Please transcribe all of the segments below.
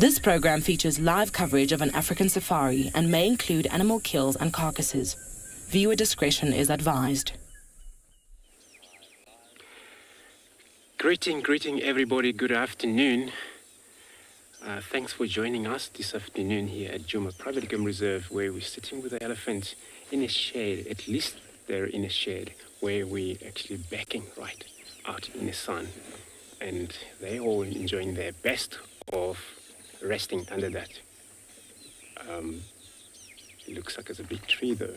This program features live coverage of an African safari and may include animal kills and carcasses. Viewer discretion is advised. Greeting everybody, good afternoon. Thanks for joining us this afternoon here at Djuma Private Game Reserve, where we're sitting with the elephants in a shade. At least they're in a shade where we're actually backing right out in the sun. And they're all enjoying their best of resting under that. It looks like it's a big tree though.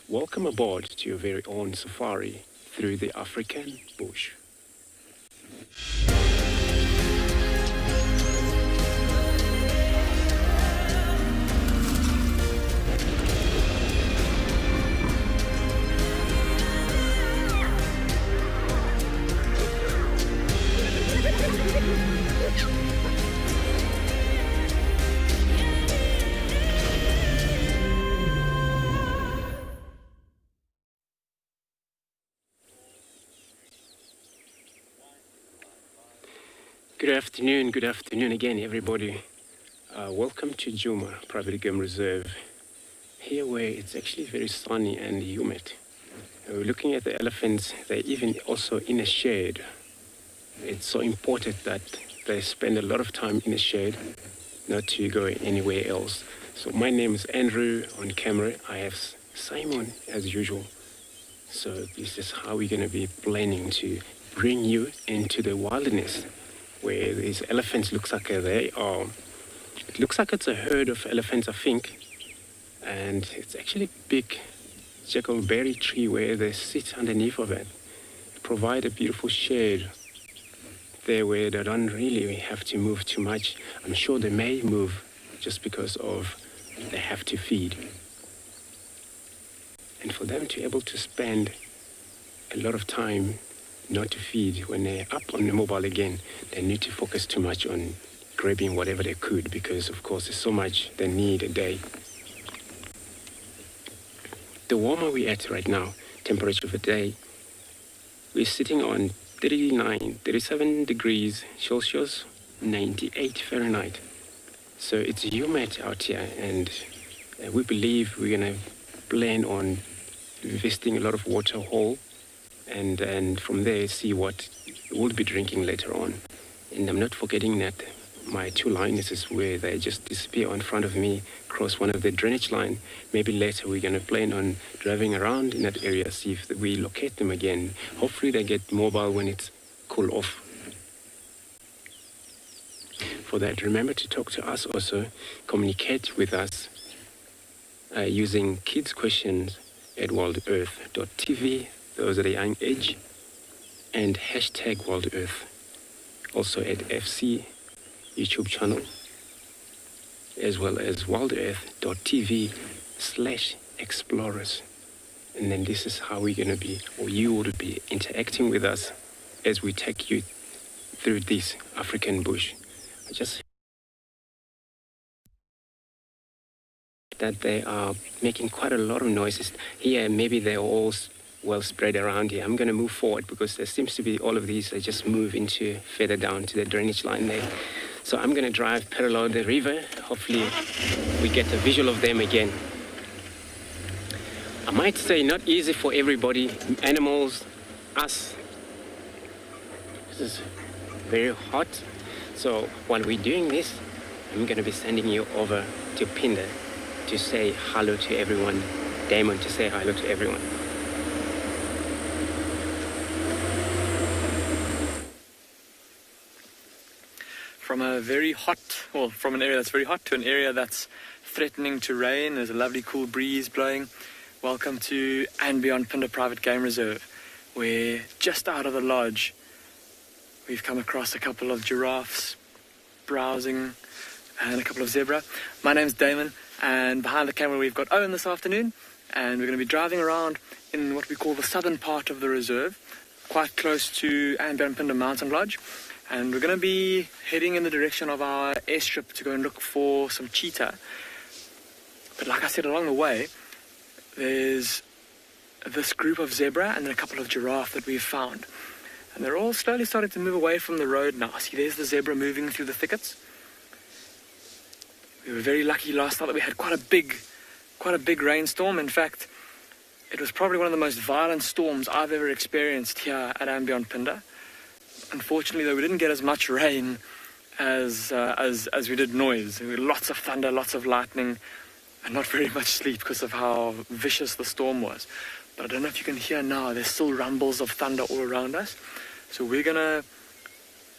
Welcome aboard to your very own safari through the African bush. Good afternoon again, everybody. Welcome to Djuma Private Game Reserve, here where it's actually very sunny and humid. We're looking at the elephants, they're even also in a shade. It's so important that they spend a lot of time in a shade, not to go anywhere else. So my name is Andrew. On camera, I have Simon as usual. So this is how we're going to be planning to bring you into the wilderness, where these elephants looks like they are. It looks like it's a herd of elephants, I think. And it's actually a big jackalberry tree where they sit underneath of it. Provide a beautiful shade there where they don't really have to move too much. I'm sure they may move just because of they have to feed. And for them to be able to spend a lot of time not to feed, when they're up on the mobile again, they need to focus too much on grabbing whatever they could, because of course there's so much they need a day. The warmer we're at right now, temperature of the day, we're sitting on 37 degrees Celsius, 98 Fahrenheit. So it's humid out here, and we believe we're going to plan on investing a lot of water hole, and then from there see what we'll be drinking later on. And I'm not forgetting that my two lionesses, where they just disappear in front of me, cross one of the drainage line. Maybe later we're going to plan on driving around in that area, see if we locate them again. Hopefully they get mobile when it's cool off. For that, remember to talk to us also, communicate with us using kids questions at wildearth.tv. Those are the young age, and hashtag WildEarth, also at FC YouTube channel, as well as wildearth.tv/explorers. And then this is how we're going to be, or you would be interacting with us as we take you through this African bush. I just that they are making quite a lot of noises here. Maybe they're all well spread around here. I'm going to move forward because there seems to be all of these that just move into further down to the drainage line there. So I'm going to drive parallel the river. Hopefully we get a visual of them again. I might say not easy for everybody, animals, us. This is very hot. So while we're doing this, I'm going to be sending you over to Pinder to say hello to everyone. Damon to say hello to everyone. From a very hot, well, from an area that's very hot to an area that's threatening to rain. There's a lovely cool breeze blowing. Welcome to and Beyond Pinder Private Game Reserve. We're just out of the lodge. We've come across a couple of giraffes browsing and a couple of zebra. My name's Damon, and behind the camera we've got Owen this afternoon, and we're going to be driving around in what we call the southern part of the reserve, quite close to and Beyond Pinder Mountain Lodge. And we're going to be heading in the direction of our airstrip to go and look for some cheetah. But like I said, along the way, there's this group of zebra and then a couple of giraffe that we've found. And they're all slowly starting to move away from the road now. See, there's the zebra moving through the thickets. We were very lucky last night that we had quite a big rainstorm. In fact, it was probably one of the most violent storms I've ever experienced here at Ambionpinda. Unfortunately, though, we didn't get as much rain as we did noise. There were lots of thunder, lots of lightning, and not very much sleep because of how vicious the storm was. But I don't know if you can hear now, there's still rumbles of thunder all around us. So we're going to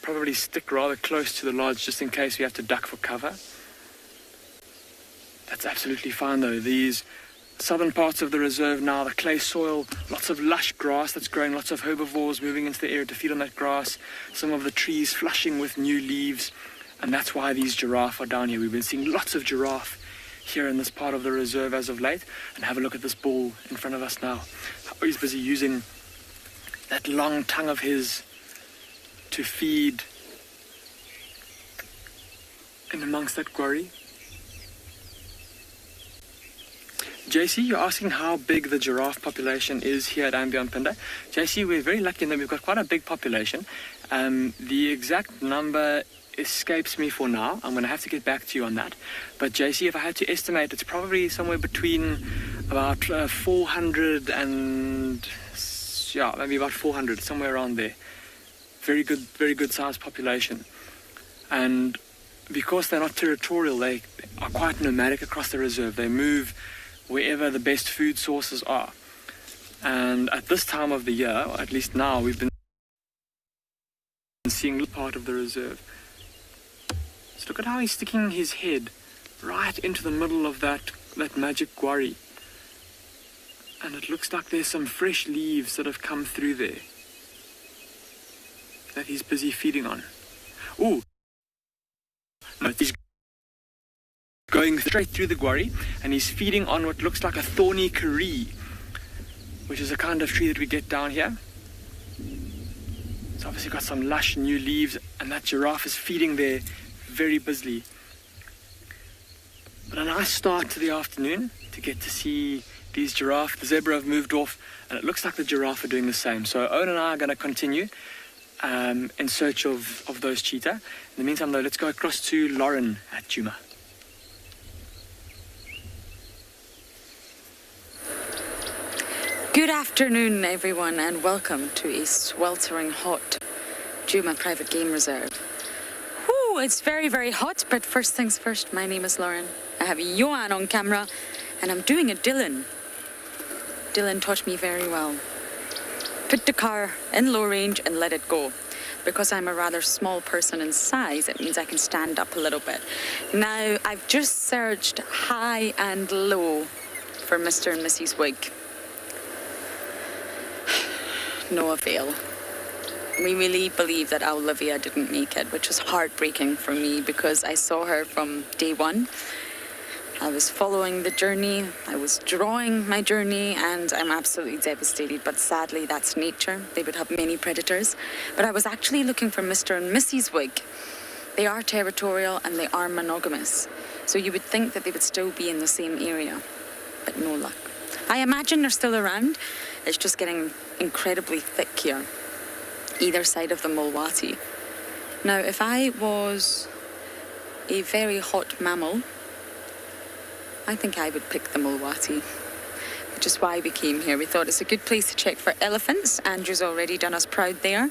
probably stick rather close to the lodge just in case we have to duck for cover. That's absolutely fine though. These southern parts of the reserve now, the clay soil, lots of lush grass that's growing, lots of herbivores moving into the area to feed on that grass, some of the trees flushing with new leaves, and that's why these giraffe are down here. We've been seeing lots of giraffe here in this part of the reserve as of late. And have a look at this bull in front of us now. He's busy using that long tongue of his to feed in amongst that quarry. JC, you're asking how big the giraffe population is here at Ambionpinda. JC, we're very lucky in that we've got quite a big population. The exact number escapes me for now. I'm going to have to get back to you on that. But JC, if I had to estimate, it's probably somewhere between about 400 and... yeah, maybe about 400, somewhere around there. Very good sized population. And because they're not territorial, they are quite nomadic across the reserve. They move wherever the best food sources are. And at this time of the year, or at least now, we've been seeing part of the reserve. So look at how he's sticking his head right into the middle of that magic quarry. And it looks like there's some fresh leaves that have come through there that he's busy feeding on. Ooh! No, he's going straight through the quarry and he's feeding on what looks like a thorny karee, which is a kind of tree that we get down here. It's obviously got some lush new leaves and that giraffe is feeding there very busily. But a nice start to the afternoon to get to see these giraffe. The zebra have moved off and it looks like the giraffe are doing the same. So Owen and I are going to continue in search of those cheetah. In the meantime though, let's go across to Lauren at Djuma. Good afternoon everyone and welcome to a sweltering hot Djuma Private Game Reserve. Whew, it's very hot, but first things first, my name is Lauren. I have Johan on camera and I'm doing a Dylan. Dylan taught me very well. Put the car in low range and let it go. Because I'm a rather small person in size, it means I can stand up a little bit. Now, I've just searched high and low for Mr. and Mrs. Wig. No avail. We really believe that Olivia didn't make it, which was heartbreaking for me because I saw her from day one. I was following the journey, I was drawing my journey, and I'm absolutely devastated. But sadly, that's nature. They would have many predators. But I was actually looking for Mr. and Mrs. Wig. They are territorial and they are monogamous. So you would think that they would still be in the same area, but no luck. I imagine they're still around. It's just getting incredibly thick here, either side of the Mulwati. Now, if I was a very hot mammal, I think I would pick the Mulwati, which is why we came here. We thought it's a good place to check for elephants. Andrew's already done us proud there.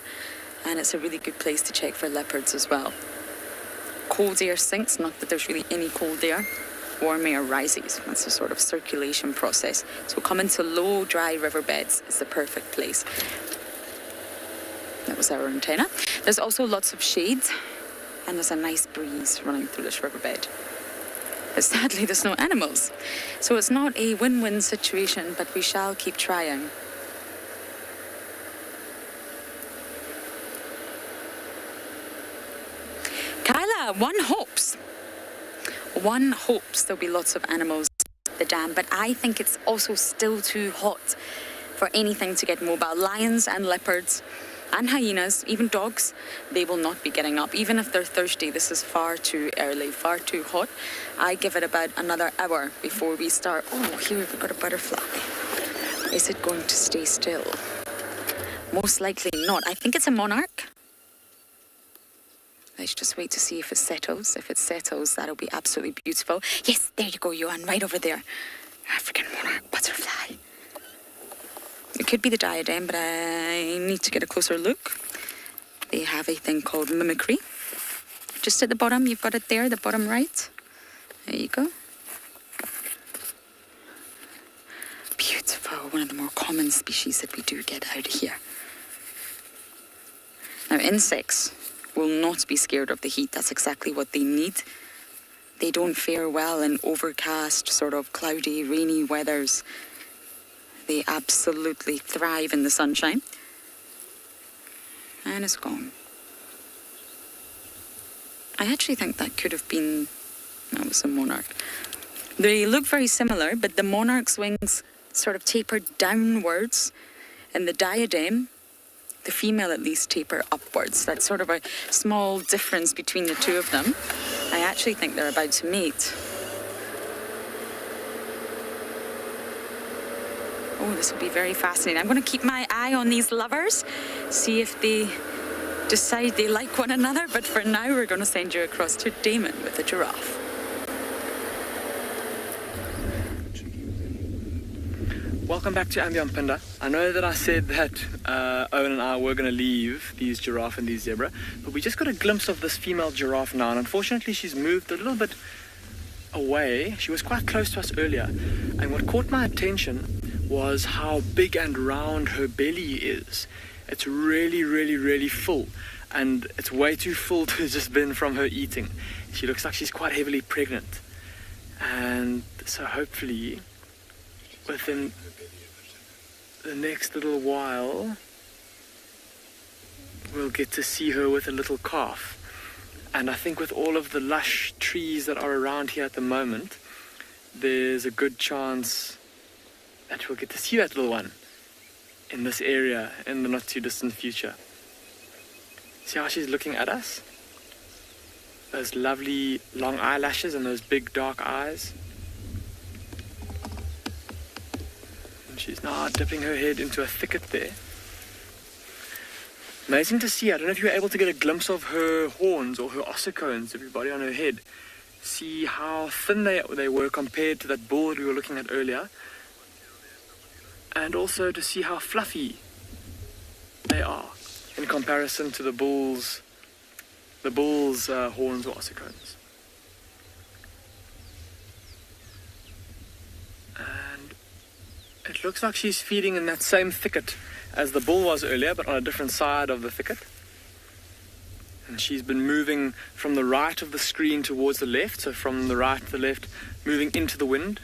And it's a really good place to check for leopards as well. Cold air sinks, not that there's really any cold air. Warm air rises. That's a sort of circulation process. So coming to low, dry riverbeds is the perfect place. That was our antenna. There's also lots of shade, and there's a nice breeze running through this riverbed. But sadly, there's no animals. So it's not a win-win situation, but we shall keep trying. Kyla, one hopes there'll be lots of animals at the dam, but I think it's also still too hot for anything to get mobile. Lions and leopards and hyenas, even dogs, they will not be getting up. Even if they're thirsty, this is far too early, far too hot. I give it about another hour before we start. Oh, here we've got a butterfly. Is it going to stay still? Most likely not. I think it's a monarch. let's just wait to see if it settles. If it settles, that'll be absolutely beautiful. Yes, there you go, Johan, right over there. African monarch butterfly. It could be the diadem, but I need to get a closer look. They have a thing called mimicry. Just at the bottom, you've got it there, the bottom right. There you go. Beautiful, one of the more common species that we do get out here. Now, insects will not be scared of the heat. That's exactly what they need. They don't fare well in overcast, sort of cloudy, rainy weathers. They absolutely thrive in the sunshine. And it's gone. I actually think that could have been... that was a monarch. They look very similar, but the monarch's wings sort of taper downwards, and the diadem, the female at least, taper upwards. That's sort of a small difference between the two of them. I actually think they're about to mate. Oh, this will be very fascinating. I'm going to keep my eye on these lovers, see if they decide they like one another. But for now, we're going to send you across to Damon with a giraffe. Welcome back to Ambionpinda. I know that I said that Owen and I were going to leave these giraffe and these zebra, but we just got a glimpse of this female giraffe now, and unfortunately she's moved a little bit away. She was quite close to us earlier, and what caught my attention was how big and round her belly is. It's really, really, really full, and it's way too full to just been from her eating. She looks like she's quite heavily pregnant, and so hopefully within the next little while we'll get to see her with a little calf. And I think with all of the lush trees that are around here at the moment, there's a good chance that we'll get to see that little one in this area in the not too distant future. See how she's looking at us? Those lovely long eyelashes and those big dark eyes. And she's now dipping her head into a thicket there. Amazing to see. I don't know if you were able to get a glimpse of her horns or her ossicones, everybody, on her head. See how thin they were compared to that bull that we were looking at earlier. And also to see how fluffy they are in comparison to the bull's horns or ossicones. And it looks like she's feeding in that same thicket as the bull was earlier, but on a different side of the thicket. And she's been moving from the right of the screen towards the left, so from the right to the left, moving into the wind.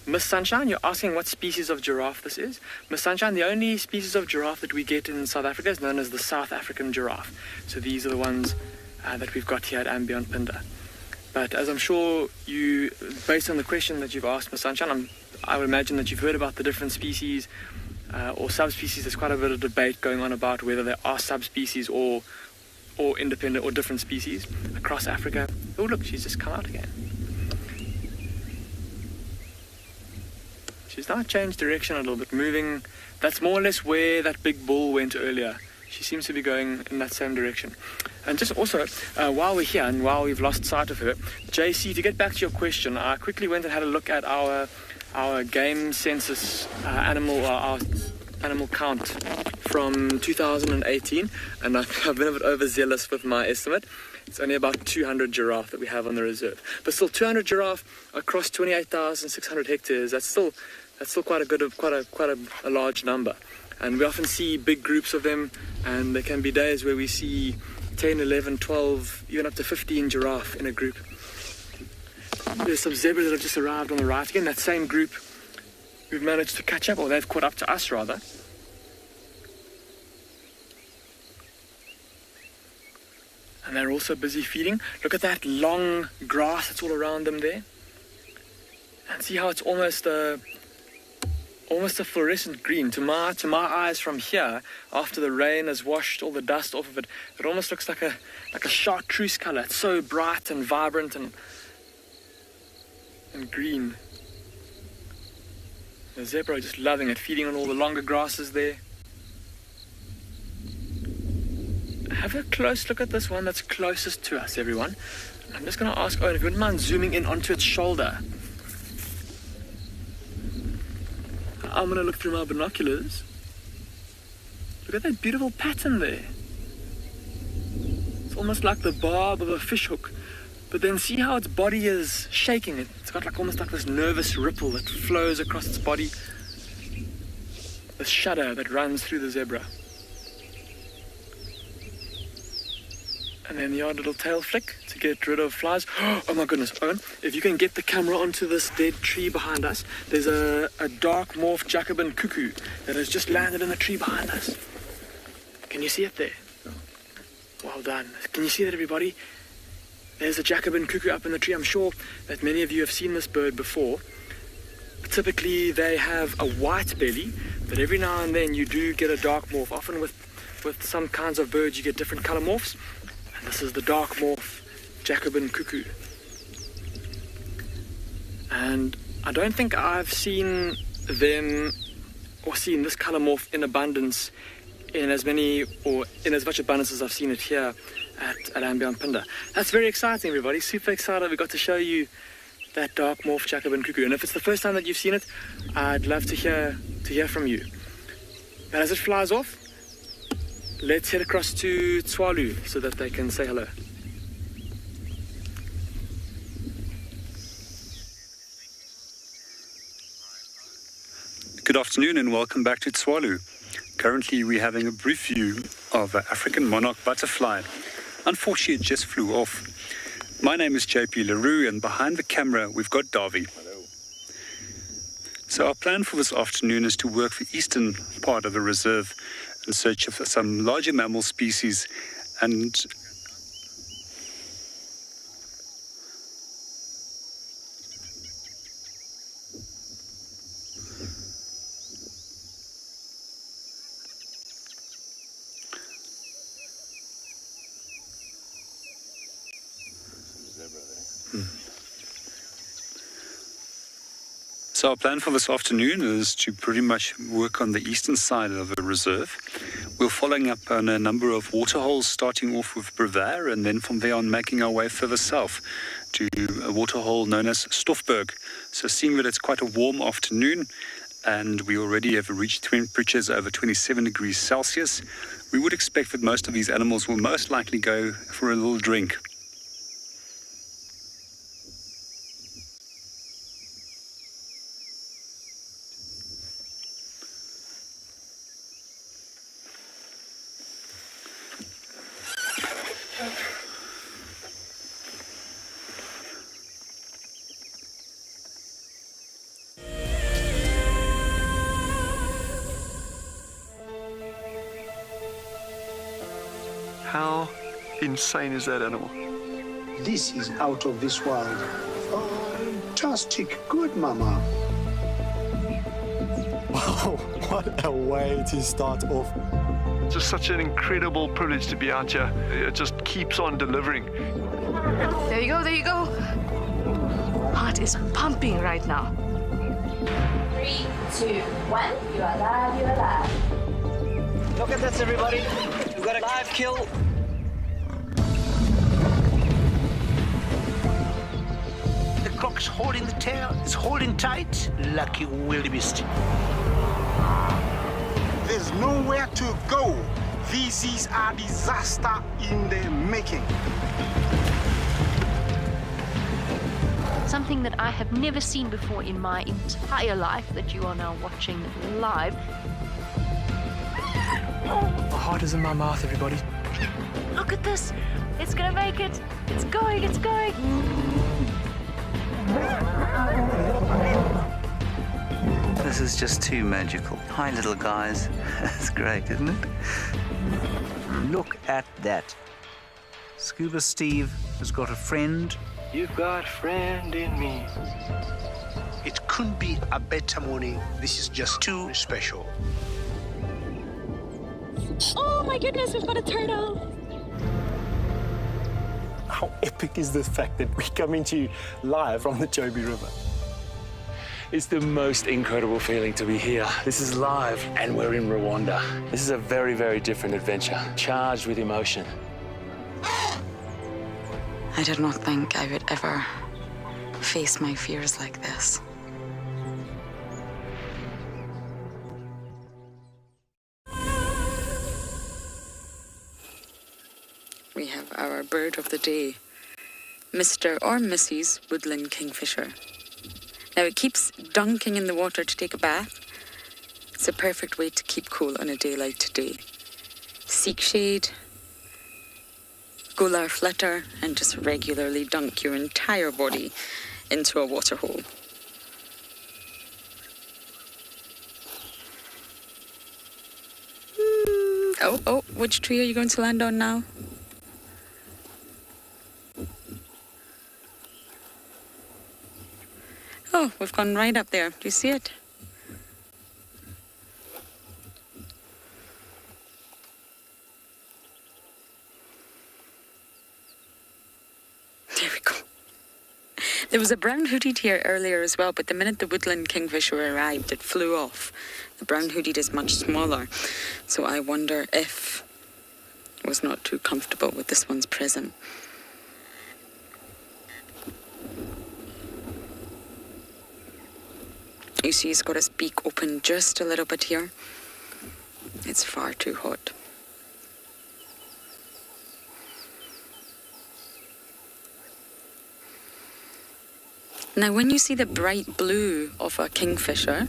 Miss Sunshine, you're asking what species of giraffe this is? Miss Sunshine, the only species of giraffe that we get in South Africa is known as the South African giraffe. So these are the ones that we've got here at Ambionpinda. But as I'm sure you, based on the question that you've asked, Miss Sunshine, I would imagine that you've heard about the different species or subspecies. There's quite a bit of debate going on about whether there are subspecies or independent or different species across Africa. Oh, look, she's just come out again. She's now changed direction a little bit, moving. That's more or less where that big bull went earlier. She seems to be going in that same direction. And just also, while we're here and while we've lost sight of her, JC, to get back to your question, I quickly went and had a look at our game census our animal count from 2018, and I've been a bit overzealous with my estimate. It's only about 200 giraffe that we have on the reserve, but still 200 giraffe across 28,600 hectares. That's still quite a large number. And we often see big groups of them, and there can be days where we see 10, 11, 12, even up to 15 giraffe in a group. There's some zebras that have just arrived on the right again. That same group we've managed to catch up, or they've caught up to us rather. And they're also busy feeding. Look at that long grass that's all around them there. And see how it's almost a fluorescent green. To my eyes from here, after the rain has washed all the dust off of it, it almost looks like a chartreuse color. It's so bright and vibrant and green. The zebra are just loving it, feeding on all the longer grasses there. have a close look at this one that's closest to us, everyone. I'm just going to ask Owen if you wouldn't mind zooming in onto its shoulder. I'm going to look through my binoculars. Look at that beautiful pattern there. It's almost like the barb of a fishhook. But then see how its body is shaking. It's got like almost like this nervous ripple that flows across its body. This shudder that runs through the zebra. And then the odd little tail flick to get rid of flies. Oh my goodness, Owen, if you can get the camera onto this dead tree behind us, there's a dark morph Jacobin cuckoo that has just landed in the tree behind us. Can you see it there? Well done. Can you see that, everybody? There's a Jacobin cuckoo up in the tree. I'm sure that many of you have seen this bird before. Typically they have a white belly, but every now and then you do get a dark morph. Often with some kinds of birds you get different color morphs. And this is the dark morph Jacobin cuckoo. And I don't think I've seen them or seen this color morph in abundance in as much abundance as I've seen it here at Ambionpinda. That's very exciting, everybody. Super excited we got to show you that dark morph Jacobin cuckoo. And if it's the first time that you've seen it, I'd love to hear from you. But as it flies off, let's head across to Tswalu so that they can say hello. Good afternoon and welcome back to Tswalu. Currently we're having a brief view of an African monarch butterfly. Unfortunately it just flew off. My name is JP LaRue and behind the camera we've got Davy. Hello. So our plan for this afternoon is to work the eastern part of the reserve in search of some larger mammal species and So our plan for this afternoon is to pretty much work on the eastern side of the reserve. We're following up on a number of waterholes, starting off with Brevard, and then from there on making our way further south to a waterhole known as Stoffberg. So seeing that it's quite a warm afternoon, and we already have reached temperatures over 27 degrees Celsius, we would expect that most of these animals will most likely go for a little drink. How insane is that animal? This is out of this world. Fantastic. Good, Mama. Wow, what a way to start off. It's just such an incredible privilege to be out here. It just keeps on delivering. There you go, there you go. Heart is pumping right now. 3, 2, 1. You are live, you are live. Look at this, everybody. We've got a live kill. The cock's holding the tail. It's holding tight. Lucky wildebeest. There's nowhere to go. This is a disaster in the making. Something that I have never seen before in my entire life that you are now watching live. My heart is in my mouth, everybody. Look at this. It's gonna make it. It's going, it's going. This is just too magical. Hi, little guys. That's great, isn't it? Look at that. Scuba Steve has got a friend. You've got a friend in me. It couldn't be a better morning. This is just too special. Oh my goodness, we've got a turtle. How epic is the fact that we're coming to you live from the Chobe River? It's the most incredible feeling to be here. This is live, and we're in Rwanda. This is a very, very different adventure, charged with emotion. I did not think I would ever face my fears like this. We have our bird of the day, Mr. or Mrs. Woodland Kingfisher. Now it keeps dunking in the water to take a bath. It's a perfect way to keep cool on a day like today. Seek shade, gular flutter, and just regularly dunk your entire body into a water hole. Oh, which tree are you going to land on now? Oh, we've gone right up there. Do you see it? There we go. There was a brown hooded here earlier as well, but the minute the woodland kingfisher arrived, it flew off. The brown hooded is much smaller, so I wonder if it was not too comfortable with this one's present. You see he's got his beak open just a little bit here. It's far too hot. Now when you see the bright blue of a kingfisher,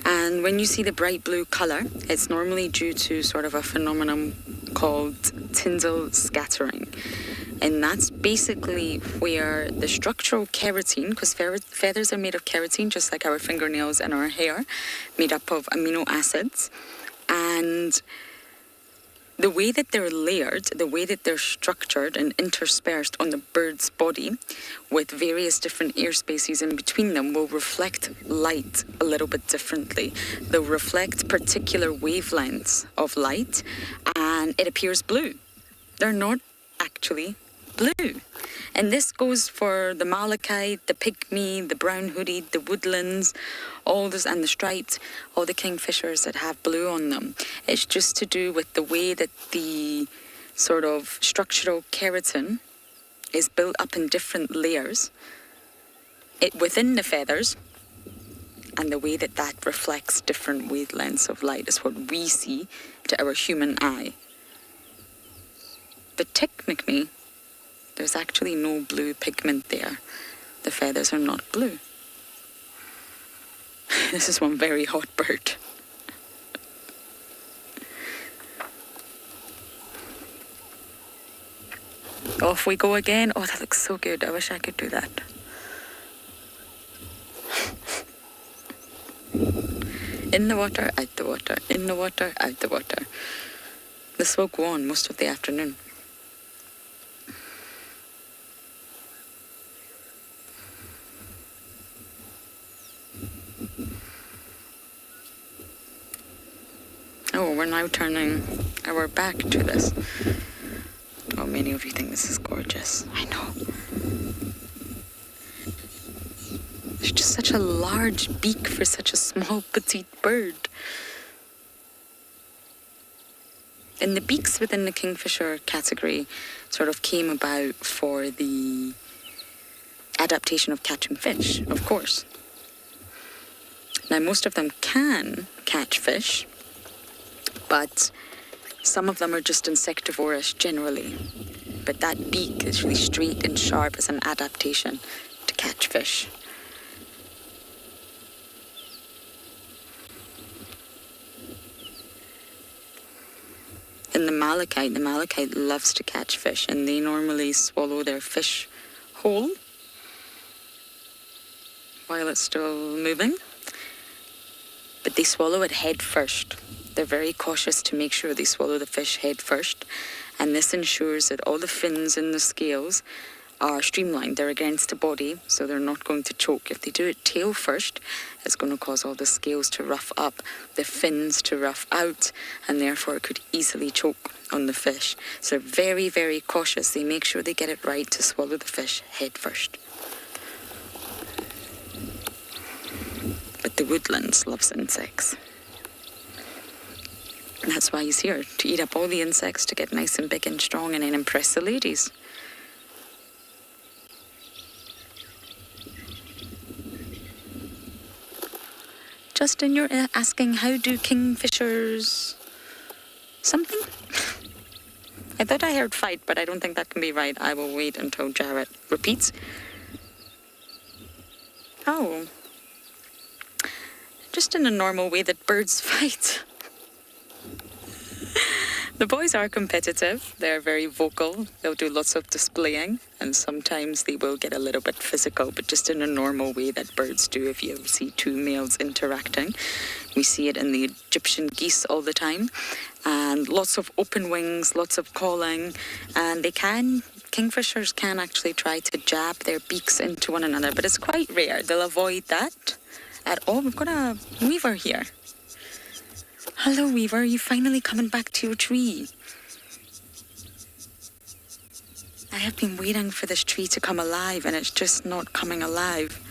and when you see the bright blue colour, it's normally due to sort of a phenomenon called tinsel scattering. And that's basically where the structural keratin, because feathers are made of keratin, just like our fingernails and our hair, made up of amino acids. And the way that they're layered, the way that they're structured and interspersed on the bird's body with various different air spaces in between them will reflect light a little bit differently. They'll reflect particular wavelengths of light and it appears blue. They're not actually blue. And this goes for the malachite, the pygmy, the brown hooded, the woodlands, all this, and the striped, all the kingfishers that have blue on them. It's just to do with the way that the sort of structural keratin is built up in different layers within the feathers, and the way that that reflects different wavelengths of light is what we see to our human eye. But technically, there's actually no blue pigment there. The feathers are not blue. This is one very hot bird. Off we go again. Oh, that looks so good. I wish I could do that. In the water, out the water. In the water, out the water. This will go on most of the afternoon. Oh, we're now turning our back to this. Oh, many of you think this is gorgeous. I know. There's just such a large beak for such a small, petite bird. And the beaks within the kingfisher category sort of came about for the adaptation of catching fish, of course. Now, most of them can catch fish, but some of them are just insectivorous generally. But that beak is really straight and sharp as an adaptation to catch fish. And the malachite loves to catch fish, and they normally swallow their fish whole while it's still moving. But they swallow it head first. They're very cautious to make sure they swallow the fish head first, and this ensures that all the fins and the scales are streamlined. They're against the body, so they're not going to choke. If they do it tail first, it's going to cause all the scales to rough up, the fins to rough out, and therefore it could easily choke on the fish. So they're very, very cautious. They make sure they get it right to swallow the fish head first. But the woodlands loves insects. And that's why he's here, to eat up all the insects, to get nice and big and strong, and then impress the ladies. Justin, you're asking, how do kingfishers... something? I thought I heard fight, but I don't think that can be right. I will wait until Jarrett repeats. Oh. Just in a normal way that birds fight. The boys are competitive. They're very vocal. They'll do lots of displaying, and sometimes they will get a little bit physical, but just in a normal way that birds do if you see two males interacting. We see it in the Egyptian geese all the time, and lots of open wings, lots of calling, and kingfishers can actually try to jab their beaks into one another, but it's quite rare. They'll avoid that at all. We've got a weaver here. Hello, Weaver. Are you finally coming back to your tree? I have been waiting for this tree to come alive, and it's just not coming alive.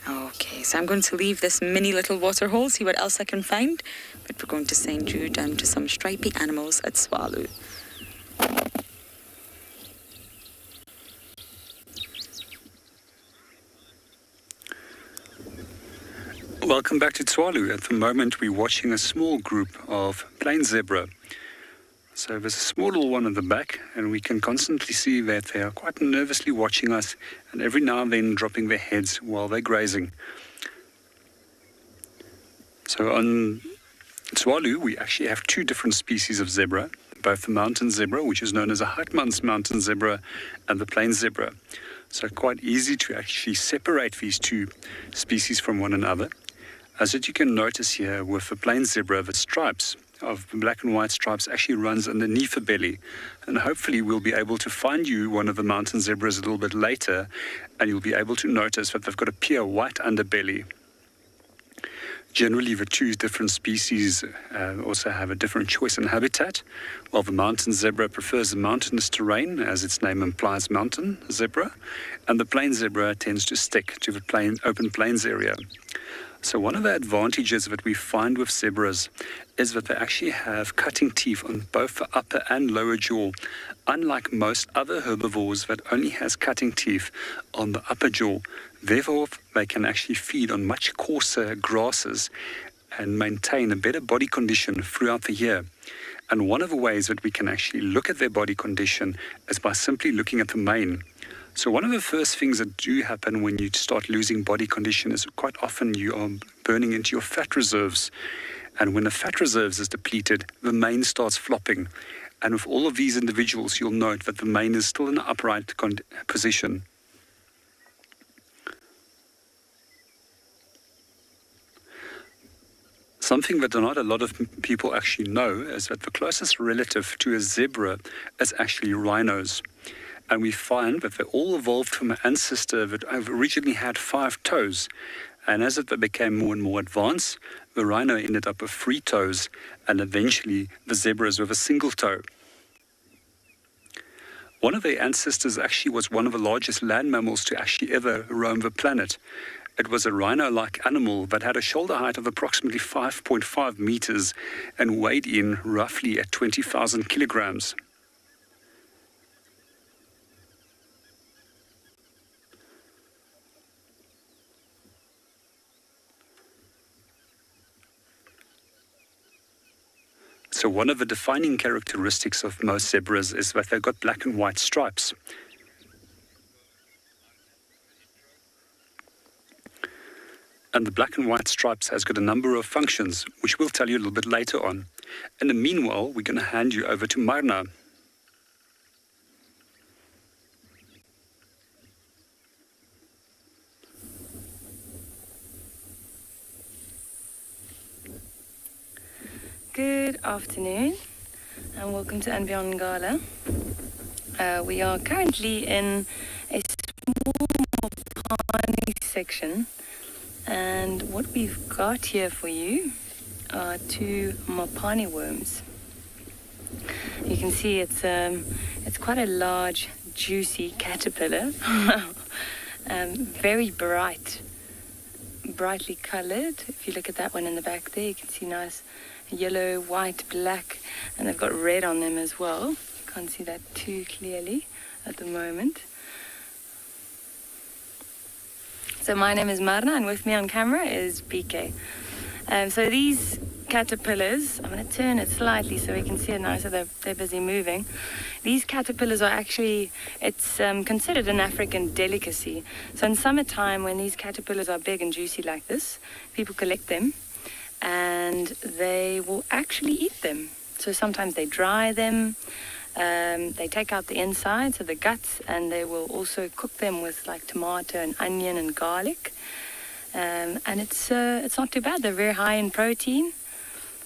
Okay, so I'm going to leave this mini little waterhole, see what else I can find. But we're going to send you down to some stripy animals at Swallow. Welcome back to Tswalu. At the moment, we're watching a small group of plain zebra. So there's a small little one at the back, and we can constantly see that they are quite nervously watching us, and every now and then dropping their heads while they're grazing. So on Tswalu, we actually have two different species of zebra, both the mountain zebra, which is known as a Hartmann's mountain zebra, and the plain zebra. So quite easy to actually separate these two species from one another. As you can notice here with the plain zebra, the stripes of the black and white stripes actually runs underneath the belly. And hopefully we'll be able to find you one of the mountain zebras a little bit later, and you'll be able to notice that they've got a pure white underbelly. Generally, the two different species also have a different choice in habitat. While the mountain zebra prefers the mountainous terrain, as its name implies, mountain zebra, and the plain zebra tends to stick to the open plains area. So one of the advantages that we find with zebras is that they actually have cutting teeth on both the upper and lower jaw, unlike most other herbivores that only has cutting teeth on the upper jaw. Therefore, they can actually feed on much coarser grasses and maintain a better body condition throughout the year. And one of the ways that we can actually look at their body condition is by simply looking at the mane. So one of the first things that do happen when you start losing body condition is quite often you are burning into your fat reserves. And when the fat reserves is depleted, the mane starts flopping. And with all of these individuals, you'll note that the mane is still in an upright position. Something that not a lot of people actually know is that the closest relative to a zebra is actually rhinos. And we find that they all evolved from an ancestor that originally had 5 toes. And as it became more and more advanced, the rhino ended up with 3 toes, and eventually the zebras with a single toe. One of their ancestors actually was one of the largest land mammals to actually ever roam the planet. It was a rhino-like animal that had a shoulder height of approximately 5.5 meters and weighed in roughly at 20,000 kilograms. So one of the defining characteristics of most zebras is that they've got black and white stripes. And the black and white stripes has got a number of functions, which we'll tell you a little bit later on. In the meanwhile, we're going to hand you over to MARNA. Good afternoon and welcome to And Beyond Ngala. We are currently in a small Mopani section, and what we've got here for you are 2 Mopani worms. You can see it's quite a large, juicy caterpillar, very brightly coloured. If you look at that one in the back there, you can see nice yellow, white, black, and they've got red on them as well. Can't see that too clearly at the moment. So my name is Marna, and with me on camera is BK. So these caterpillars, I'm going to turn it slightly so we can see it now, so they're busy moving. These caterpillars are actually, it's considered an African delicacy. So in summertime, when these caterpillars are big and juicy like this, people collect them and they will actually eat them. So sometimes they dry them, they take out the inside, so the guts, and they will also cook them with like tomato and onion and garlic. And it's not too bad. They're very high in protein.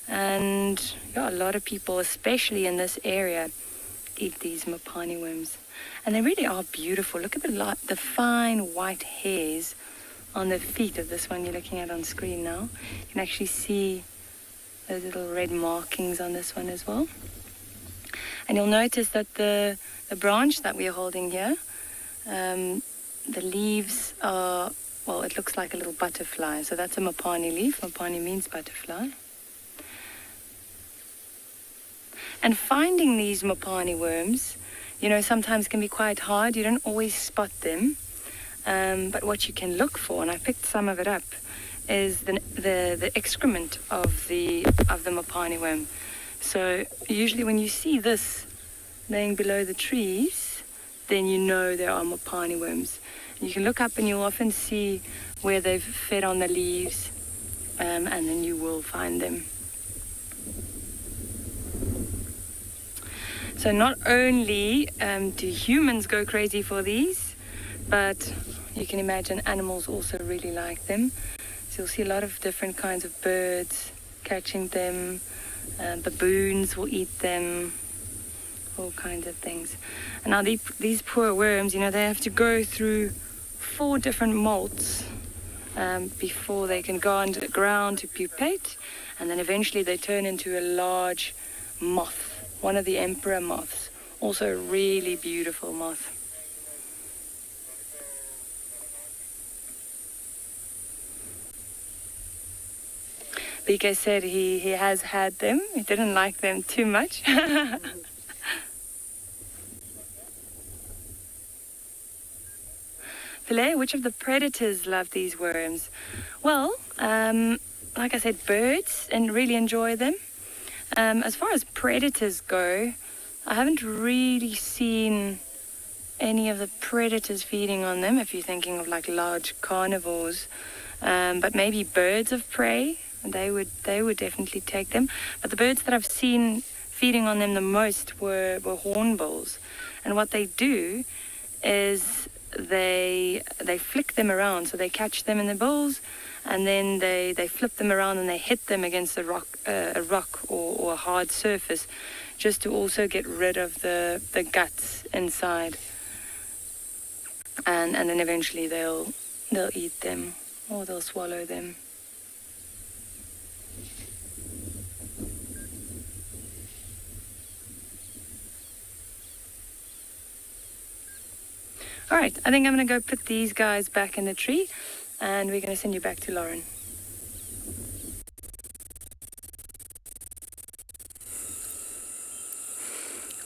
And yeah, a lot of people, especially in this area, eat these Mopani worms. And they really are beautiful. Look at the fine white hairs on the feet of this one you're looking at on screen now. You can actually see those little red markings on this one as well. And you'll notice that the branch that we're holding here, the leaves are, well, it looks like a little butterfly. So that's a Mopani leaf. Mopani means butterfly. And finding these Mopani worms, you know, sometimes can be quite hard. You don't always spot them. But what you can look for, and I picked some of it up, is the excrement of the Mopani worm. So usually when you see this laying below the trees, then you know there are Mopani worms. And you can look up and you'll often see where they've fed on the leaves, and then you will find them. So not only do humans go crazy for these, but you can imagine animals also really like them. So you'll see a lot of different kinds of birds catching them. Baboons will eat them, all kinds of things. And now these poor worms, you know, they have to go through 4 different molts before they can go onto the ground to pupate, and then eventually they turn into a large moth. One of the emperor moths, also a really beautiful moth. BK said he has had them. He didn't like them too much. Philae, which of the predators love these worms? Well, like I said, birds and really enjoy them. As far as predators go, I haven't really seen any of the predators feeding on them, if you're thinking of like large carnivores. But maybe birds of prey, they would definitely take them. But the birds that I've seen feeding on them the most were hornbills. And what they do is they flick them around. So they catch them in the bills, and then they flip them around and they hit them against a rock or a hard surface, just to also get rid of the guts inside. And then eventually they'll eat them, or they'll swallow them. All right, I think I'm going to go put these guys back in the tree, and we're going to send you back to Lauren.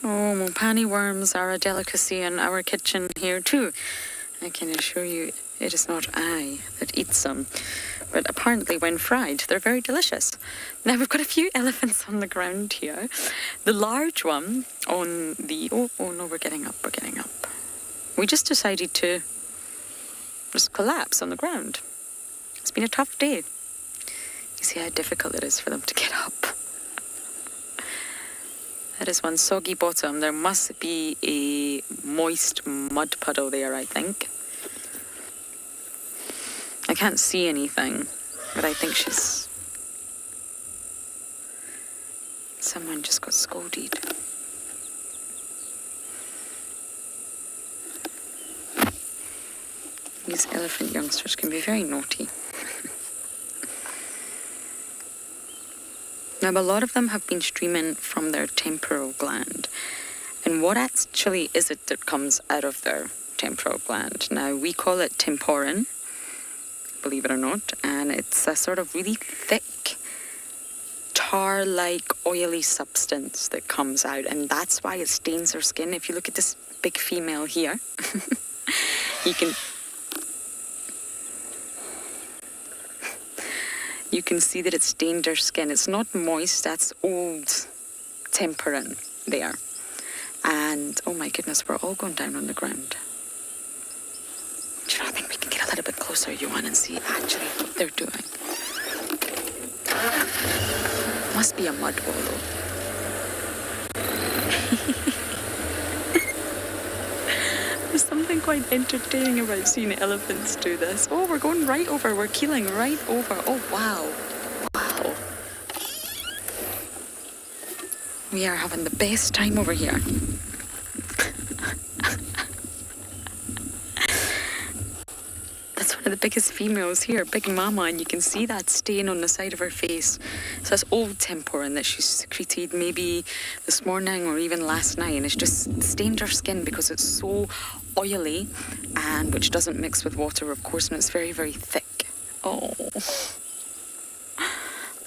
Oh, Mopani worms are a delicacy in our kitchen here too. I can assure you it is not I that eats them. But apparently when fried, they're very delicious. Now we've got a few elephants on the ground here. The large one on the... Oh no, we're getting up. We just decided to just collapse on the ground. It's been a tough day. You see how difficult it is for them to get up. That is one soggy bottom. There must be a moist mud puddle there, I think. I can't see anything, but I think someone just got scolded. These elephant youngsters can be very naughty. Now, a lot of them have been streaming from their temporal gland. And what actually is it that comes out of their temporal gland? Now, we call it temporin, believe it or not, and it's a sort of really thick, tar-like, oily substance that comes out, and that's why it stains their skin. If you look at this big female here, you can see that it stained her skin. It's not moist, that's old temporin there. And, oh my goodness, we're all going down on the ground. Do you know, I think we can get a little bit closer, Johan, and see actually what they're doing. Must be a mud wallow. There's something quite entertaining about seeing elephants do this. Oh, we're going right over. We're keeling right over. Oh, wow. Wow. We are having the best time over here. That's one of the biggest females here, Big Mama, and you can see that stain on the side of her face. So that's old temporin that she secreted maybe this morning or even last night, and it's just stained her skin because it's so oily, and which doesn't mix with water, of course, and it's very, very thick. Oh.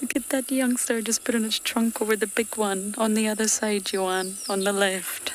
Look at that youngster just putting its trunk over the big one on the other side, Johan, on the left.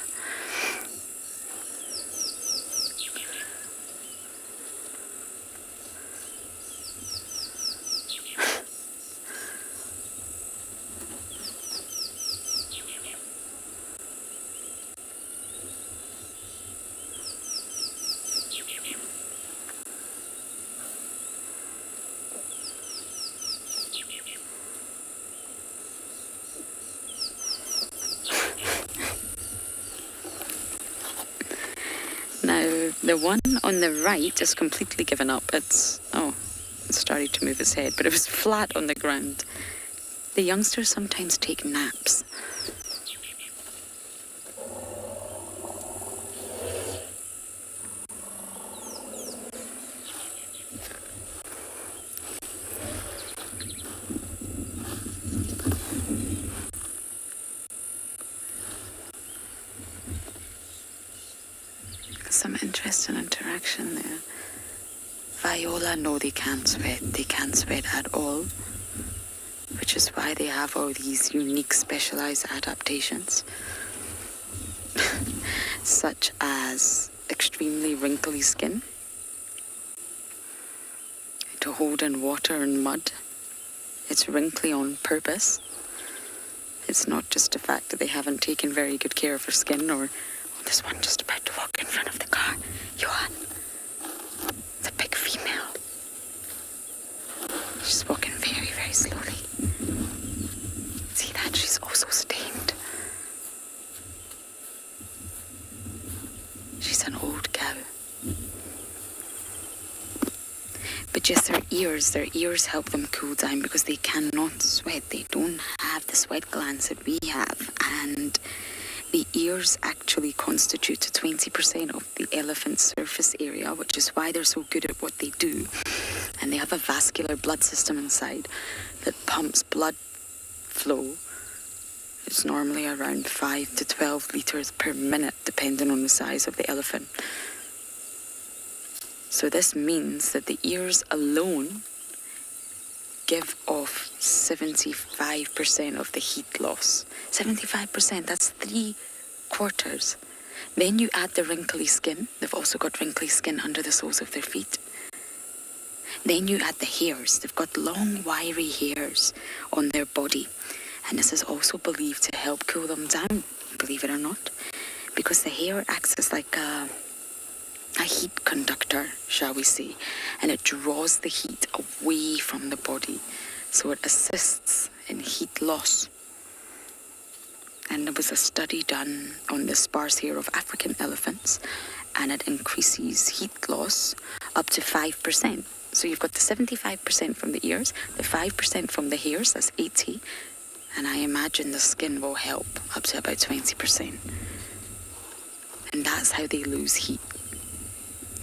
The one on the right is completely given up. It started to move its head, but it was flat on the ground. The youngsters sometimes take naps. Some interesting interaction there. Viola, no, they can't sweat. They can't sweat at all, which is why they have all these unique specialized adaptations, such as extremely wrinkly skin, to hold in water and mud. It's wrinkly on purpose. It's not just the fact that they haven't taken very good care of their skin, or this one just about to walk in front of the car. Johan. It's a big female. She's walking very, very slowly. See that? She's also stained. She's an old cow. But just their ears help them cool down because they cannot sweat. They don't have the sweat glands that we have. And the ears actually constitute 20% of the elephant's surface area, which is why they're so good at what they do. And they have a vascular blood system inside that pumps blood flow. It's normally around 5 to 12 litres per minute, depending on the size of the elephant. So this means that the ears alone give off 75% of the heat loss. 75%, that's 3/4. Then you add the wrinkly skin. They've also got wrinkly skin under the soles of their feet. Then you add the hairs. They've got long, wiry hairs on their body. And this is also believed to help cool them down, believe it or not. Because the hair acts as like a heat conductor, shall we say, and it draws the heat away from the body, so it assists in heat loss. And there was a study done on the sparse hair of African elephants, and it increases heat loss up to 5%. So you've got the 75% from the ears, the 5% from the hairs, that's 80%, and I imagine the skin will help up to about 20%. And that's how they lose heat.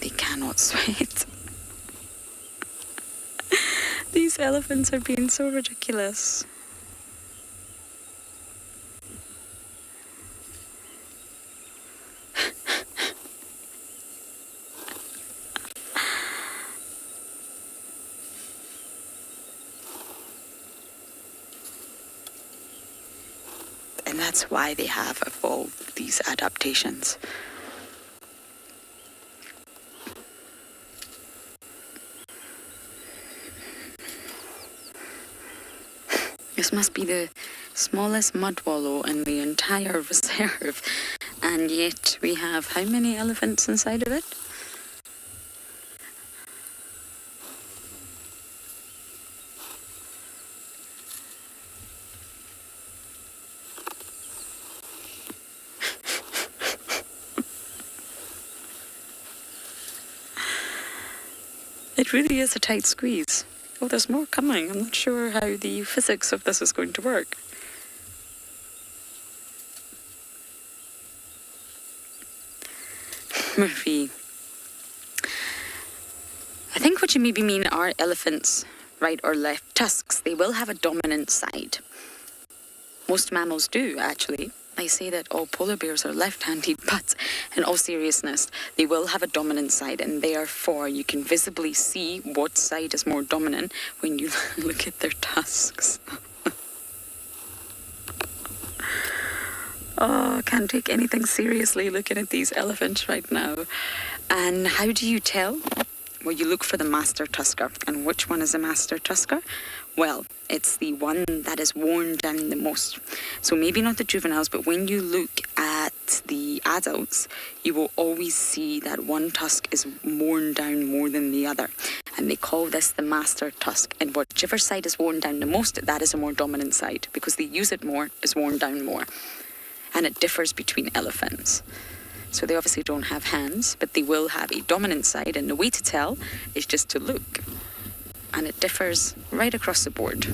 The they cannot sweat. These elephants are being so ridiculous. And that's why they have evolved these adaptations. This must be the smallest mud wallow in the entire reserve. And yet we have how many elephants inside of it? It really is a tight squeeze. Oh, there's more coming. I'm not sure how the physics of this is going to work. Murphy. I think what you maybe mean are elephants' right or left tusks. They will have a dominant side. Most mammals do, actually. They say that all polar bears are left-handed, but in all seriousness, they will have a dominant side, and therefore you can visibly see what side is more dominant when you look at their tusks. Oh, I can't take anything seriously looking at these elephants right now. And how do you tell? Well, you look for the master tusker. And which one is the master tusker? Well, it's the one that is worn down the most. So maybe not the juveniles, but when you look at the adults, you will always see that one tusk is worn down more than the other. And they call this the master tusk. And whichever side is worn down the most, that is a more dominant side. Because they use it more, is worn down more. And it differs between elephants. So they obviously don't have hands, but they will have a dominant side. And the way to tell is just to look. And it differs right across the board.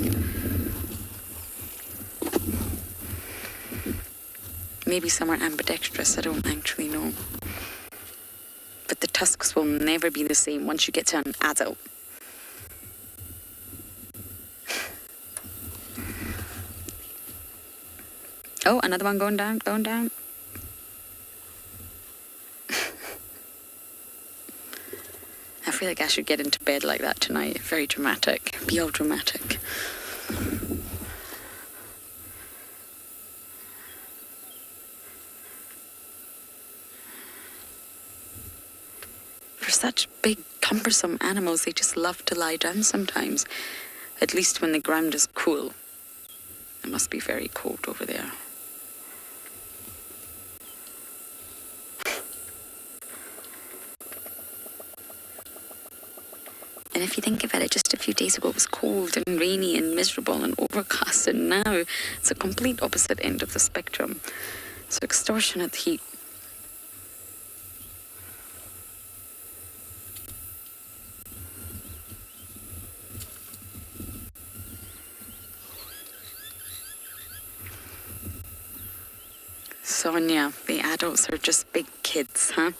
Maybe some are ambidextrous, I don't actually know. But the tusks will never be the same once you get to an adult. Oh, another one going down, going down. I feel like I should get into bed like that tonight. Very dramatic. Be all dramatic. For such big, cumbersome animals, they just love to lie down sometimes. At least when the ground is cool. It must be very cold over there. And if you think about it, just a few days ago it was cold and rainy and miserable and overcast, and now it's a complete opposite end of the spectrum. It's extortionate heat. Sonia, the adults are just big kids, huh?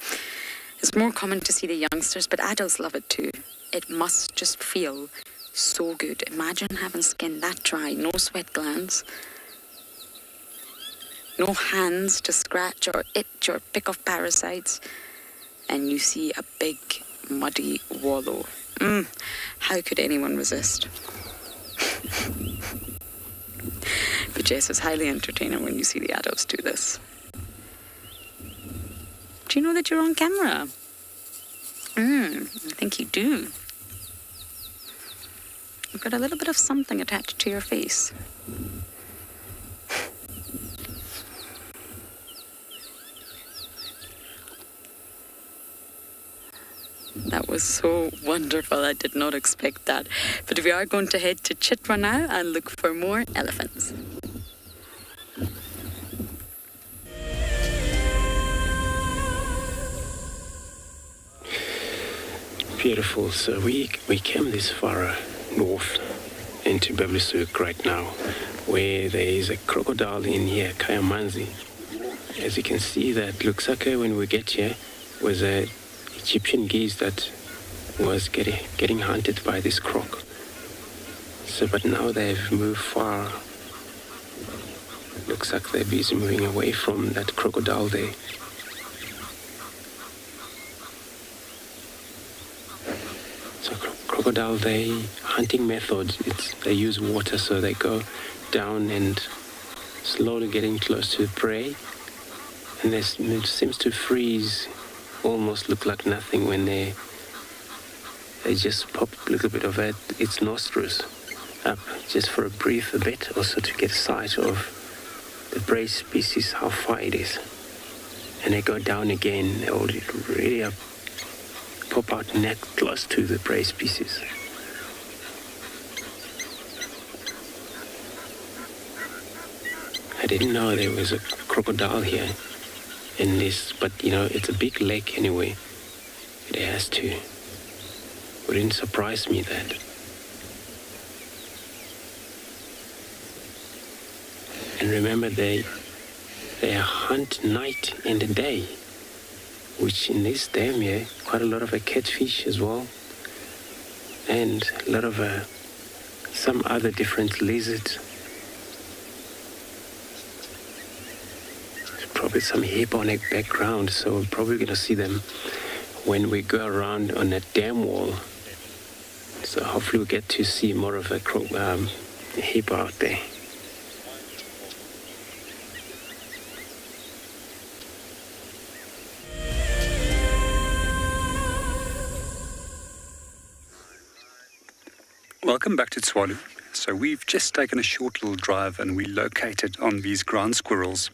It's more common to see the youngsters, but adults love it too. It must just feel so good. Imagine having skin that dry, no sweat glands, no hands to scratch or itch or pick off parasites, and you see a big muddy wallow. How could anyone resist? But yes, it's highly entertaining when you see the adults do this. Do you know that you're on camera? I think you do. You've got a little bit of something attached to your face. That was so wonderful. I did not expect that. But we are going to head to Chitra now and look for more elephants. Beautiful. So we came this far north into Beblisuk right now, where there is a crocodile in here, Kayamanzi. As you can see, that Luxaka, when we get here, was a Egyptian geese that was getting hunted by this croc. So, but now they've moved far. Looks like they're busy moving away from that crocodile there. So crocodile, they hunting methods, they use water, so they go down and slowly getting close to prey. And it seems to freeze, almost look like nothing when they just pop a little bit of its nostrils up just for a breathe a bit, also to get a sight of the prey species, how far it is. And they go down again, they will really pop out neck close to the prey species. I didn't know there was a crocodile here in this, but it's a big lake anyway. It has to. Wouldn't surprise me that. And remember, they hunt night and day, which in this dam here, quite a lot of catfish as well, and a lot of some other different lizards. There's probably some hippo on the background, so we're probably going to see them when we go around on that dam wall. So hopefully we get to see more of a hippo out there. Welcome back to Tswalu. So we've just taken a short little drive and we located on these ground squirrels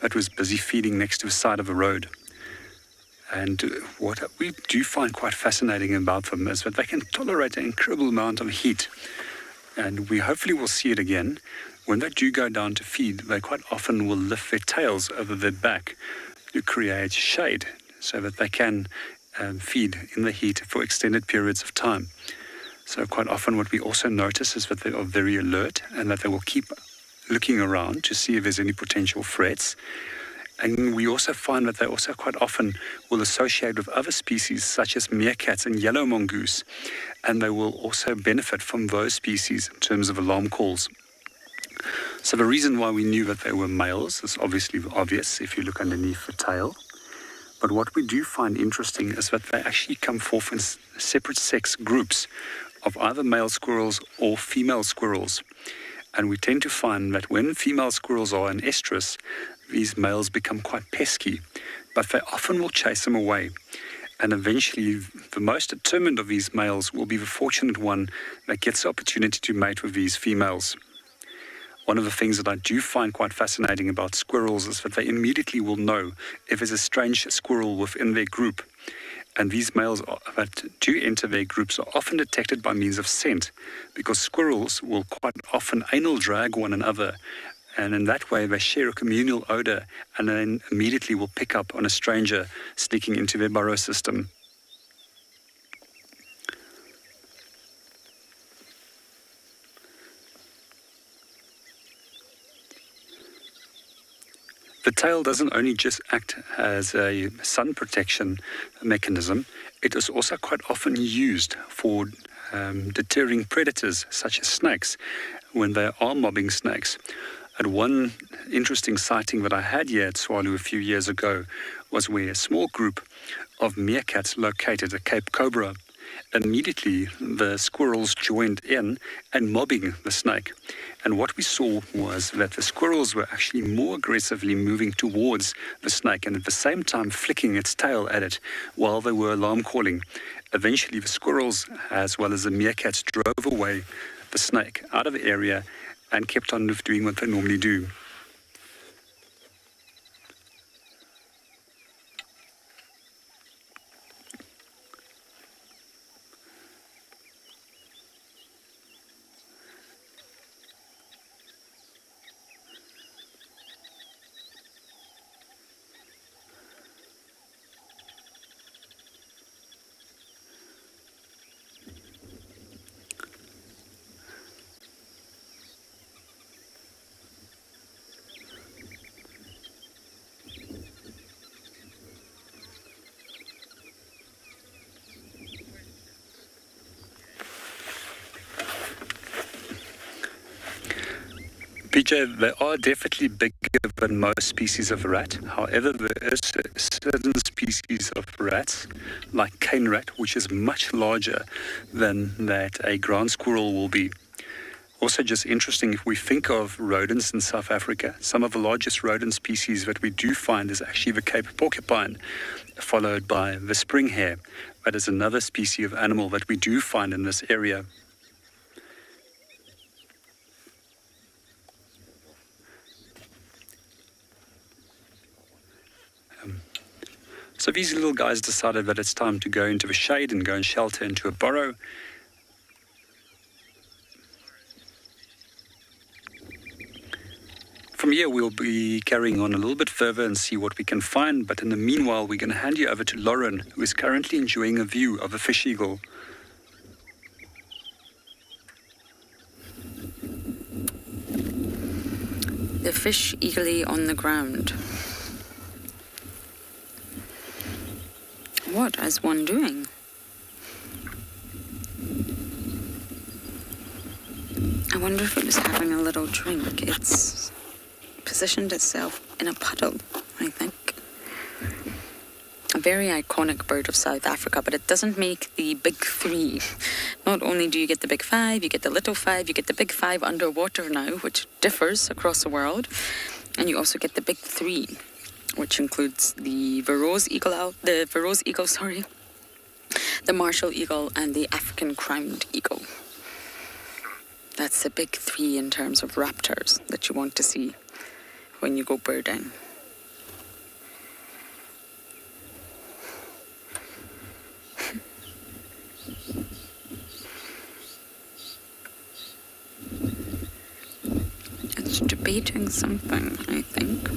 that was busy feeding next to the side of a road. And what we do find quite fascinating about them is that they can tolerate an incredible amount of heat. And we hopefully will see it again. When they do go down to feed, they quite often will lift their tails over their back to create shade so that they can feed in the heat for extended periods of time. So quite often what we also notice is that they are very alert and that they will keep looking around to see if there's any potential threats. And we also find that they also quite often will associate with other species such as meerkats and yellow mongoose, and they will also benefit from those species in terms of alarm calls. So the reason why we knew that they were males is obviously obvious if you look underneath the tail. But what we do find interesting is that they actually come forth in separate sex groups of either male squirrels or female squirrels. And we tend to find that when female squirrels are in estrus, these males become quite pesky, but they often will chase them away. And eventually, the most determined of these males will be the fortunate one that gets the opportunity to mate with these females. One of the things that I do find quite fascinating about squirrels is that they immediately will know if there's a strange squirrel within their group. And these males that do enter their groups are often detected by means of scent, because squirrels will quite often anal drag one another, and in that way they share a communal odor and then immediately will pick up on a stranger sneaking into their burrow system. The tail doesn't only just act as a sun protection mechanism, it is also quite often used for deterring predators such as snakes when they are mobbing snakes. And one interesting sighting that I had here at Tswalu a few years ago was where a small group of meerkats located at Cape Cobra. Immediately, the squirrels joined in and mobbing the snake. And what we saw was that the squirrels were actually more aggressively moving towards the snake and at the same time flicking its tail at it while they were alarm calling. Eventually, the squirrels, as well as the meerkats, drove away the snake out of the area and kept on doing what they normally do. PJ, they are definitely bigger than most species of rat. However, there is certain species of rats, like cane rat, which is much larger than that a ground squirrel will be. Also just interesting, if we think of rodents in South Africa, some of the largest rodent species that we do find is actually the Cape porcupine, followed by the spring hare. That is another species of animal that we do find in this area. So these little guys decided that it's time to go into the shade and go and shelter into a burrow. From here, we'll be carrying on a little bit further and see what we can find. But in the meanwhile, we're going to hand you over to Lauren, who is currently enjoying a view of a fish eagle. The fish eagerly on the ground. What is one doing? I wonder if it was having a little drink. It's positioned itself in a puddle, I think. A very iconic bird of South Africa, but it doesn't make the big three. Not only do you get the big five, you get the little five, you get the big five underwater now, which differs across the world, and you also get the big three, which includes the Faroese eagle, the Marshall eagle, and the African crowned eagle. That's the big three in terms of raptors that you want to see when you go birding. It's debating something, I think.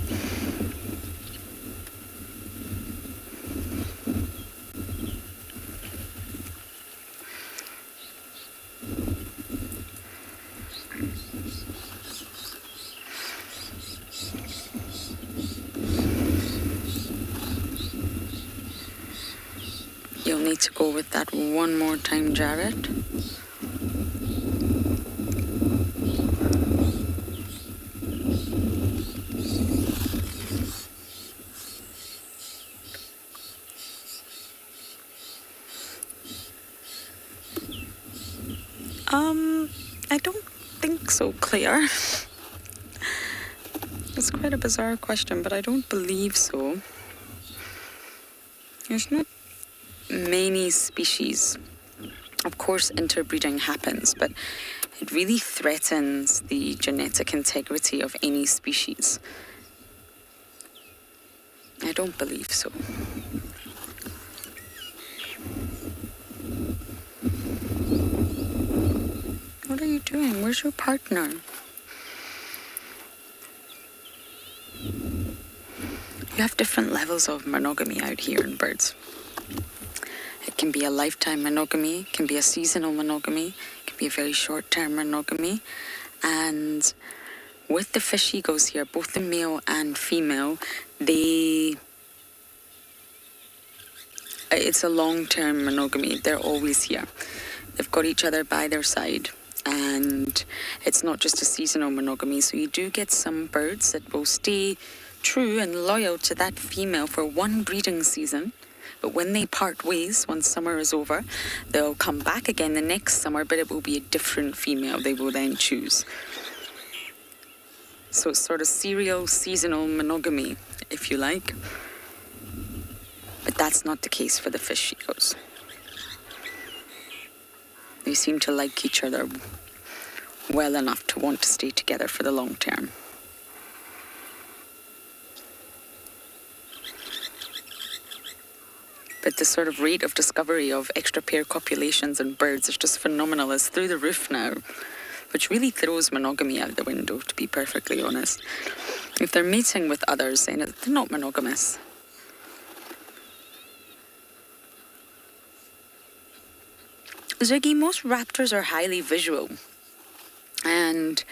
You'll need to go with that one more time, Jared. I don't think so, Claire. It's quite a bizarre question, but I don't believe so. There's not many species. Of course, interbreeding happens, but it really threatens the genetic integrity of any species. I don't believe so. What are you doing? Where's your partner? You have different levels of monogamy out here in birds. It can be a lifetime monogamy, it can be a seasonal monogamy, it can be a very short-term monogamy. And with the fish eagles here, both the male and female, it's a long-term monogamy. They're always here. They've got each other by their side. And it's not just a seasonal monogamy, so you do get some birds that will stay true and loyal to that female for one breeding season. But when they part ways, once summer is over, they'll come back again the next summer, but it will be a different female they will then choose. So it's sort of serial, seasonal monogamy, if you like. But that's not the case for the fish eagles. They seem to like each other well enough to want to stay together for the long term. But the sort of rate of discovery of extra pair copulations in birds is just phenomenal. It's through the roof now, which really throws monogamy out the window, to be perfectly honest. If they're mating with others, then they're not monogamous. Ziggy, most raptors are highly visual, and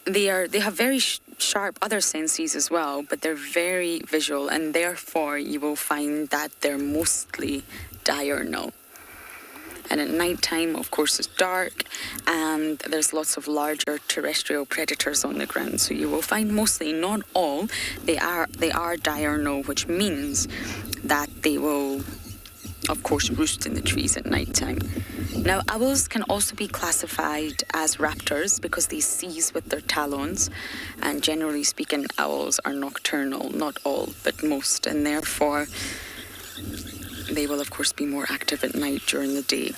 they have very sharp other senses as well, but they're very visual, and therefore you will find that they're mostly diurnal. And at night time, of course, it's dark, and there's lots of larger terrestrial predators on the ground. So you will find mostly, not all, they are diurnal, which means that they will, of course, roost in the trees at night time. Now, owls can also be classified as raptors because they seize with their talons, and generally speaking, owls are nocturnal, not all, but most, and therefore they will, of course, be more active at night during the day.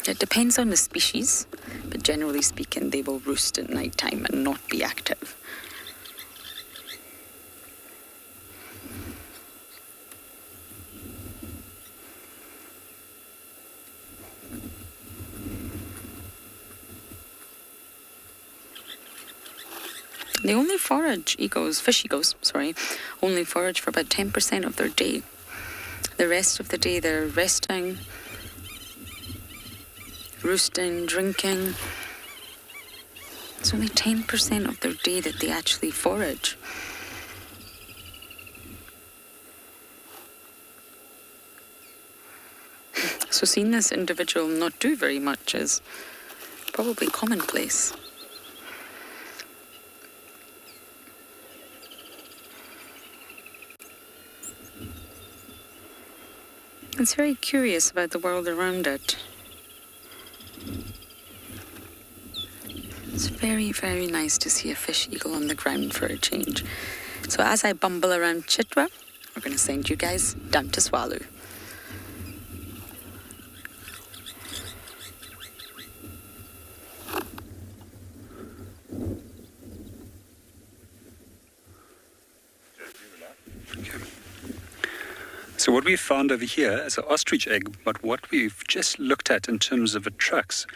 It depends on the species, but generally speaking, they will roost at night time and not be active. They only forage, fish eagles, only forage for about 10% of their day. The rest of the day they're resting, roosting, drinking. It's only 10% of their day that they actually forage. So seeing this individual not do very much is probably commonplace. It's very curious about the world around it. It's very, very nice to see a fish eagle on the ground for a change. So as I bumble around Chitwa, we're going to send you guys down to Swallow. So what we found over here is an ostrich egg, but what we've just looked at in terms of the tracks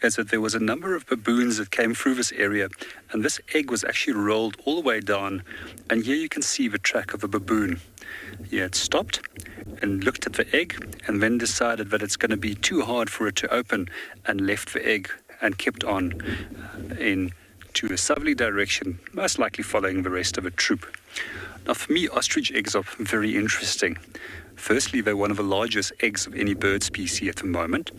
is that there was a number of baboons that came through this area, and this egg was actually rolled all the way down, and here you can see the track of a baboon. Here it stopped and looked at the egg and then decided that it's going to be too hard for it to open and left the egg and kept on into a southerly direction, most likely following the rest of the troop. Now, for me, ostrich eggs are very interesting. Firstly, they're one of the largest eggs of any bird species at the moment,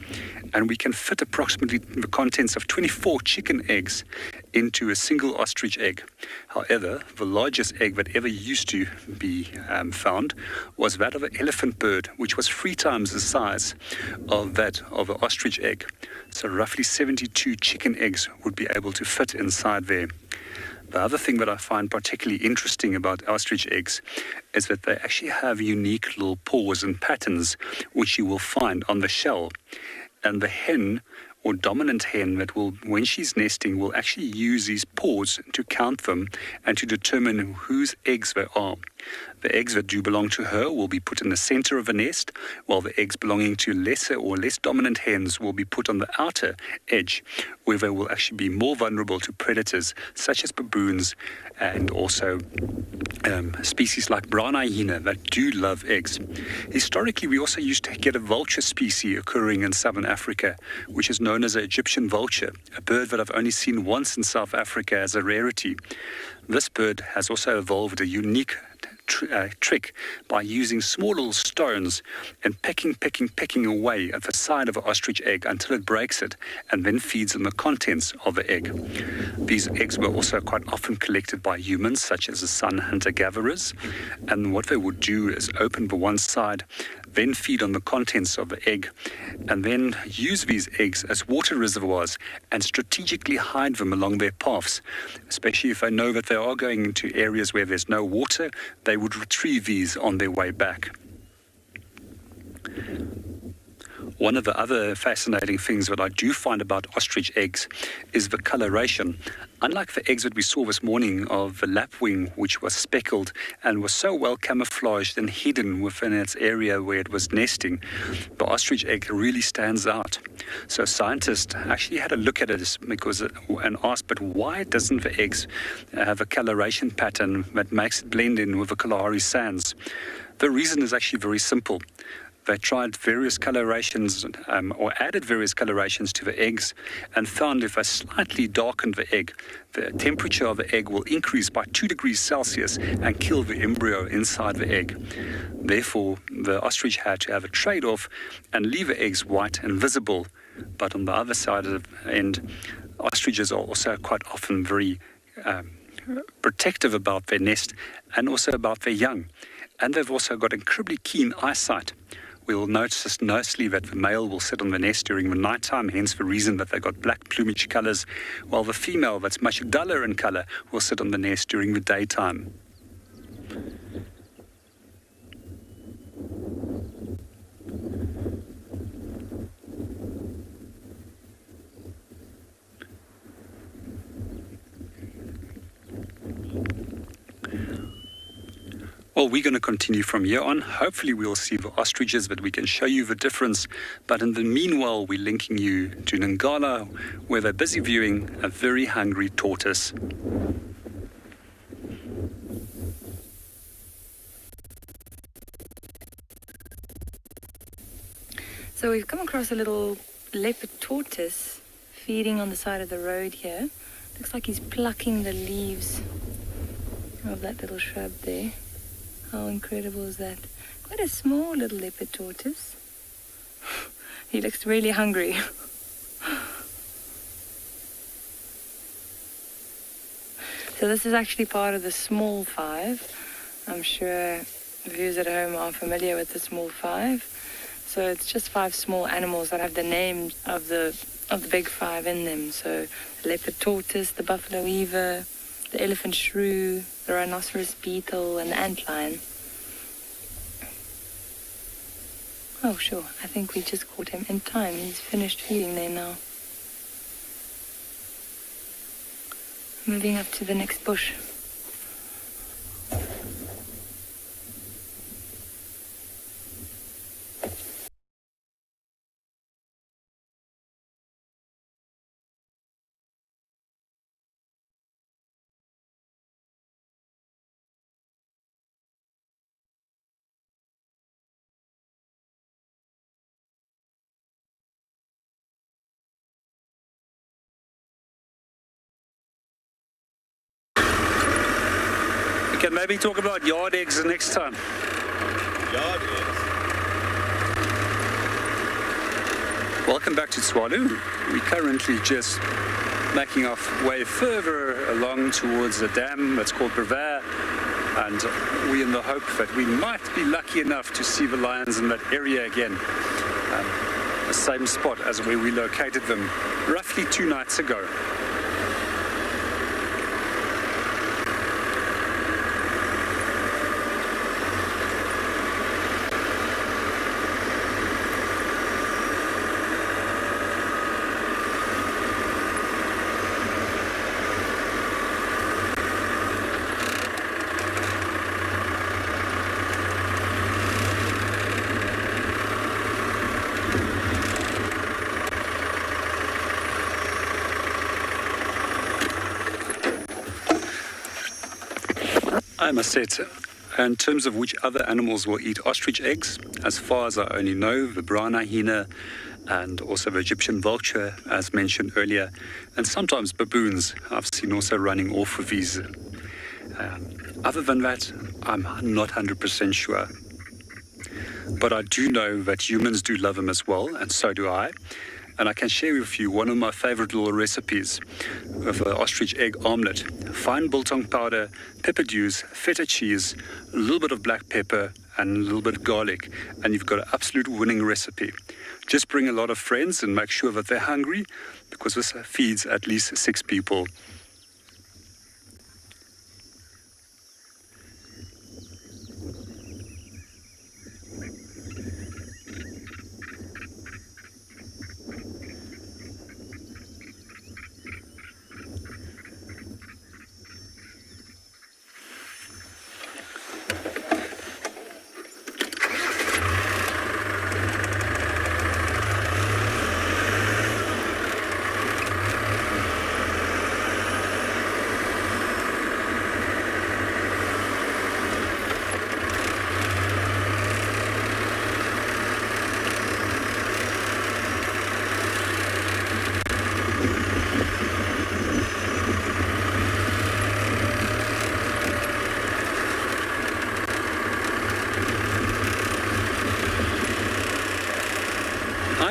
and we can fit approximately the contents of 24 chicken eggs into a single ostrich egg. However, the largest egg that ever used to be found was that of an elephant bird, which was 3 times the size of that of an ostrich egg. So roughly 72 chicken eggs would be able to fit inside there. The other thing that I find particularly interesting about ostrich eggs is that they actually have unique little paws and patterns which you will find on the shell. And the hen or dominant hen that will, when she's nesting, will actually use these paws to count them and to determine whose eggs they are. The eggs that do belong to her will be put in the center of the nest, while the eggs belonging to lesser or less dominant hens will be put on the outer edge, where they will actually be more vulnerable to predators such as baboons and also species like brown hyena that do love eggs. Historically, we also used to get a vulture species occurring in southern Africa, which is known as an Egyptian vulture, a bird that I've only seen once in South Africa as a rarity. This bird has also evolved a unique trick by using small little stones and pecking away at the side of an ostrich egg until it breaks it and then feeds on the contents of the egg. These eggs were also quite often collected by humans, such as the sun hunter-gatherers, and what they would do is open the one side, then feed on the contents of the egg, and then use these eggs as water reservoirs and strategically hide them along their paths, especially if they know that they are going into areas where there's no water. They would retrieve these on their way back. One of the other fascinating things that I do find about ostrich eggs is the coloration. Unlike the eggs that we saw this morning of the lapwing, which was speckled and was so well camouflaged and hidden within its area where it was nesting, the ostrich egg really stands out. So scientists actually had a look at it and asked, but why doesn't the eggs have a coloration pattern that makes it blend in with the Kalahari sands? The reason is actually very simple. They tried various colorations or added various colorations to the eggs and found if they slightly darkened the egg, the temperature of the egg will increase by 2 degrees Celsius and kill the embryo inside the egg. Therefore, the ostrich had to have a trade-off and leave the eggs white and visible. But on the other side of the end, ostriches are also quite often very protective about their nest and also about their young. And they've also got incredibly keen eyesight. We will notice nicely that the male will sit on the nest during the nighttime, hence the reason that they've got black plumage colors, while the female, that's much duller in color, will sit on the nest during the daytime. Well, we're going to continue from here on. Hopefully we'll see the ostriches, but we can show you the difference. But in the meanwhile, we're linking you to Ngala, where they're busy viewing a very hungry tortoise. So we've come across a little leopard tortoise feeding on the side of the road here. Looks like he's plucking the leaves of that little shrub there. How incredible is that? Quite a small little leopard tortoise. He looks really hungry. So this is actually part of the small 5. I'm sure viewers at home are familiar with the small 5. So it's just 5 small animals that have the names of the big 5 in them. So the leopard tortoise, the buffalo weaver, the elephant shrew, the rhinoceros beetle, and the antlion. Oh, sure. I think we just caught him in time. He's finished feeding there now. Moving up to the next bush. We can maybe talk about yard eggs the next time. Yard eggs? Welcome back to Tswalu. We're currently just making our way further along towards the dam that's called Brevaire, and we're in the hope that we might be lucky enough to see the lions in that area again. The same spot as where we located them roughly 2 nights ago. I must say, in terms of which other animals will eat ostrich eggs, as far as I only know, the brown hyena and also the Egyptian vulture, as mentioned earlier, and sometimes baboons I've seen also running off with these. Other than that, I'm not 100% sure. But I do know that humans do love them as well, and so do I. And I can share with you one of my favorite little recipes of an ostrich egg omelette. Fine biltong powder, pepper dews, feta cheese, a little bit of black pepper, and a little bit of garlic. And you've got an absolute winning recipe. Just bring a lot of friends and make sure that they're hungry, because this feeds at least 6 people.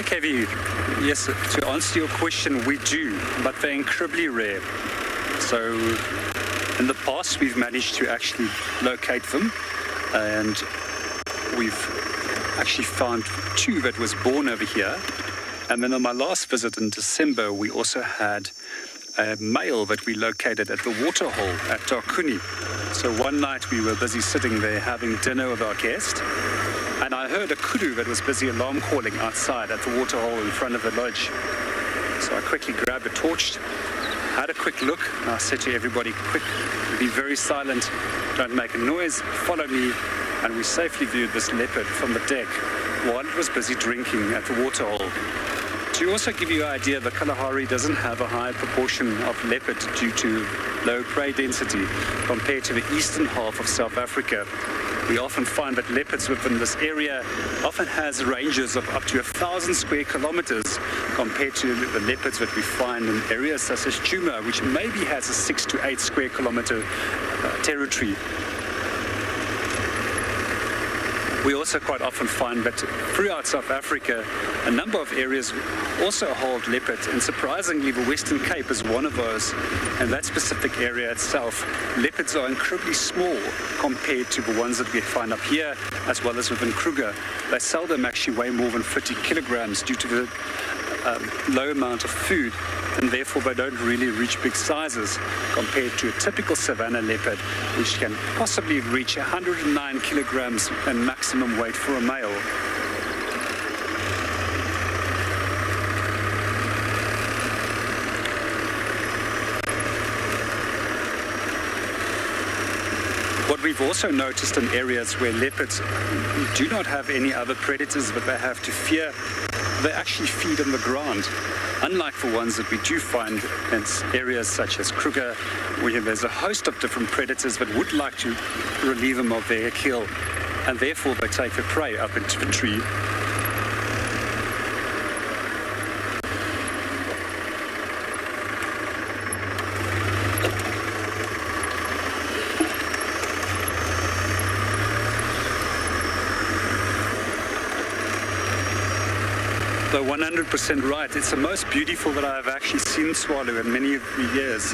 Hi, Kevi. Yes, to answer your question, we do, but they're incredibly rare. So in the past, we've managed to actually locate them, and we've actually found 2 that was born over here. And then on my last visit in December, we also had a male that we located at the waterhole at Takuni. So one night we were busy sitting there having dinner with our guest, and I heard a kudu that was busy alarm calling outside at the waterhole in front of the lodge. So I quickly grabbed a torch, had a quick look, and I said to everybody, quick, be very silent, don't make a noise, follow me, and we safely viewed this leopard from the deck while it was busy drinking at the waterhole. To also give you an idea, the Kalahari doesn't have a high proportion of leopard due to low prey density compared to the eastern half of South Africa. We often find that leopards within this area often has ranges of up to 1,000 square kilometers compared to the leopards that we find in areas such as Djuma, which maybe has a 6 to 8 square kilometer territory. We also quite often find that throughout South Africa, a number of areas also hold leopard, and surprisingly, the Western Cape is one of those. In that specific area itself, leopards are incredibly small compared to the ones that we find up here, as well as within Kruger. They seldom actually weigh more than 50 kilograms due to the low amount of food, and therefore they don't really reach big sizes compared to a typical savanna leopard, which can possibly reach 109 kilograms and maximum weight for a male. What we've also noticed in areas where leopards do not have any other predators that they have to fear, they actually feed on the ground. Unlike the ones that we do find in areas such as Kruger, where there's a host of different predators that would like to relieve them of their kill, and therefore they take the prey up into the tree. So 100% right. It's the most beautiful that I've actually seen swallow in many of the years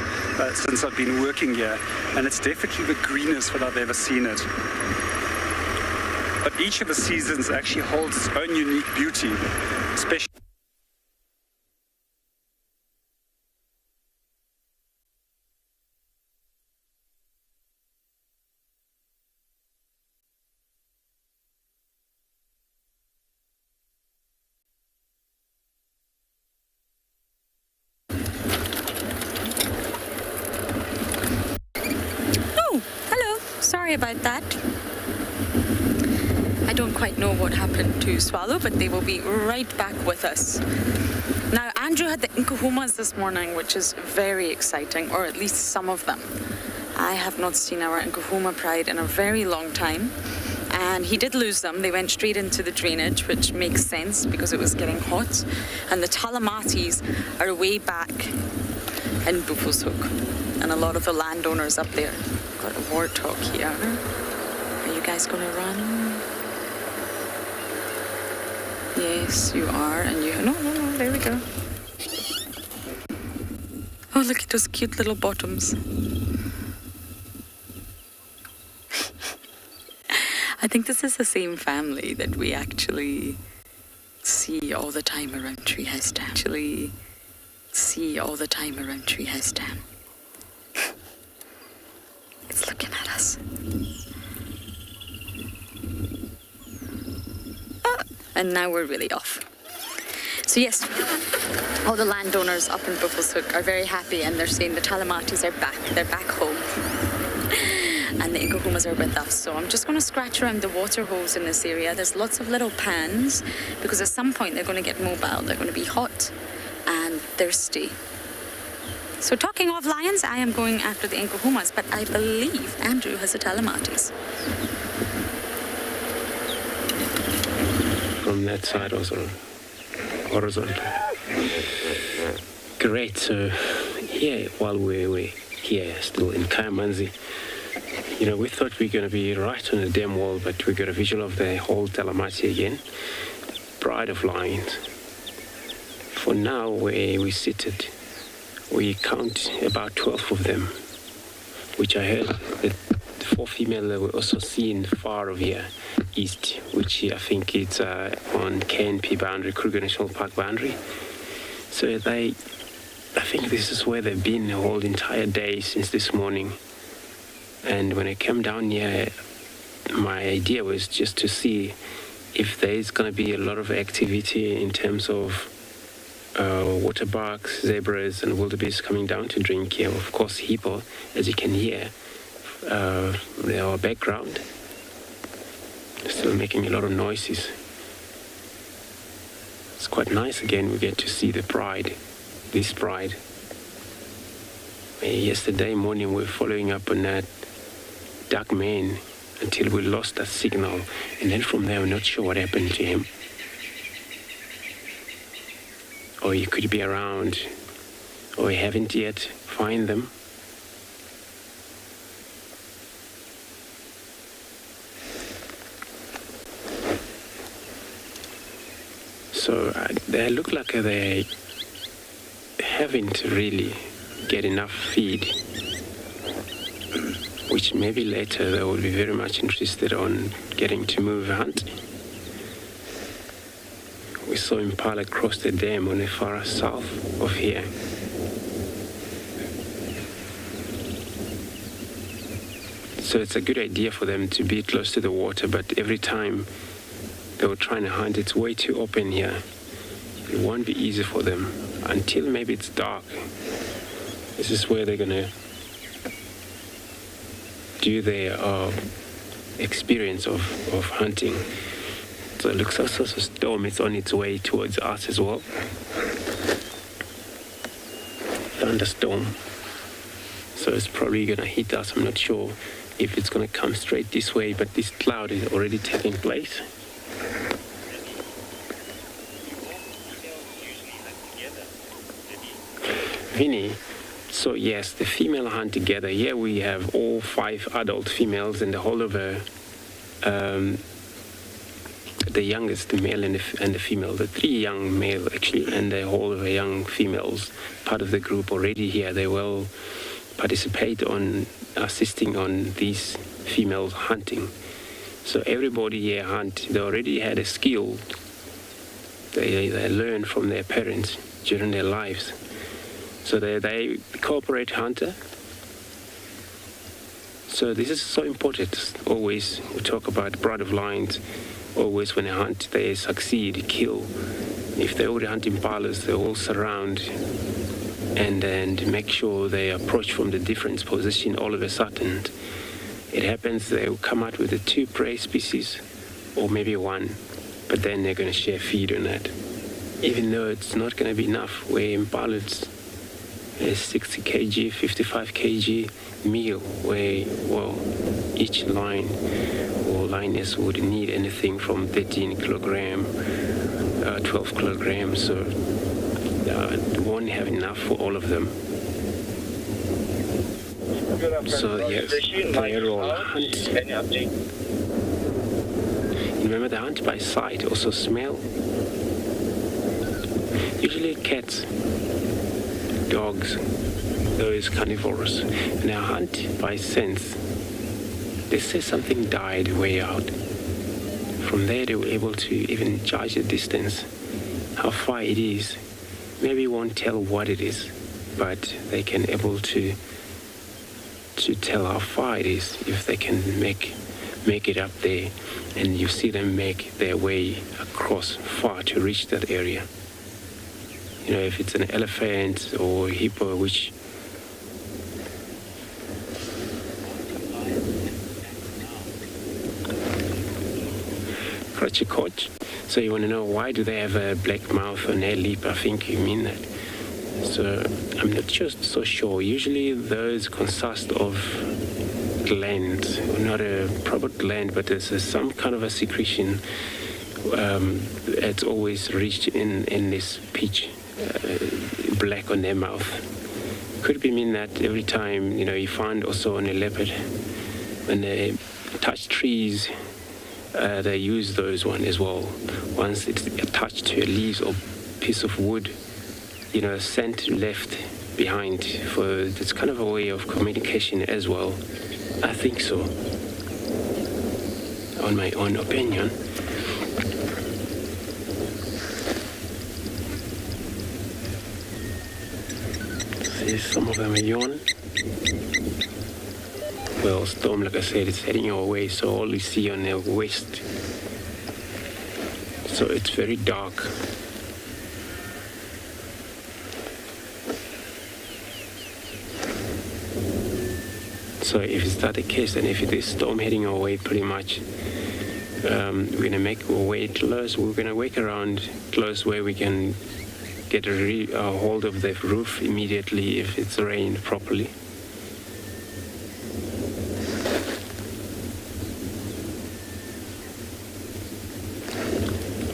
since I've been working here, and it's definitely the greenest that I've ever seen it. But each of the seasons actually holds its own unique beauty, especially. Sorry about that. I don't quite know what happened to Swallow, but they will be right back with us. Now, Andrew had the Nkuhumas this morning, which is very exciting, or at least some of them. I have not seen our Nkuhuma pride in a very long time, and he did lose them. They went straight into the drainage, which makes sense because it was getting hot, and the Talamatis are way back in Buffelshoek, and a lot of the landowners up there. Got a warthog here. Are you guys gonna run? Yes, you are, and you... No, there we go. Oh, look at those cute little bottoms. I think this is the same family that we actually see all the time around Treehouse Dam. It's looking at us. And now we're really off. So yes, all the landowners up in Buffelshoek are very happy, and they're saying the Talamatis are back. They're back home. And the Nkuhumas are with us. So I'm just going to scratch around the water holes in this area. There's lots of little pans, because at some point they're going to get mobile. They're going to be hot and thirsty. So talking of lions, I am going after the Nkuhumas, but I believe Andrew has the Talamatis. From that side also, horizontal. Great, so here, while we're here, still in Kayamanzi, we thought we were going to be right on the dam wall, but we got a visual of the whole Talamati again. Pride of lions. For now, where we seated, we count about 12 of them, which I heard that 4 female were also seen far of here, east, which I think it's on KNP boundary, Kruger National Park boundary. So I think this is where they've been the whole entire day since this morning. And when I came down here, my idea was just to see if there's going to be a lot of activity in terms of waterbucks, zebras, and wildebeest coming down to drink here. Of course, hippo, as you can hear, our background, still making a lot of noises. It's quite nice again, we get to see the pride, this pride. Yesterday morning we were following up on that dark man until we lost that signal, and then from there we're not sure what happened to him. Or he could be around, or we haven't yet found them. So they look like they haven't really get enough feed, which maybe later they will be very much interested on getting to move hunt. We saw impala cross the dam on the far south of here. So it's a good idea for them to be close to the water, but every time they were trying to hunt, it's way too open here. It won't be easy for them until maybe it's dark. This is where they're gonna do their experience of hunting. So it looks like a storm is on its way towards us as well. Thunderstorm. So it's probably gonna hit us. I'm not sure if it's gonna come straight this way, but this cloud is already taking place. Vinny, so yes, the female hunt together. Here we have all 5 adult females and the whole of the youngest, the male and the female, the 3 young male actually, and the whole of the young females, part of the group already here. They will participate on assisting on these females hunting. So everybody here hunt. They already had a skill. They learn from their parents during their lives. So they cooperate hunter. So this is so important. Always we talk about pride of lions. Always when they hunt, they succeed, kill. If they already hunt impalas, they all surround and make sure they approach from the different position all of a sudden. It happens they will come out with the 2 prey species, or maybe 1, but then they're going to share feed on that. Even though it's not going to be enough, where impalas is 60 kg, 55 kg meal, where, well, each lion or lioness would need anything from 13 kilogram, 12 kilograms, so won't have enough for all of them. So yes, they all hunt. Remember, they hunt by sight, also smell. Usually cats, dogs, those carnivores, and they hunt by sense. They say something died way out. From there, they were able to even judge the distance, how far it is. Maybe won't tell what it is, but they can able to tell how far it is if they can make it up there, and you see them make their way across far to reach that area. You know, if it's an elephant or hippo, which Kratchikoch. So you want to know why do they have a black mouth on their lip? I think you mean that. So I'm not just so sure. Usually those consist of glands, not a proper gland, but there's some kind of a secretion. It's always reached in this pitch, black on their mouth. Could be mean that every time, you find also on a leopard, when they touch trees, they use those one as well. Once it's attached to a leaf or piece of wood, scent left behind. It's kind of a way of communication as well. I think so, on my own opinion. See, some of them are yawning. Well, storm, like I said, it's heading our way, so all we see on the west. So it's very dark. So if it's that the case, then if it is storm heading our way, pretty much, we're gonna make our way close. We're gonna wake around close where we can get a hold of the roof immediately if it's rained properly.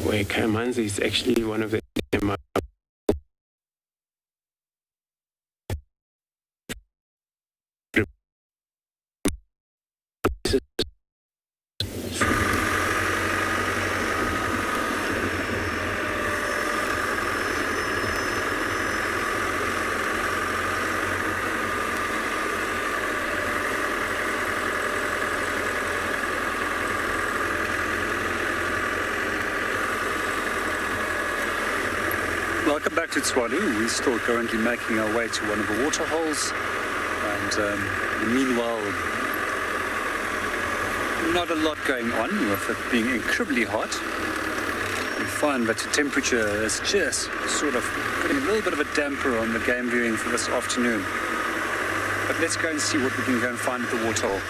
Where Kamanzi is actually one of the Welcome back to Tswalu. We're still currently making our way to one of the water holes. And meanwhile, not a lot going on with it being incredibly hot. We find that the temperature is just sort of putting a little bit of a damper on the game viewing for this afternoon. But let's go and see what we can go and find at the water hole.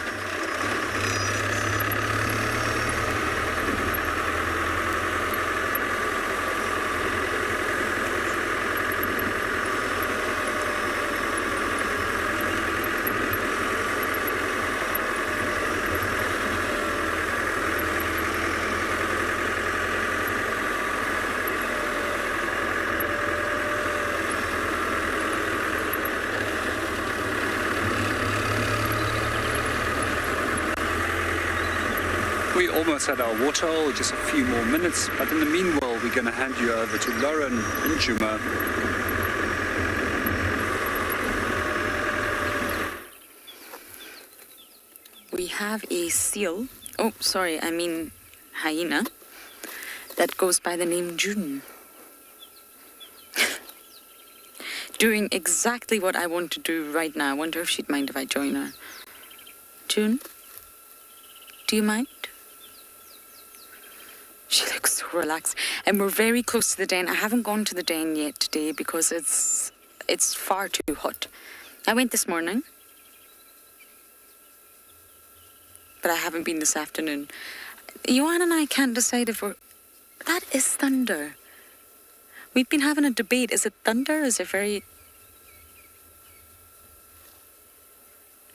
We almost at our water hole, just a few more minutes, but in the meanwhile we're going to hand you over to Lauren and Juma. We have a seal, hyena, that goes by the name June. Doing exactly what I want to do right now. I wonder if she'd mind if I join her. June, do you mind? She looks so relaxed. And we're very close to the den. I haven't gone to the den yet today because it's far too hot. I went this morning, but I haven't been this afternoon. Johan and I can't decide if we're... That is thunder. We've been having a debate. Is it thunder? Is it very...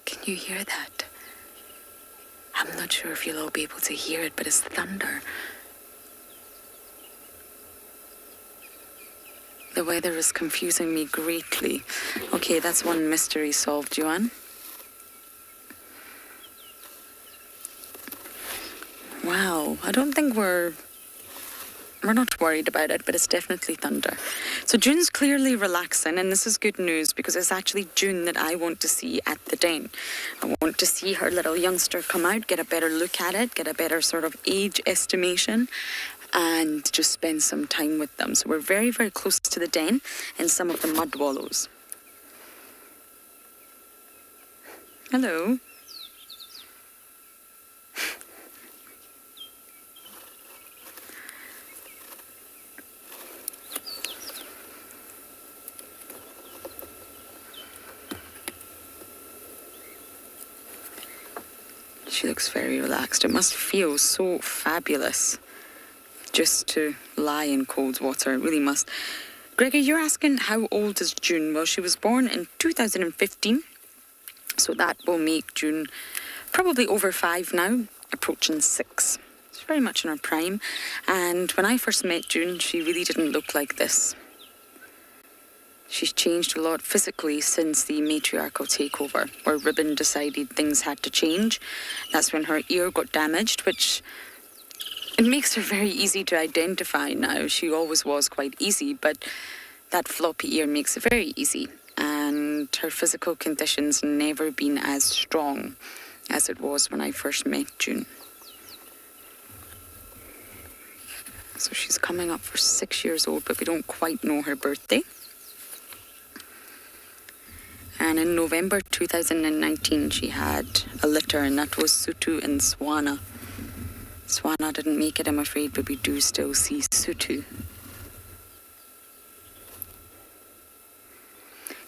Can you hear that? I'm not sure if you'll all be able to hear it, but it's thunder. The weather is confusing me greatly. Okay, that's one mystery solved, Johan. Wow, I don't think we're not worried about it, but it's definitely thunder. So June's clearly relaxing, and this is good news because it's actually June that I want to see at the den. I want to see her little youngster come out, get a better look at it, get a better sort of age estimation, and just spend some time with them. So we're very, very close to the den and some of the mud wallows. Hello. She looks very relaxed. It must feel so fabulous just to lie in cold water. It really must. Gregor, you're asking how old is June? Well, she was born in 2015, so that will make June probably over 5 now, approaching 6. She's very much in her prime, and when I first met June, she really didn't look like this. She's changed a lot physically since the matriarchal takeover, where Ribbon decided things had to change. That's when her ear got damaged, which it makes her very easy to identify now. She always was quite easy, but That floppy ear makes it very easy, and her physical condition's never been as strong as it was when I first met June. So she's coming up for 6 years old, but we don't quite know her birthday. And in November 2019, she had a litter, and that was Sutu and Swana. Swana didn't make it, I'm afraid, but we do still see Sutu.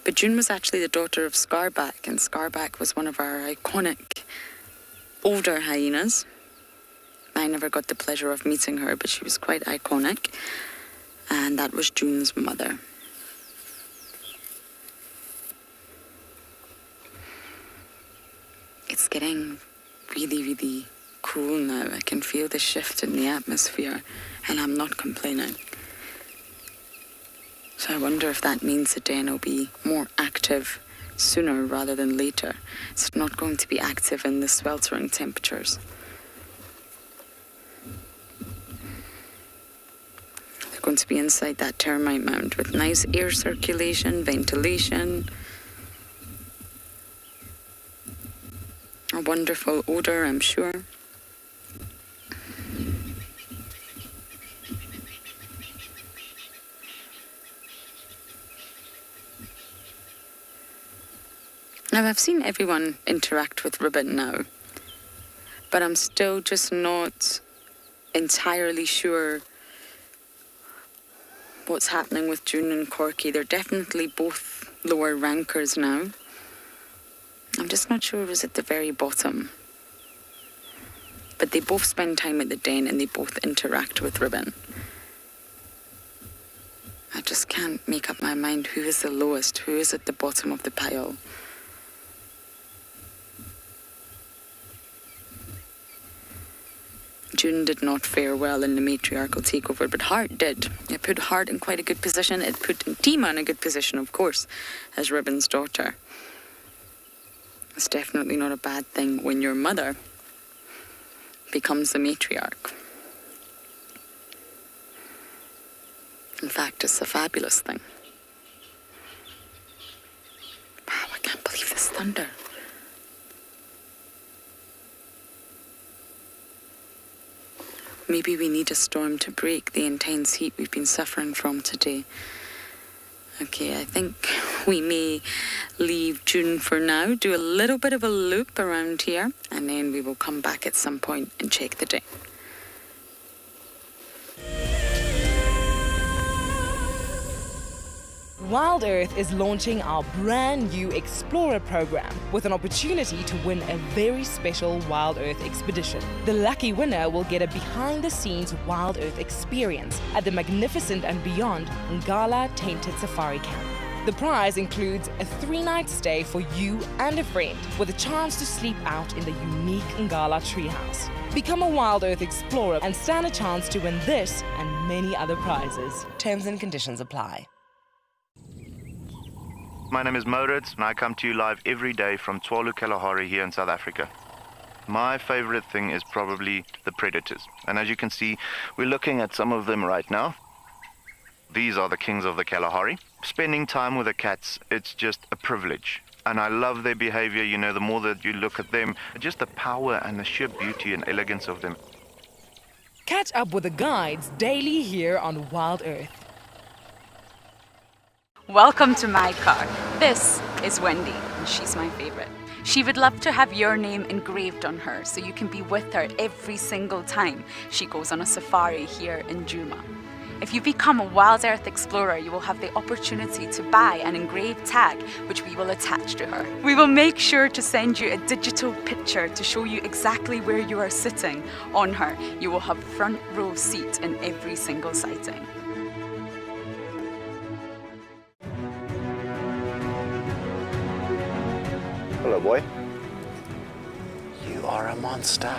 But June was actually the daughter of Scarback, and Scarback was one of our iconic older hyenas. I never got the pleasure of meeting her, but she was quite iconic. And that was June's mother. It's getting really, really cool now. I can feel the shift in the atmosphere, and I'm not complaining. So I wonder if that means the den will be more active sooner rather than later. It's not going to be active in the sweltering temperatures. They're going to be inside that termite mound with nice air circulation, ventilation, a wonderful odour, I'm sure. Now, I've seen everyone interact with Ribbon now, but I'm still just not entirely sure what's happening with June and Corky. They're definitely both lower rankers now. I'm just not sure who's at the very bottom. But they both spend time at the den and they both interact with Ribbon. I just can't make up my mind who is the lowest, who is at the bottom of the pile. June did not fare well in the matriarchal takeover, but Hart did. It put Hart in quite a good position. It put Tima in a good position, of course, as Ribbon's daughter. It's definitely not a bad thing when your mother becomes the matriarch. In fact, it's a fabulous thing. Wow, I can't believe this thunder. Maybe we need a storm to break the intense heat we've been suffering from today. Okay, I think we may leave June for now, do a little bit of a loop around here, and then we will come back at some point and check the den. Wild Earth is launching our brand new Explorer program with an opportunity to win a very special Wild Earth expedition. The lucky winner will get a behind-the-scenes Wild Earth experience at the magnificent and beyond Ngala Tainted Safari Camp. The prize includes a 3-night stay for you and a friend with a chance to sleep out in the unique Ngala treehouse. Become a Wild Earth Explorer and stand a chance to win this and many other prizes. Terms and conditions apply. My name is Moritz, and I come to you live every day from Tswalu, Kalahari here in South Africa. My favorite thing is probably the predators. And as you can see, we're looking at some of them right now. These are the kings of the Kalahari. Spending time with the cats, it's just a privilege. And I love their behavior, you know, the more that you look at them, just the power and the sheer beauty and elegance of them. Catch up with the guides daily here on Wild Earth. Welcome to my car. This is Wendy, and she's my favorite. She would love to have your name engraved on her so you can be with her every single time she goes on a safari here in Djuma. If you become a Wild Earth Explorer, you will have the opportunity to buy an engraved tag which we will attach to her. We will make sure to send you a digital picture to show you exactly where you are sitting on her. You will have front row seat in every single sighting. Hello, boy. You are a monster.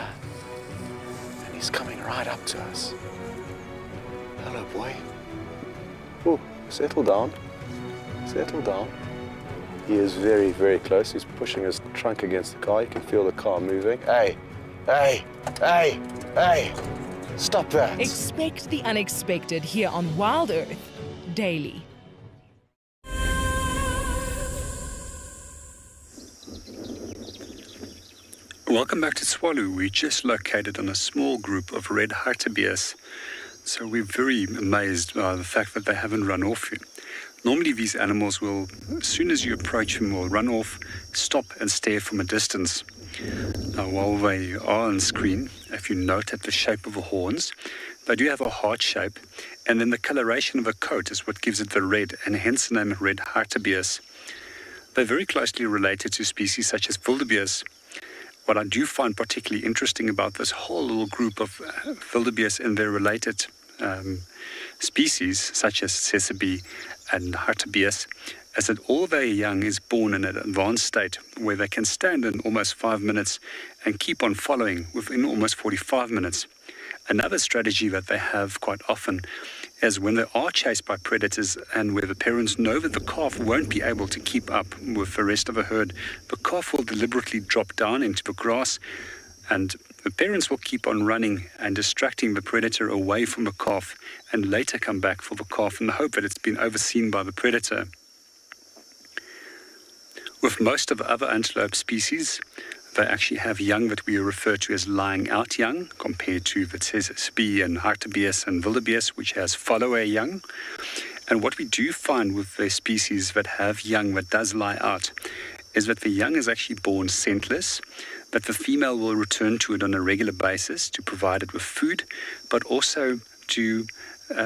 And he's coming right up to us. Hello, boy. Oh, settle down. Settle down. He is very, very close. He's pushing his trunk against the car. You can feel the car moving. Hey, hey, hey, hey. Stop that. Expect the unexpected here on Wild Earth daily. Welcome back to Tswalu. We just located on a small group of red hartebeest. So we're very amazed by the fact that they haven't run off you. Normally these animals will, as soon as you approach them, will run off, stop and stare from a distance. Now while they are on screen, if you note at the shape of the horns, they do have a heart shape, and then the coloration of the coat is what gives it the red, and hence the name red hartebeest. They're very closely related to species such as wildebeest. What I do find particularly interesting about this whole little group of wildebeest and their related species, such as tsessebe and hartebeest, is that all their young is born in an advanced state where they can stand in almost 5 minutes and keep on following within almost 45 minutes. Another strategy that they have quite often is when they are chased by predators and where the parents know that the calf won't be able to keep up with the rest of the herd, the calf will deliberately drop down into the grass, and the parents will keep on running and distracting the predator away from the calf, and later come back for the calf in the hope that it's been overseen by the predator. With most of the other antelope species, they actually have young that we refer to as lying out young, compared to the tsessebe and hartebeest and wildebeest, which has follower young. And what we do find with the species that have young that does lie out is that the young is actually born scentless, that the female will return to it on a regular basis to provide it with food, but also to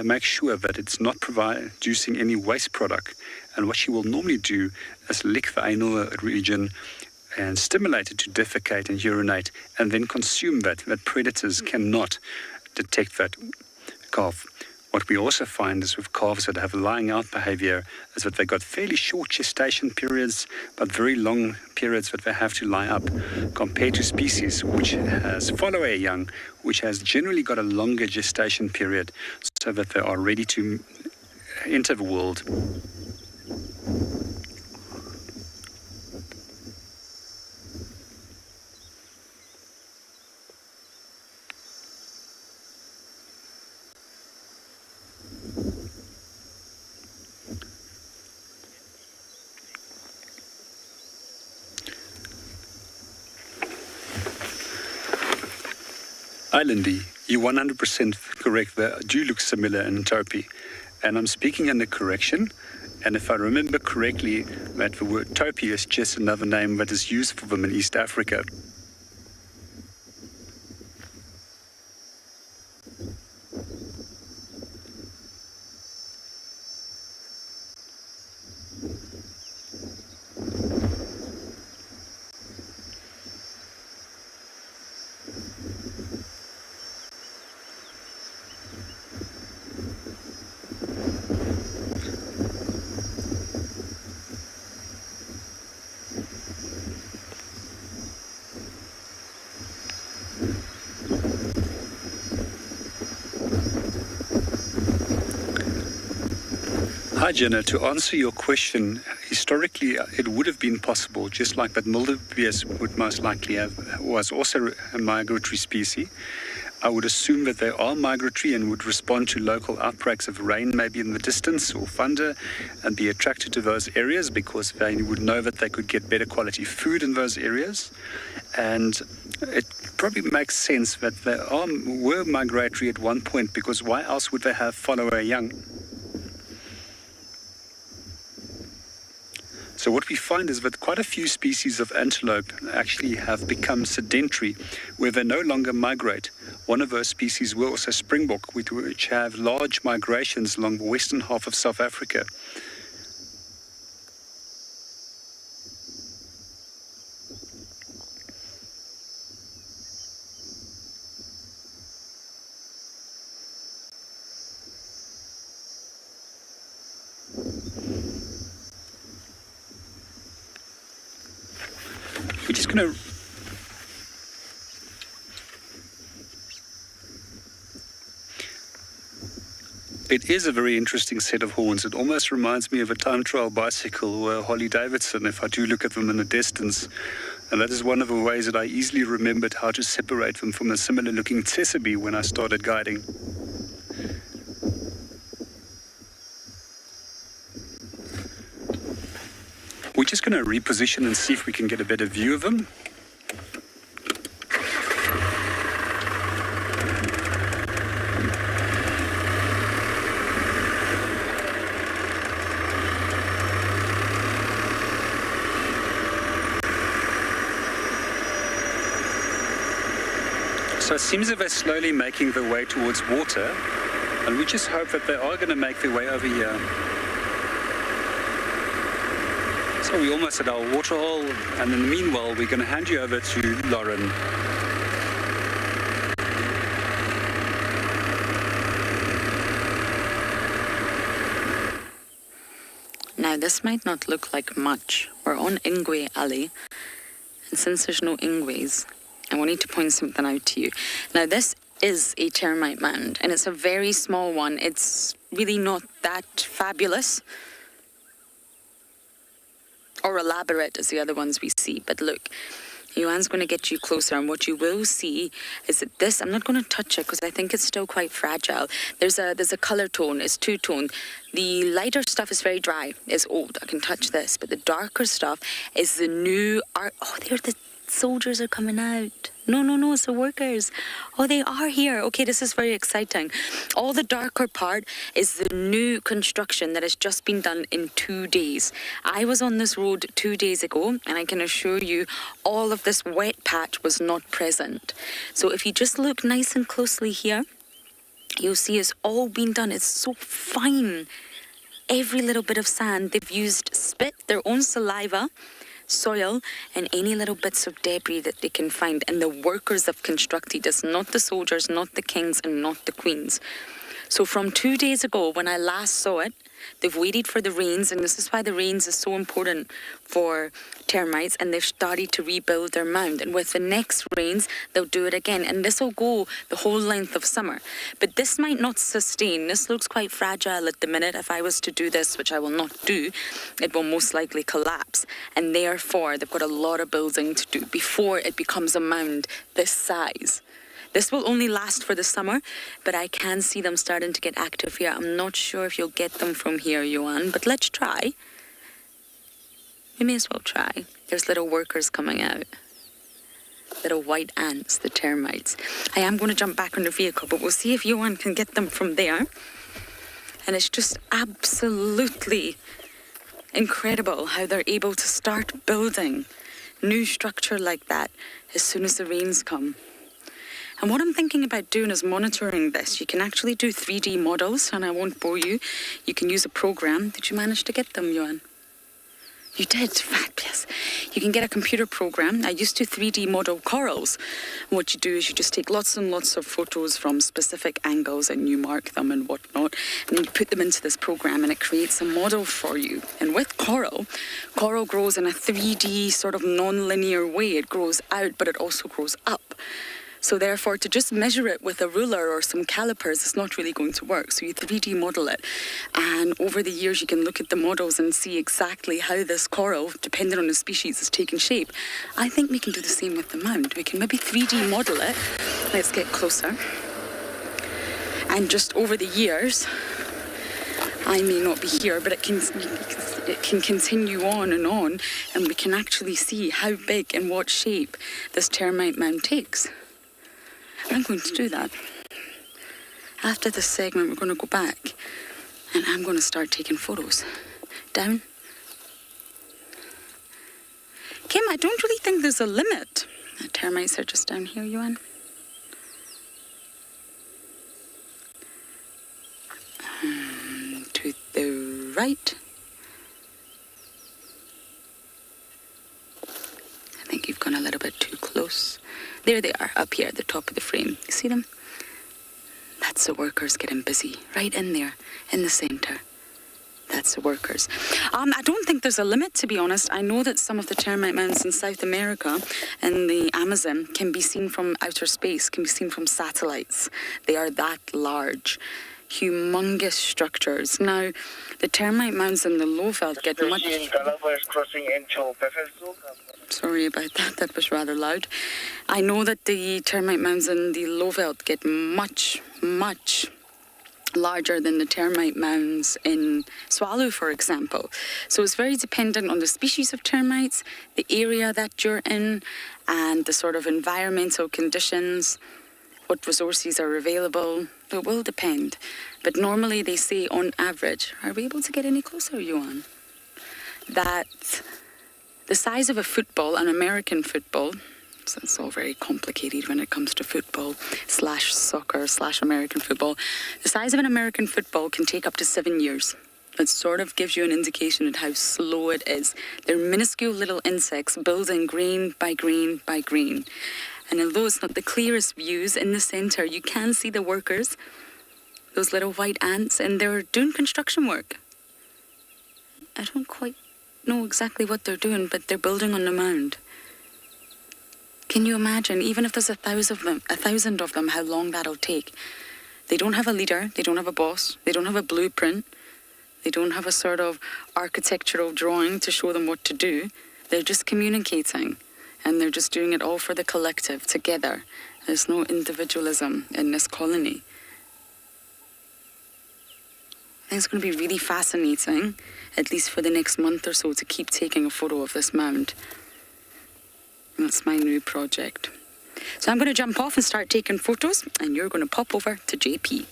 make sure that it's not producing any waste product. And what she will normally do is lick the anal region and stimulate it to defecate and urinate, and then consume that predators cannot detect that calf. What we also find is with calves that have lying out behavior is that they've got fairly short gestation periods, but very long periods that they have to lie up, compared to species which has follower young, which has generally got a longer gestation period, so that they are ready to enter the world. Lindy, you're 100% correct. They do look similar in topy. And I'm speaking under correction. And if I remember correctly, that the word topy is just another name that is used for them in East Africa. Hi Jenna, to answer your question, historically it would have been possible, just like that wildebeest would most likely was also a migratory species. I would assume that they are migratory and would respond to local outbreaks of rain, maybe in the distance, or thunder, and be attracted to those areas because they would know that they could get better quality food in those areas. And it probably makes sense that they were migratory at one point, because why else would they have follower young? So what we find is that quite a few species of antelope actually have become sedentary, where they no longer migrate. One of those species were also springbok, which have large migrations along the western half of South Africa. We're just going to... It is a very interesting set of horns. It almost reminds me of a time trial bicycle or a Harley Davidson if I do look at them in the distance. And that is one of the ways that I easily remembered how to separate them from a similar looking tsessebe when I started guiding. We're just going to reposition and see if we can get a better view of them. So it seems that they're slowly making their way towards water, and we just hope that they are going to make their way over here. So we're almost at our waterhole, and in the meanwhile, we're going to hand you over to Lauren. Now, this might not look like much. We're on Ingwe Alley, and since there's no Ingwes, I wanted to point something out to you. Now, this is a termite mound, and it's a very small one. It's really not that fabulous or elaborate as the other ones we see. But look, Johan's going to get you closer, and what you will see is that this, I'm not going to touch it because I think it's still quite fragile. There's a colour tone, it's two-tone. The lighter stuff is very dry, it's old, I can touch this, but the darker stuff is the new art. Oh, there the soldiers are coming out. No, it's the workers. Oh, they are here. Okay, this is very exciting. All the darker part is the new construction that has just been done in 2 days. I was on this road 2 days ago, and I can assure you all of this wet patch was not present. So if you just look nice and closely here, you'll see it's all been done. It's so fine. Every little bit of sand. They've used spit, their own saliva, soil, and any little bits of debris that they can find. And the workers have constructed this, not the soldiers, not the kings, and not the queens. So from 2 days ago, when I last saw it, they've waited for the rains, and this is why the rains is so important for termites, and they've started to rebuild their mound. And with the next rains, they'll do it again, and this will go the whole length of summer. But this might not sustain. This looks quite fragile at the minute. If I was to do this, which I will not do, it will most likely collapse. And therefore, they've got a lot of building to do before it becomes a mound this size. This will only last for the summer, but I can see them starting to get active here. I'm not sure if you'll get them from here, Johan, but let's try. We may as well try. There's little workers coming out. Little white ants, the termites. I am going to jump back on the vehicle, but we'll see if Johan can get them from there. And it's just absolutely incredible how they're able to start building new structure like that as soon as the rains come. And what I'm thinking about doing is monitoring this. You can actually do 3D models, and I won't bore you. You can use a program. Did you manage to get them, Johan? You did? Fabulous. You can get a computer program. I used to 3D model corals. What you do is you just take lots and lots of photos from specific angles, and you mark them and whatnot, and then you put them into this program, and it creates a model for you. And with coral grows in a 3D sort of non-linear way. It grows out, but it also grows up. So therefore, to just measure it with a ruler or some calipers is not really going to work. So you 3D model it. And over the years, you can look at the models and see exactly how this coral, depending on the species, is taking shape. I think we can do the same with the mound. We can maybe 3D model it. Let's get closer. And just over the years, I may not be here, but it can continue on, and we can actually see how big and what shape this termite mound takes. I'm going to do that. After this segment, we're going to go back, and I'm going to start taking photos. Down. Kim, I don't really think there's a limit. The termites are just down here, Johan. To the right. I think you've gone a little bit too close. There they are, up here at the top of the frame. You see them? That's the workers getting busy, right in there, in the centre. That's the workers. I don't think there's a limit, to be honest. I know that some of the termite mounds in South America and the Amazon can be seen from outer space, can be seen from satellites. They are that large. Humongous structures. Now, the termite mounds in the Lowveld get much... Sorry about that, that was rather loud. I know that the termite mounds in the Lowveld get much, much larger than the termite mounds in Swallow, for example. So it's very dependent on the species of termites, the area that you're in, and the sort of environmental conditions, what resources are available. It will depend. But normally they say on average, are we able to get any closer, Johan? That the size of a football, an American football, So it's all very complicated when it comes to football / soccer / American football. The size of an American football can take up to 7 years. It sort of gives you an indication of how slow it is. They're minuscule little insects building grain by grain by grain. And although it's not the clearest views, in the centre you can see the workers, those little white ants, and they're doing construction work. I don't quite know exactly what they're doing, but they're building on the mound. Can you imagine, even if there's 1,000 of them, how long that'll take? They don't have a leader, they don't have a boss, they don't have a blueprint, they don't have a sort of architectural drawing to show them what to do. They're just communicating, and they're just doing it all for the collective, together. There's no individualism in this colony. I think it's going to be really fascinating, at least for the next month or so, to keep taking a photo of this mound. That's my new project. So I'm going to jump off and start taking photos, and you're going to pop over to JP.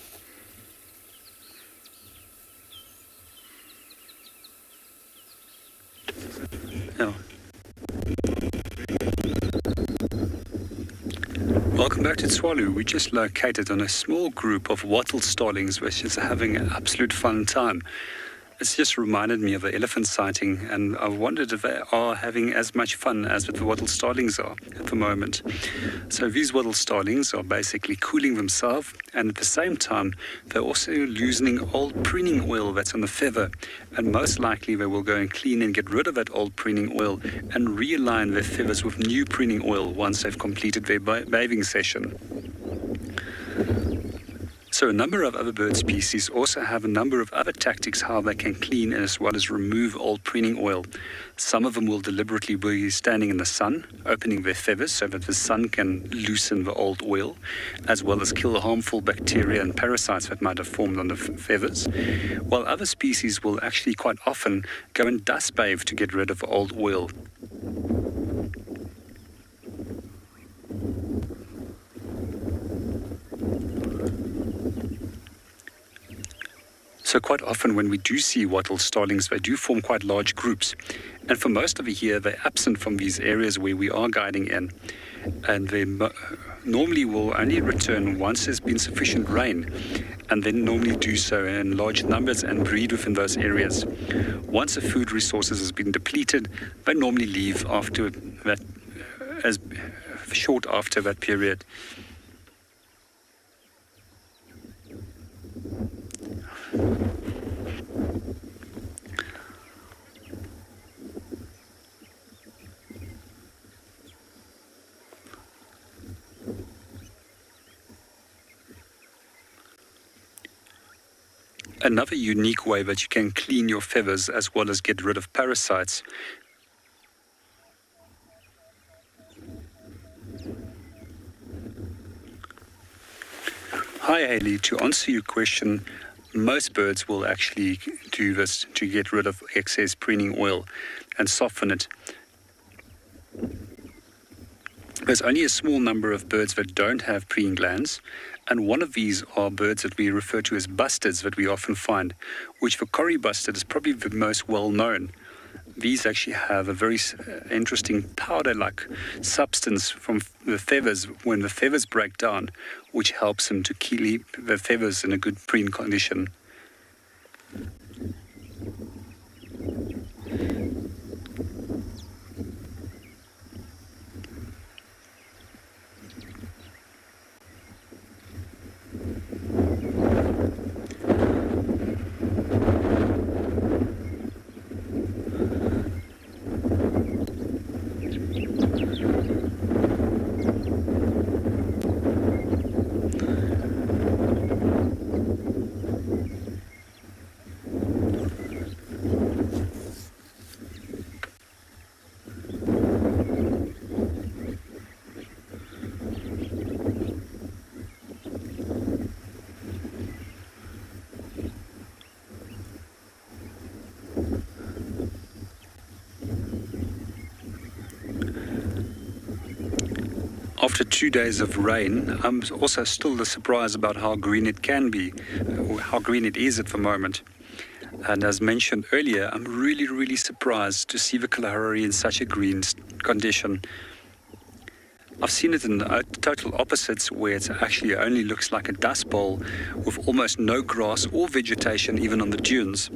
Yeah. Welcome back to Tswalu. We just located on a small group of wattle starlings which is having an absolute fun time. It's just reminded me of the elephant sighting, and I wondered if they are having as much fun as the wattle starlings are at the moment. So these wattle starlings are basically cooling themselves, and at the same time they're also loosening old pruning oil that's on the feather, and most likely they will go and clean and get rid of that old pruning oil and realign their feathers with new pruning oil once they've completed their bathing session. So a number of other bird species also have a number of other tactics how they can clean as well as remove old pruning oil. Some of them will deliberately be standing in the sun, opening their feathers so that the sun can loosen the old oil, as well as kill harmful bacteria and parasites that might have formed on the feathers. While other species will actually quite often go and dust bathe to get rid of old oil. So quite often when we do see wattle starlings, they do form quite large groups. And for most of the year, they're absent from these areas where we are guiding in. And they normally will only return once there's been sufficient rain, and then normally do so in large numbers and breed within those areas. Once the food resources has been depleted, they normally leave after that, as short after that period. Another unique way that you can clean your feathers as well as get rid of parasites . Hi Haley, to answer your question, most birds will actually do this to get rid of excess pruning oil and soften it. There's only a small number of birds that don't have preening glands, and one of these are birds that we refer to as bustards that we often find, which the Corrie bustard is probably the most well known. These actually have a very interesting powder-like substance from the feathers when the feathers break down, which helps them to keep the feathers in a good preen condition. After 2 days of rain, I'm also still surprised about how green it can be, how green it is at the moment. And as mentioned earlier, I'm really surprised to see the Kalahari in such a green condition. I've seen it in total opposites, where it actually only looks like a dust bowl with almost no grass or vegetation even on the dunes.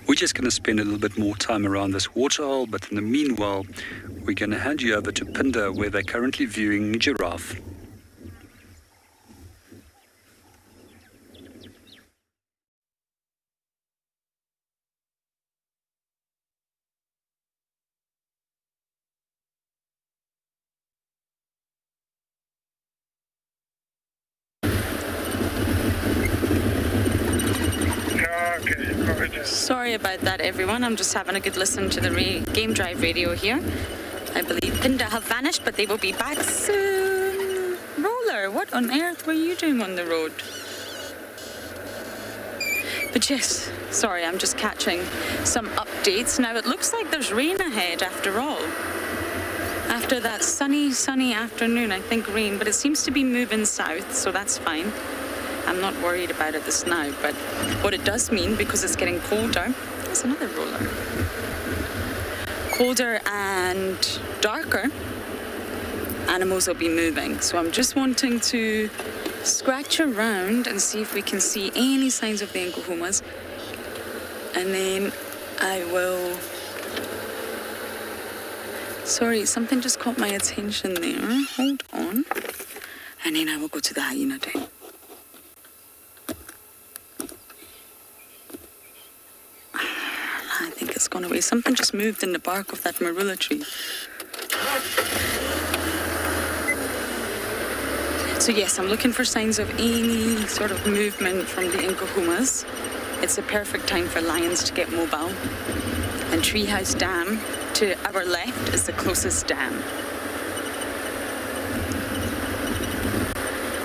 We're just going to spend a little bit more time around this waterhole, but in the meanwhile, we're going to hand you over to Pinda, where they're currently viewing giraffe. Sorry about that, everyone. I'm just having a good listen to the game drive radio here. I believe Pinda have vanished, but they will be back soon. Roller, what on earth were you doing on the road? But yes, sorry, I'm just catching some updates. Now, it looks like there's rain ahead after all. After that sunny afternoon, I think rain, but it seems to be moving south, so that's fine. I'm not worried about it this now, but what it does mean, because it's getting colder, there's another roller. Colder and darker, animals will be moving. So I'm just wanting to scratch around and see if we can see any signs of the Nkuhumas. And then I will... Sorry, something just caught my attention there. Hold on. And then I will go to the hyena den. I think it's gone away. Something just moved in the bark of that marula tree. So yes, I'm looking for signs of any sort of movement from the Nkuhumas. It's a perfect time for lions to get mobile. And Treehouse Dam, to our left, is the closest dam.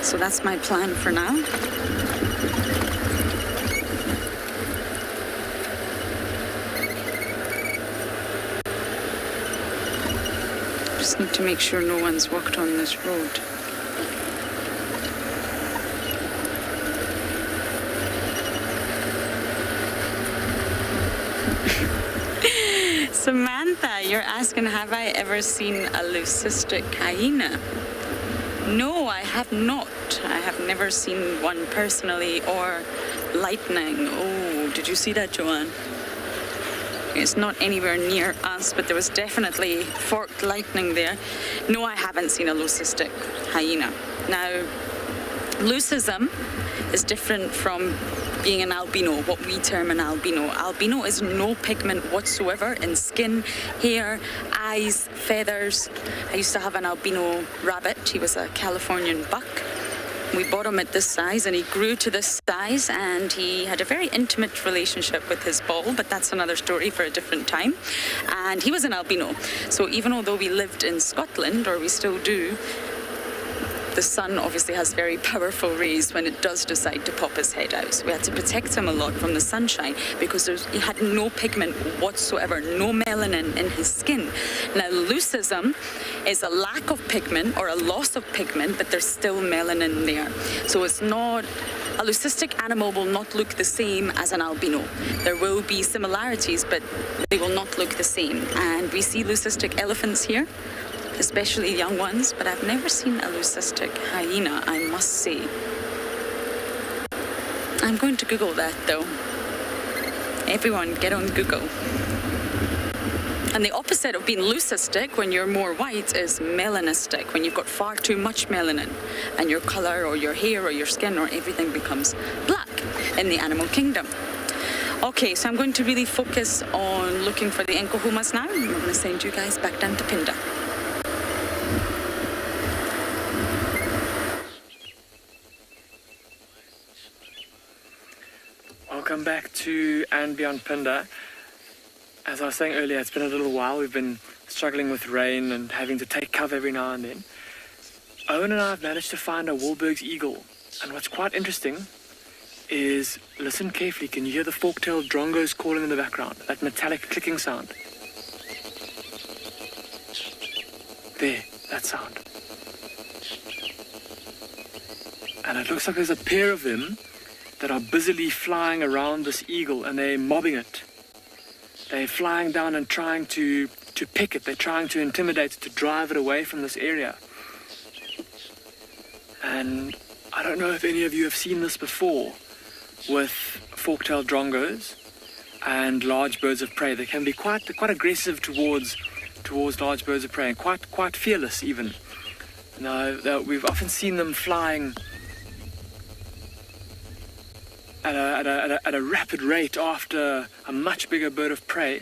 So that's my plan for now. Just need to make sure no one's walked on this road. Samantha, you're asking, have I ever seen a leucistic hyena? No, I have not. I have never seen one personally, or lightning. Oh, did you see that, Joanne? It's not anywhere near us, but there was definitely forked lightning there. No, I haven't seen a leucistic hyena. Now, leucism is different from being an albino, what we term an albino. Albino is no pigment whatsoever in skin, hair, eyes, feathers. I used to have an albino rabbit. He was a Californian buck. We bought him at this size, and he grew to this size, and he had a very intimate relationship with his ball, but that's another story for a different time. And he was an albino. So even although we lived in Scotland, or we still do, the sun obviously has very powerful rays when it does decide to pop his head out. So we had to protect him a lot from the sunshine, because he had no pigment whatsoever, no melanin in his skin. Now, leucism is a lack of pigment or a loss of pigment, but there's still melanin there. So it's not... A leucistic animal will not look the same as an albino. There will be similarities, but they will not look the same. And we see leucistic elephants here, especially young ones, but I've never seen a leucistic hyena, I must say. I'm going to Google that, though. Everyone, get on Google. And the opposite of being leucistic, when you're more white, is melanistic, when you've got far too much melanin, and your color or your hair or your skin or everything becomes black in the animal kingdom. Okay, so I'm going to really focus on looking for the Nkuhumas now, and we're going to send you guys back down to Pinda. Welcome back to And Beyond Pinda. as I was saying earlier, it's been a little while. We've been struggling with rain and having to take cover every now and then. Owen and I have managed to find a Wahlberg's eagle. And what's quite interesting is, listen carefully, can you hear the fork-tailed drongos calling in the background? That metallic clicking sound. There, that sound. And it looks like there's a pair of them that are busily flying around this eagle, and they're mobbing it. They're flying down and trying to pick it. They're trying to intimidate it, to drive it away from this area. And I don't know if any of you have seen this before with fork-tailed drongos and large birds of prey. They can be quite aggressive towards large birds of prey, and quite fearless even. Now, we've often seen them flying at a rapid rate after a much bigger bird of prey,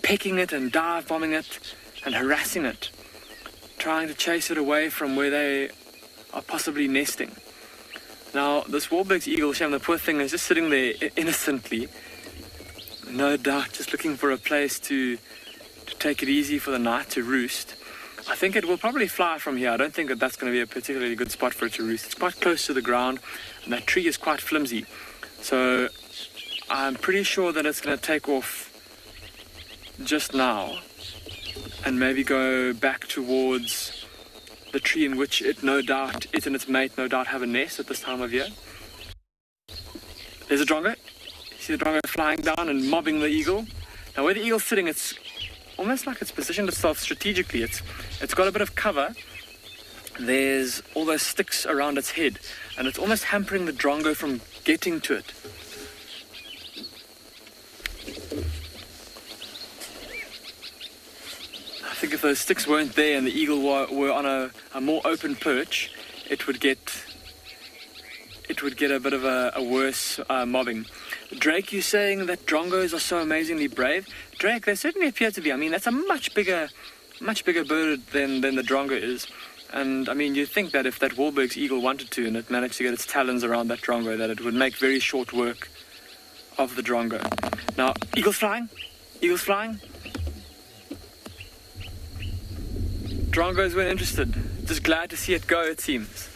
pecking it and dive bombing it and harassing it, trying to chase it away from where they are possibly nesting. Now, this Wahlberg's eagle, Sham, the poor thing, is just sitting there innocently, no doubt just looking for a place to take it easy for the night, to roost. I think it will probably fly from here. I don't think that's going to be a particularly good spot for it to roost. It's quite close to the ground, and that tree is quite flimsy. So I'm pretty sure that it's going to take off just now and maybe go back towards the tree in which it and its mate no doubt have a nest at this time of year. There's a drongo. You see the drongo flying down and mobbing the eagle. Now where the eagle's sitting, it's almost like it's positioned itself strategically. It's got a bit of cover. There's all those sticks around its head, and it's almost hampering the drongo from getting to it. I think if those sticks weren't there and the eagle were on a more open perch, it would get a bit of a worse mobbing. Drake, you're saying that drongos are so amazingly brave. Drake, they certainly appear to be. I mean, that's a much bigger bird than the drongo is. And I mean, you'd think that if that Wahlberg's eagle wanted to and it managed to get its talons around that drongo, that it would make very short work of the drongo. Now, eagle's flying. Eagle's flying. Drongos weren't interested. Just glad to see it go, it seems.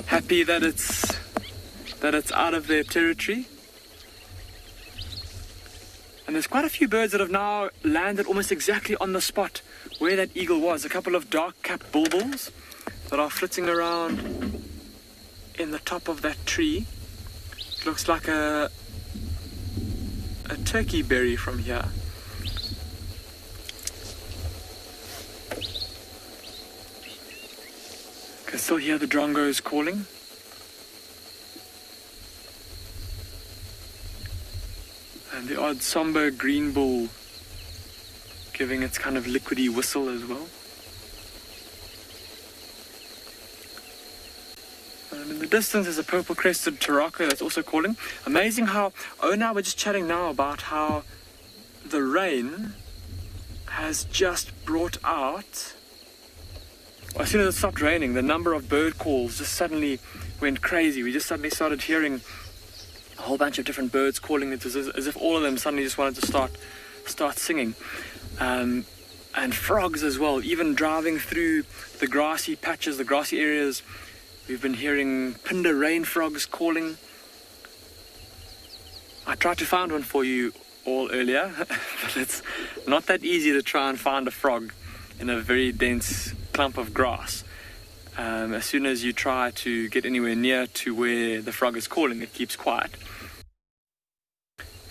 Happy that it's out of their territory. And there's quite a few birds that have now landed almost exactly on the spot where that eagle was. A couple of dark-capped bulbuls that are flitting around in the top of that tree. It looks like a turkey berry from here. I can still hear the drongos calling. And the odd somber green bull giving its kind of liquidy whistle as well. And in the distance there's a purple-crested turako that's also calling. Amazing how, now we're just chatting now about how the rain has just brought out, as soon as it stopped raining, the number of bird calls just suddenly went crazy. We just suddenly started hearing a whole bunch of different birds calling. It was as if all of them suddenly just wanted to start singing. And frogs as well, even driving through the grassy patches, the grassy areas. We've been hearing Pinder rain frogs calling. I tried to find one for you all earlier, but it's not that easy to try and find a frog in a very dense clump of grass. As soon as you try to get anywhere near to where the frog is calling, it keeps quiet.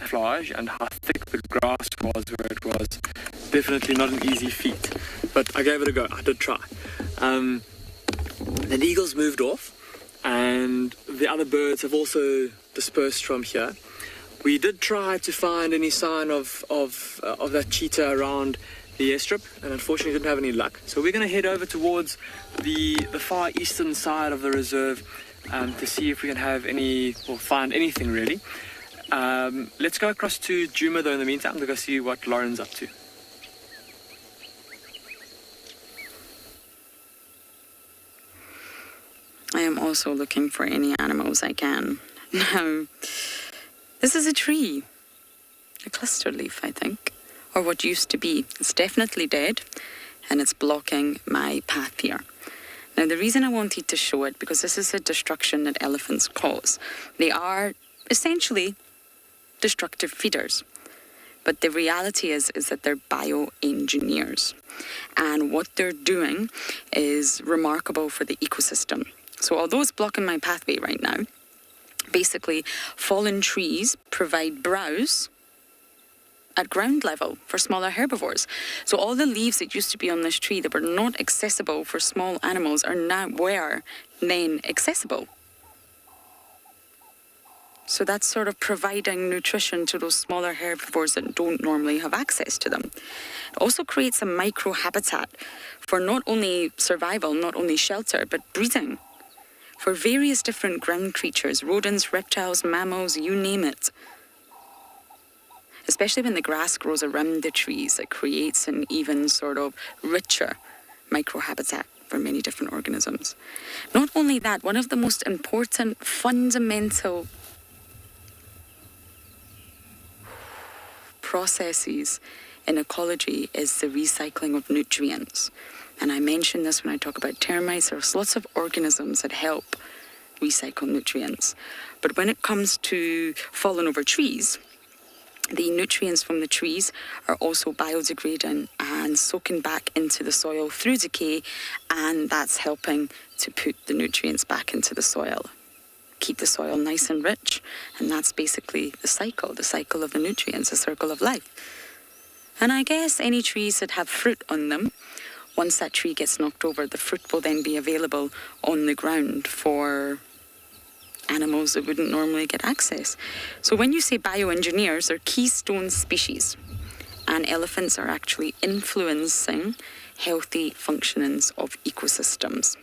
And how thick the grass was where it was, definitely not an easy feat, but I gave it a go. I did try. The eagles moved off, and the other birds have also dispersed from here. We did try to find any sign of that cheetah around the airstrip, and unfortunately didn't have any luck. So we're going to head over towards the far eastern side of the reserve to see if we can have find anything really. Let's go across to Djuma though in the meantime to go see what Lauren's up to. I am also looking for any animals I can. Now, This is a tree. A cluster leaf, I think. Or what used to be. It's definitely dead, and it's blocking my path here. Now, the reason I wanted to show it, because this is a destruction that elephants cause. They are essentially destructive feeders. But the reality is that they're bioengineers. And what they're doing is remarkable for the ecosystem. So although it's blocking my pathway right now, basically fallen trees provide browse at ground level for smaller herbivores. So all the leaves that used to be on this tree that were not accessible for small animals are now then accessible. So that's sort of providing nutrition to those smaller herbivores that don't normally have access to them. It also creates a micro-habitat for not only survival, not only shelter, but breeding for various different ground creatures, rodents, reptiles, mammals, you name it. Especially when the grass grows around the trees, it creates an even sort of richer microhabitat for many different organisms. Not only that, one of the most important fundamental processes in ecology is the recycling of nutrients. And I mentioned this when I talk about termites. There's lots of organisms that help recycle nutrients. But when it comes to fallen over trees, the nutrients from the trees are also biodegrading and soaking back into the soil through decay, and that's helping to put the nutrients back into the soil. Keep the soil nice and rich, and that's basically the cycle of the nutrients, the circle of life. And I guess any trees that have fruit on them, once that tree gets knocked over, the fruit will then be available on the ground for animals that wouldn't normally get access. So when you say bioengineers, they're keystone species, and elephants are actually influencing healthy functionings of ecosystems.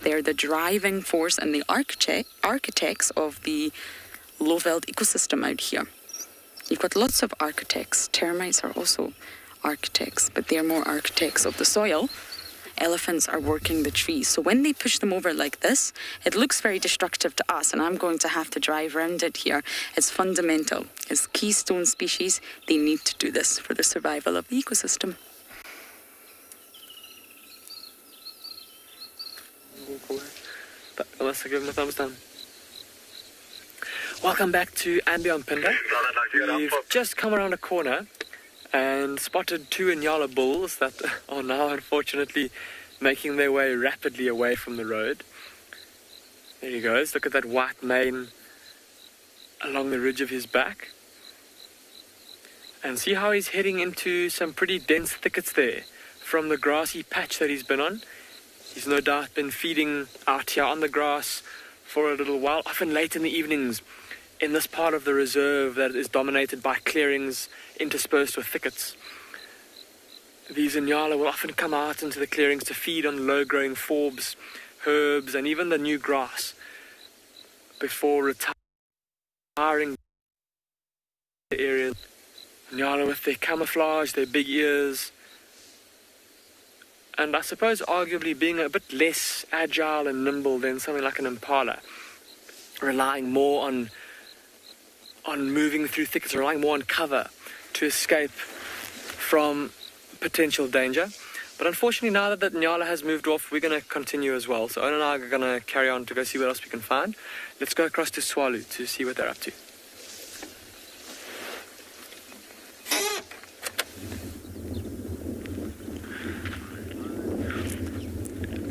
They're the driving force and the architects of the low-veld ecosystem out here. You've got lots of architects. Termites are also architects, but they're more architects of the soil. Elephants are working the trees. So when they push them over like this, it looks very destructive to us, and I'm going to have to drive around it here. It's fundamental. As keystone species, they need to do this for the survival of the ecosystem. Welcome back to And Beyond Phinda. We've just come around a corner and spotted two Inyala bulls that are now unfortunately making their way rapidly away from the road. There he goes. Look at that white mane along the ridge of his back. And see how he's heading into some pretty dense thickets there from the grassy patch that he's been on. He's no doubt been feeding out here on the grass for a little while, often late in the evenings, in this part of the reserve that is dominated by clearings interspersed with thickets. These Inyala will often come out into the clearings to feed on low-growing forbs, herbs, and even the new grass before retiring the area. Inyala with their camouflage, their big ears, and I suppose arguably being a bit less agile and nimble than something like an impala, relying more on moving through thickets, relying more on cover to escape from potential danger. But unfortunately, now that Inyala has moved off, we're going to continue as well. So Owen and I are going to carry on to go see what else we can find. Let's go across to Swalu to see what they're up to.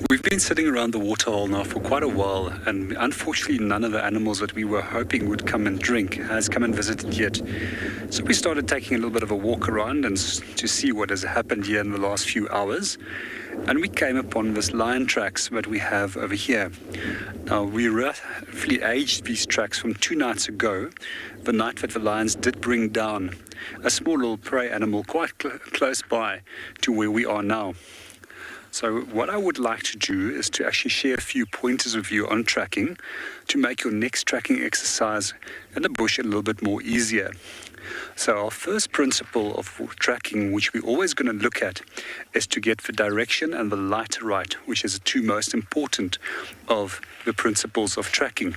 We've been sitting around the waterhole now for quite a while, and unfortunately none of the animals that we were hoping would come and drink has come and visited yet. So we started taking a little bit of a walk around and to see what has happened here in the last few hours. And we came upon this lion tracks that we have over here. Now, we roughly aged these tracks from 2 nights ago, the night that the lions did bring down a small little prey animal quite close by to where we are now. So what I would like to do is to actually share a few pointers with you on tracking to make your next tracking exercise and the bush a little bit more easier. So our first principle of tracking, which we're always going to look at, is to get the direction and the light right, which is the two most important of the principles of tracking.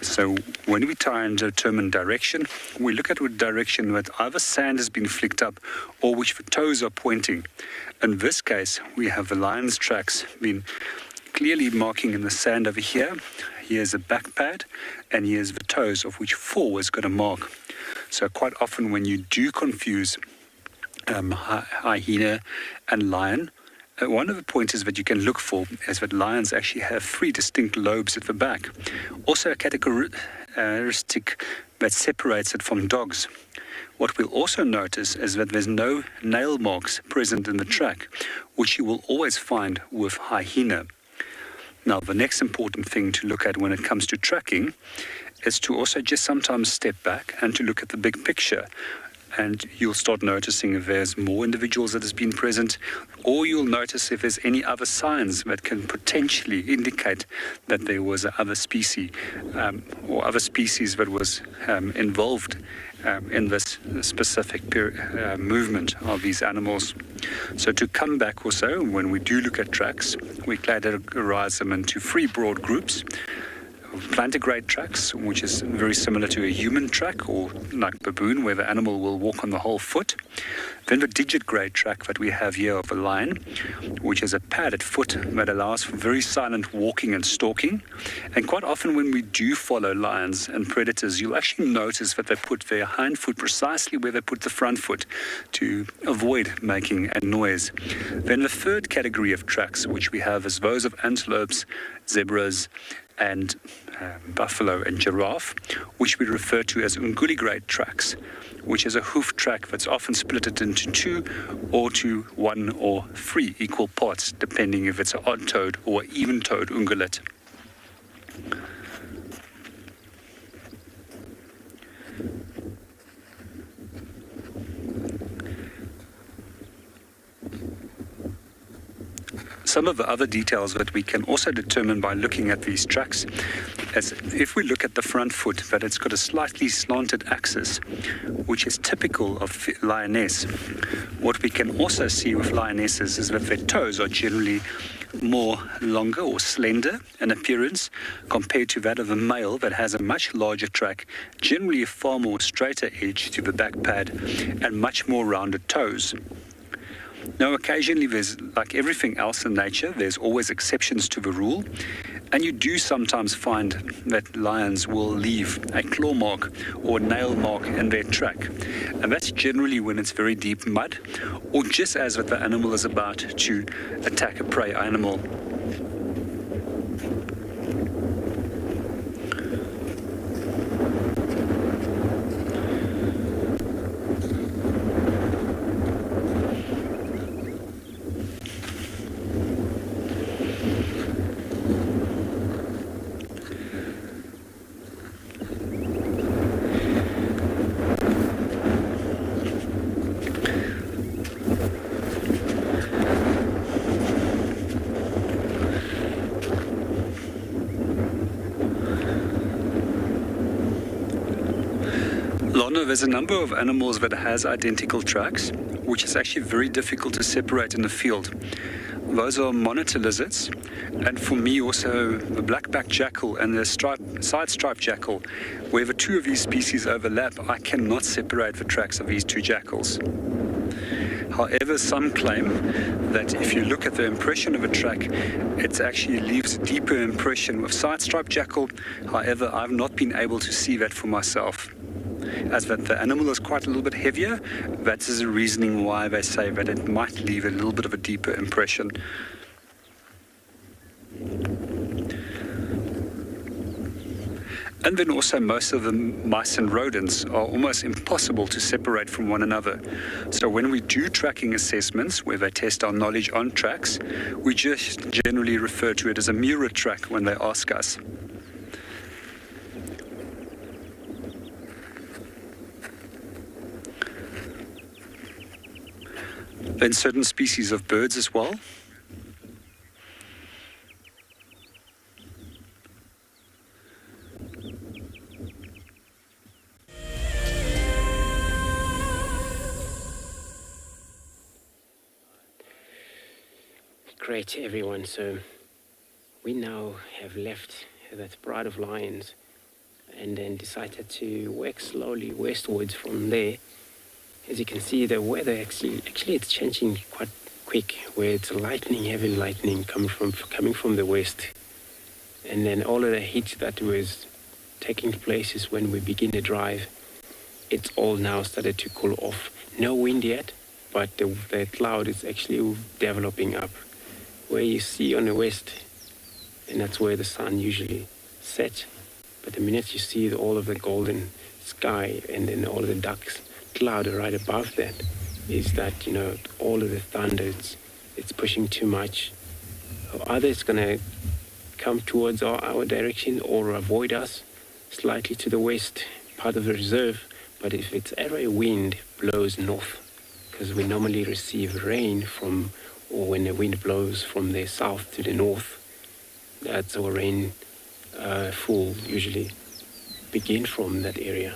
So when we try and determine direction, we look at what direction that either sand has been flicked up or which the toes are pointing. In this case, we have the lion's tracks been clearly marking in the sand over here. Here's a back pad, and here's the toes, of which 4 is going to mark. So quite often when you do confuse hyena and lion, one of the pointers that you can look for is that lions actually have 3 distinct lobes at the back. Also a characteristic that separates it from dogs. What we'll also notice is that there's no nail marks present in the track, which you will always find with hyena. Now, the next important thing to look at when it comes to tracking is to also just sometimes step back and to look at the big picture. And you'll start noticing if there's more individuals that has been present, or you'll notice if there's any other signs that can potentially indicate that there was another species or other species that was involved in this specific movement of these animals. So to come back also, when we do look at tracks, we categorize them into 3 broad groups. Plantigrade tracks, which is very similar to a human track, or like baboon, where the animal will walk on the whole foot. Then the digit-grade track that we have here of a lion, which is a padded foot that allows for very silent walking and stalking. And quite often when we do follow lions and predators, you'll actually notice that they put their hind foot precisely where they put the front foot to avoid making a noise. Then the third category of tracks, which we have, is those of antelopes, zebras, and buffalo and giraffe, which we refer to as unguli-grade tracks, which is a hoof track that's often split into 2 or to 1 or 3 equal parts, depending if it's an odd-toed or even-toed ungulate. Some of the other details that we can also determine by looking at these tracks is if we look at the front foot, that it's got a slightly slanted axis, which is typical of lioness. What we can also see with lionesses is that their toes are generally more longer or slender in appearance compared to that of a male that has a much larger track, generally a far more straighter edge to the back pad and much more rounded toes. Now, occasionally there's, like everything else in nature, there's always exceptions to the rule, and you do sometimes find that lions will leave a claw mark or nail mark in their track, and that's generally when it's very deep mud or just as that the animal is about to attack a prey animal. There's a number of animals that has identical tracks, which is actually very difficult to separate in the field. Those are monitor lizards, and for me also the black-backed jackal and the side-striped jackal. Where the 2 of these species overlap, I cannot separate the tracks of these 2 jackals. However, some claim that if you look at the impression of a track, it actually leaves a deeper impression with side-striped jackal. However, I've not been able to see that for myself. As that the animal is quite a little bit heavier, that is the reasoning why they say that it might leave a little bit of a deeper impression. And then also most of the mice and rodents are almost impossible to separate from one another. So when we do tracking assessments where they test our knowledge on tracks, we just generally refer to it as a mirror track when they ask us. Then certain species of birds as well. Great, everyone. So we now have left that Pride of Lions and then decided to work slowly westwards from there. As you can see, the weather actually it's changing quite quick, where it's lightning, heavy lightning coming from the west. And then all of the heat that was taking place is when we begin the drive. It's all now started to cool off. No wind yet, but the cloud is actually developing up. Where you see on the west, and that's where the sun usually sets. But the minute you see all of the golden sky and then all of the dark cloud right above that, is that, you know, all of the thunder, it's pushing too much. Either it's going to come towards our direction or avoid us slightly to the west part of the reserve. But if it's ever a wind blows north, because we normally receive rain from, or when the wind blows from the south to the north, that's our rain fall usually begin from that area.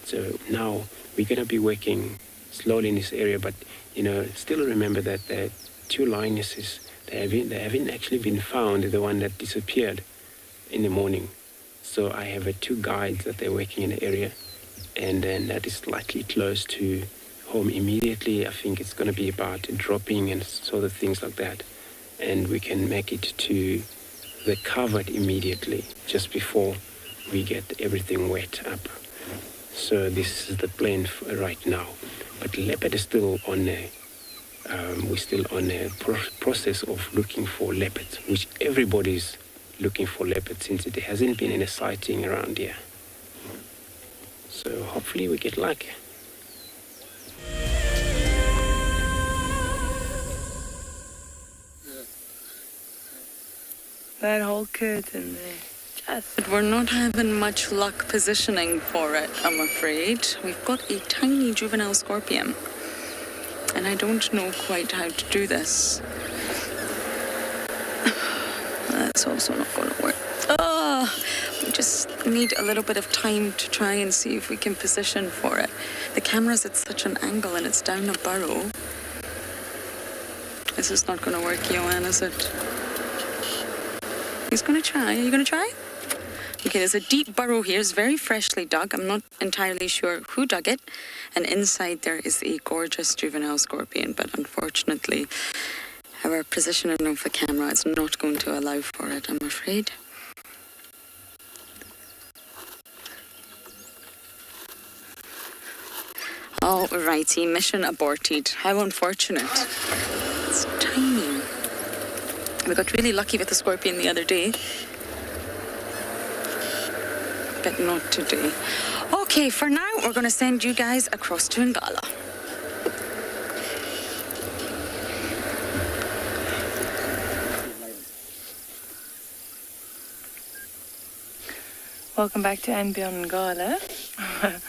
So now we're going to be working slowly in this area, but you know, still remember that the two lionesses, they haven't actually been found, the one that disappeared in the morning. So I have two guides that they're working in the area, and then that is slightly close to home immediately. I think it's going to be about dropping and sort of things like that, and we can make it to the covered immediately just before we get everything wet up. So this is the plan for right now. But leopard is still on we're still on a process of looking for leopards, which everybody's looking for leopards since it hasn't been in a sighting around here. So hopefully we get luck. That whole curtain there. We're not having much luck positioning for it, I'm afraid. We've got a tiny juvenile scorpion, and I don't know quite how to do this. That's also not going to work. We just need a little bit of time to try and see if we can position for it. The camera's at such an angle and it's down a burrow. This is not going to work, Johan, is it? He's going to try. Are you going to try? Okay, there's a deep burrow here. It's very freshly dug. I'm not entirely sure who dug it. And inside there is a gorgeous juvenile scorpion. But unfortunately, our positioning of the camera is not going to allow for it, I'm afraid. Alrighty, mission aborted. How unfortunate. It's tiny. We got really lucky with the scorpion the other day. But not today. Okay, for now, we're going to send you guys across to Ngala. Welcome back to and Beyond Ngala,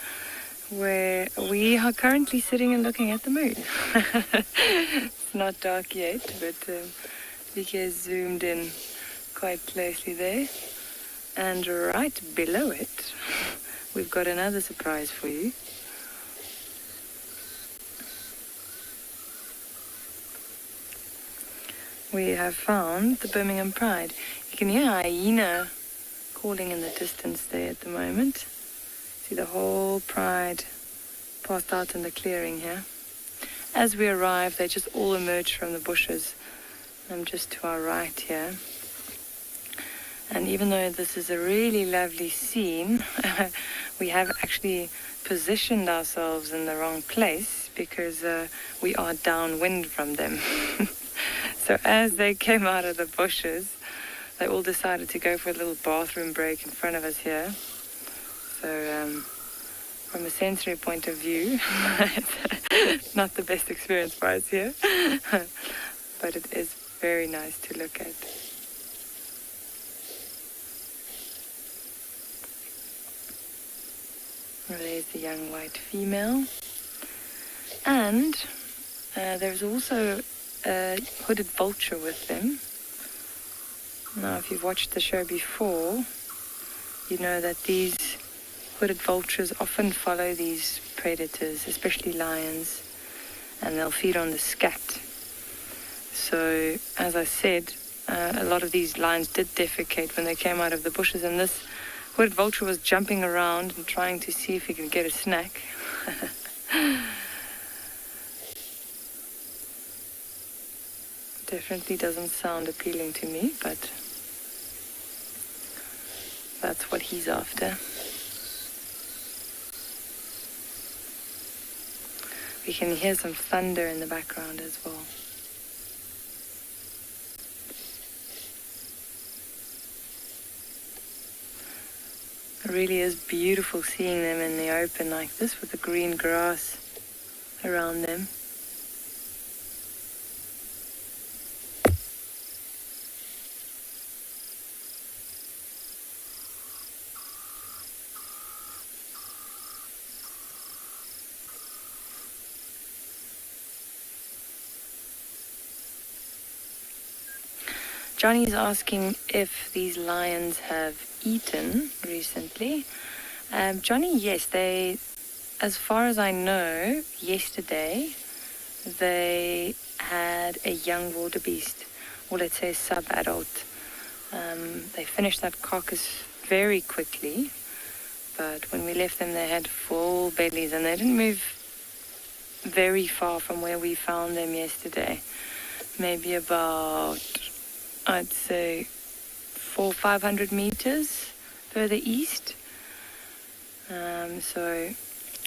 where we are currently sitting and looking at the moon. It's not dark yet, but Vicky has zoomed in quite closely there. And right below it, we've got another surprise for you. We have found the Birmingham Pride. You can hear a hyena calling in the distance there at the moment. See the whole pride passed out in the clearing here. As we arrive, they just all emerge from the bushes. I'm just to our right here. And even though this is a really lovely scene, we have actually positioned ourselves in the wrong place because we are downwind from them. So as they came out of the bushes, they all decided to go for a little bathroom break in front of us here. So from a sensory point of view, it's not the best experience for us here, but it is very nice to look at. There's the young white female. And there's also a hooded vulture with them. Now, if you've watched the show before, you know that these hooded vultures often follow these predators, especially lions, and they'll feed on the scat. So, as I said, a lot of these lions did defecate when they came out of the bushes, and this hooded vulture was jumping around and trying to see if he could get a snack. Definitely doesn't sound appealing to me, but that's what he's after. We can hear some thunder in the background as well. It really is beautiful seeing them in the open like this with the green grass around them. Johnny's asking if these lions have eaten recently. Johnny, yes, they, as far as I know, yesterday they had a young wildebeest, or let's say sub-adult. They finished that carcass very quickly, but when we left them they had full bellies and they didn't move very far from where we found them yesterday. Maybe about, I'd say, 400-500 meters further east. So,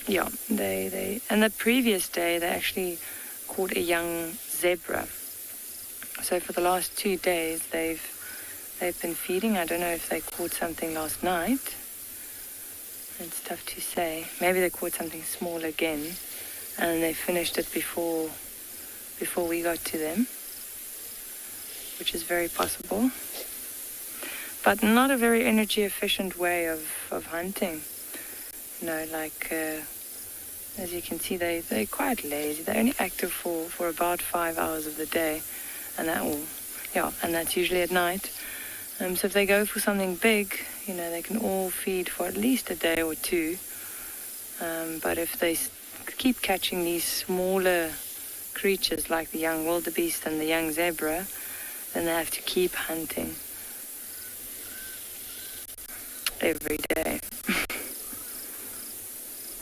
yeah, they and the previous day they actually caught a young zebra. So for the last 2 days they've been feeding. I don't know if they caught something last night. It's tough to say. Maybe they caught something small again, and they finished it before we got to them, which is very possible. But not a very energy efficient way of hunting. You know, like as you can see, they're quite lazy. They're only active for about 5 hours of the day, and that's usually at night. So if they go for something big, you know, they can all feed for at least a day or two. But if they keep catching these smaller creatures like the young wildebeest and the young zebra, then they have to keep hunting every day.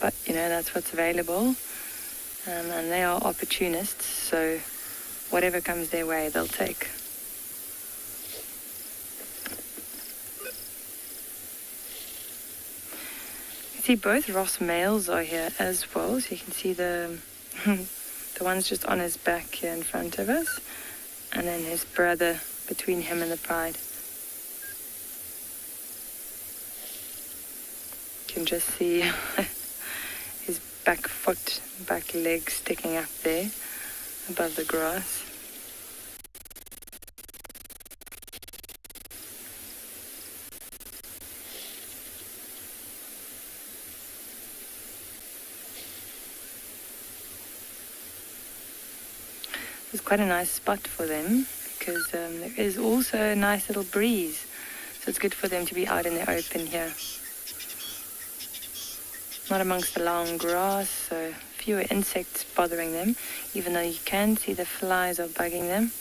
But, you know, that's what's available. And they are opportunists, so whatever comes their way, they'll take. You see both Ross males are here as well, so you can see the one's just on his back here in front of us, and then his brother between him and the pride. You can just see his back foot, back leg sticking up there above the grass. It's quite a nice spot for them because there is also a nice little breeze, so it's good for them to be out in the open here. Not amongst the long grass, so fewer insects bothering them, even though you can see the flies are bugging them.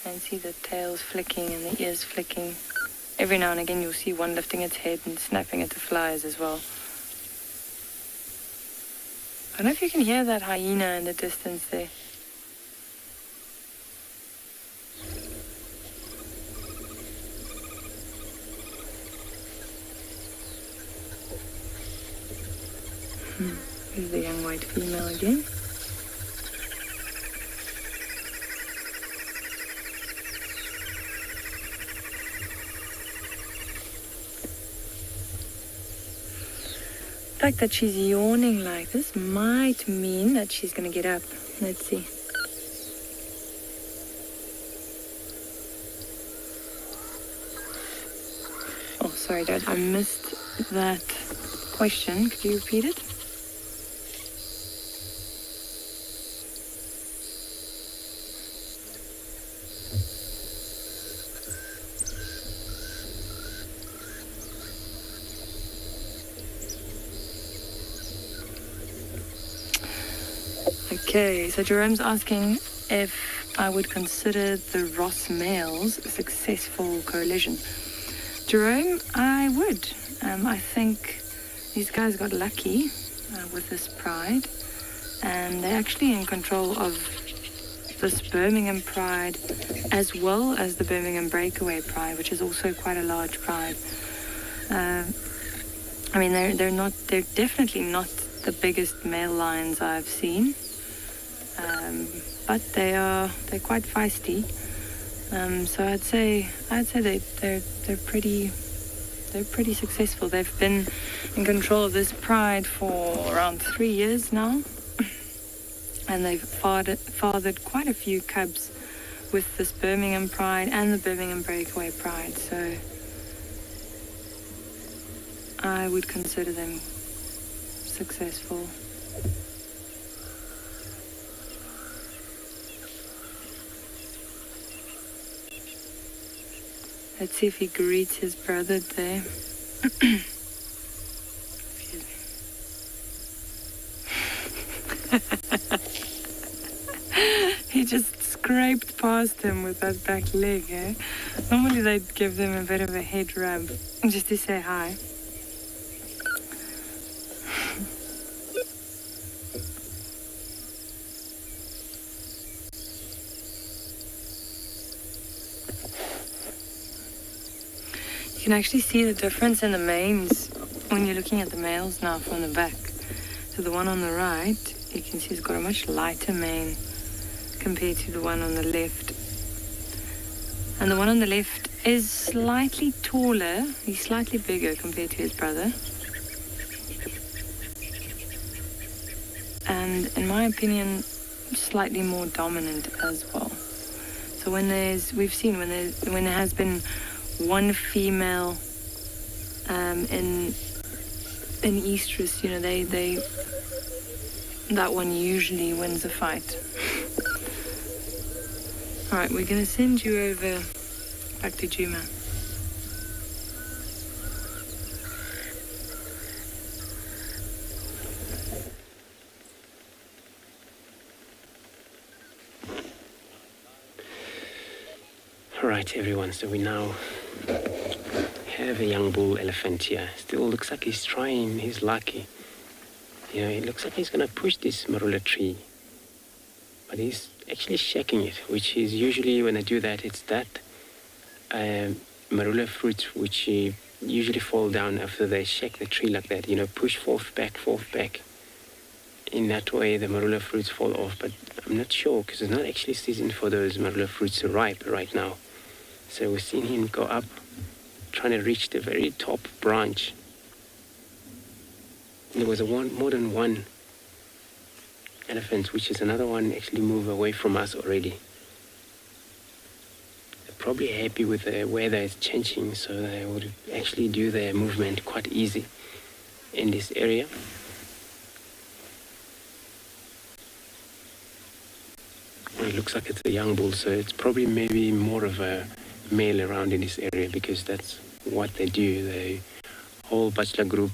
And see the tails flicking and the ears flicking. Every now and again you'll see one lifting its head and snapping at the flies as well. I don't know if you can hear that hyena in the distance there. Here's the young white female again. The fact that she's yawning like this might mean that she's going to get up. Let's see. Oh, sorry, Dad, I missed that question. Could you repeat it? Okay, so Jerome's asking if I would consider the Ross males a successful coalition. Jerome, I would. I think these guys got lucky with this pride, and they're actually in control of this Birmingham pride as well as the Birmingham Breakaway pride, which is also quite a large pride. I mean, they're definitely not the biggest male lions I've seen, but they're quite feisty. So I'd say they're pretty successful. They've been in control of this pride for around 3 years now, and they've fathered quite a few cubs with this Birmingham pride and the Birmingham Breakaway pride. So I would consider them successful. Let's see if he greets his brother there. He just scraped past him with that back leg, eh? Normally they'd give them a bit of a head rub just to say hi. You can actually see the difference in the manes when you're looking at the males now from the back. So the one on the right, you can see it's got a much lighter mane compared to the one on the left. And the one on the left is slightly taller. He's slightly bigger compared to his brother. And in my opinion, slightly more dominant as well. So when there has been one female in estrus, that one usually wins the fight. All right, we're gonna send you over back to Juma. All right, everyone, so we now have a young bull elephant here. Still looks like he's trying his lucky. It looks like he's going to push this marula tree. But he's actually shaking it, which is usually when I do that, it's that marula fruit which usually fall down after they shake the tree like that. Push forth, back. In that way, the marula fruits fall off. But I'm not sure, because it's not actually season for those marula fruits to ripe right now. So we've seen him go up, trying to reach the very top branch. There was more than one elephant, which is another one, actually move away from us already. They're probably happy with the weather is changing, so they would actually do their movement quite easy in this area. Well, it looks like it's a young bull, so it's probably maybe more of a male around in this area, because that's what they do. The whole bachelor group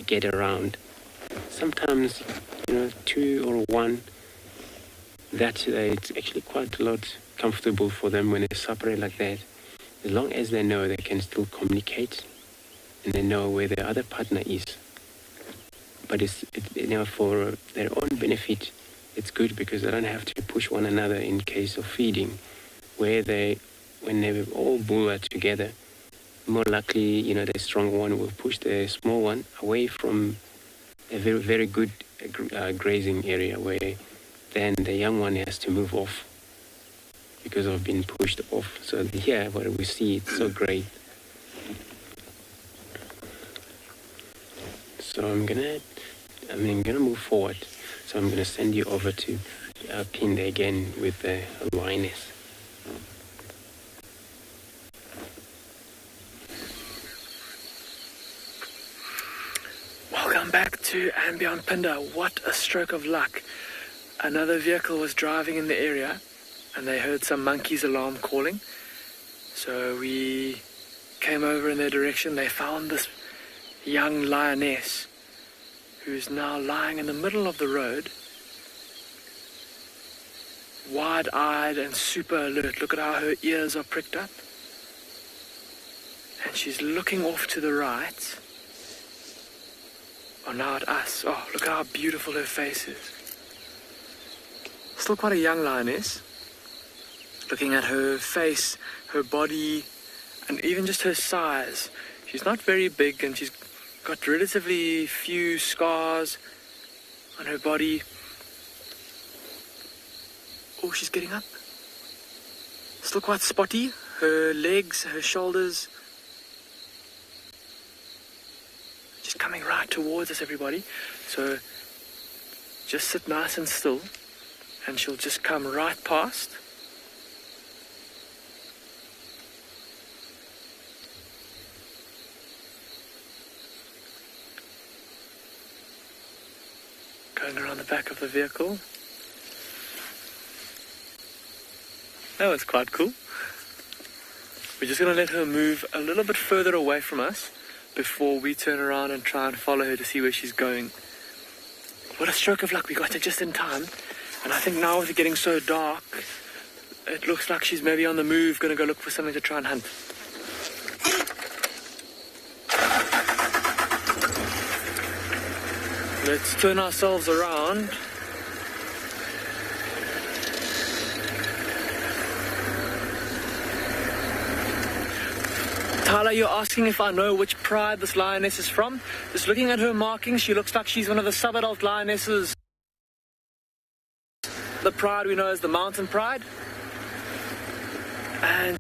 get around. Sometimes, two or one. It's actually quite a lot comfortable for them when they separate like that. As long as they know they can still communicate and they know where their other partner is. But for their own benefit, it's good because they don't have to push one another in case of feeding, when they all bull are together. More likely, the strong one will push the small one away from a very, very good grazing area, where then the young one has to move off because of being pushed off. So here, what we see, it's so great. So I'm gonna move forward. So I'm gonna send you over to Pinde again with the lioness. Welcome back to Beyond Pinda. What a stroke of luck. Another vehicle was driving in the area and they heard some monkeys' alarm calling. So we came over in their direction. They found this young lioness who's now lying in the middle of the road wide-eyed and super alert. Look at how her ears are pricked up. And she's looking off to the right. Oh, now at us. Oh, look how beautiful her face is. Still quite a young lioness. Looking at her face, her body, and even just her size. She's not very big, and she's got relatively few scars on her body. Oh, she's getting up. Still quite spotty. Her legs, her shoulders. She's coming right towards us, everybody. So just sit nice and still, and she'll just come right past. Going around the back of the vehicle. That was quite cool. We're just going to let her move a little bit further away from us before we turn around and try and follow her to see where she's going. What a stroke of luck, we got her just in time. And I think now with it getting so dark, it looks like she's maybe on the move, going to go look for something to try and hunt. Let's turn ourselves around. Tyler, you're asking if I know which pride this lioness is from. Just looking at her markings, she looks like she's one of the sub-adult lionesses. The pride we know as the mountain pride. And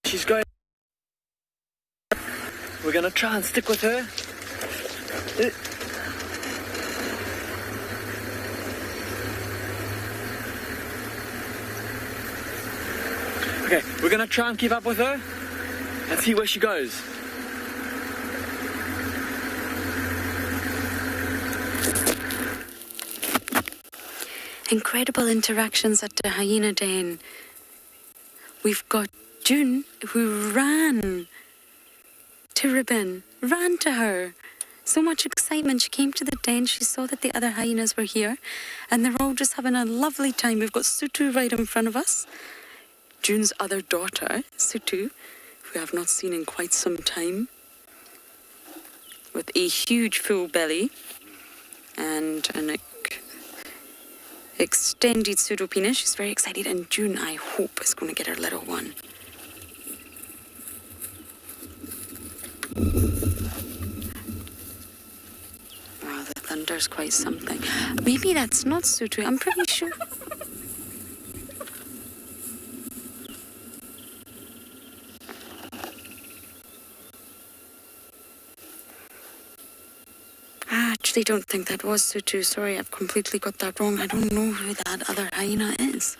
she's going... We're going to try and stick with her. Okay, we're going to try and keep up with her and see where she goes. Incredible interactions at the hyena den. We've got June, who ran to Ribbon, ran to her. So much excitement. She came to the den, she saw that the other hyenas were here, and they're all just having a lovely time. We've got Sutu right in front of us. June's other daughter, Sutu, who I have not seen in quite some time, with a huge full belly and an extended pseudopenis. She's very excited, and June, I hope, is going to get her little one. Wow, the thunder's quite something. Maybe that's not Sutu, I'm pretty sure. I actually don't think that was Sutu. Sorry, I've completely got that wrong. I don't know who that other hyena is.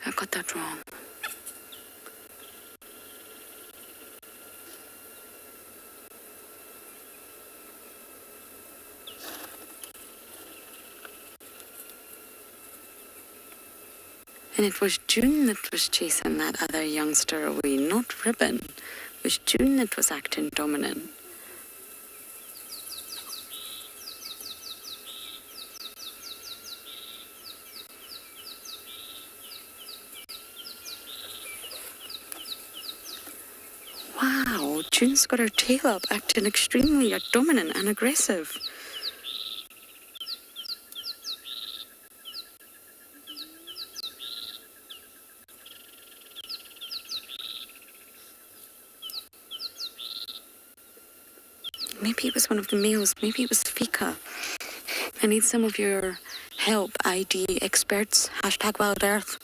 I got that wrong. And it was June that was chasing that other youngster away, not Ribbon. It was June that was acting dominant. Wow, June's got her tail up, acting extremely dominant and aggressive. Maybe it was one of the males. Maybe it was Fika. I need some of your help, ID experts. # Wild Earth.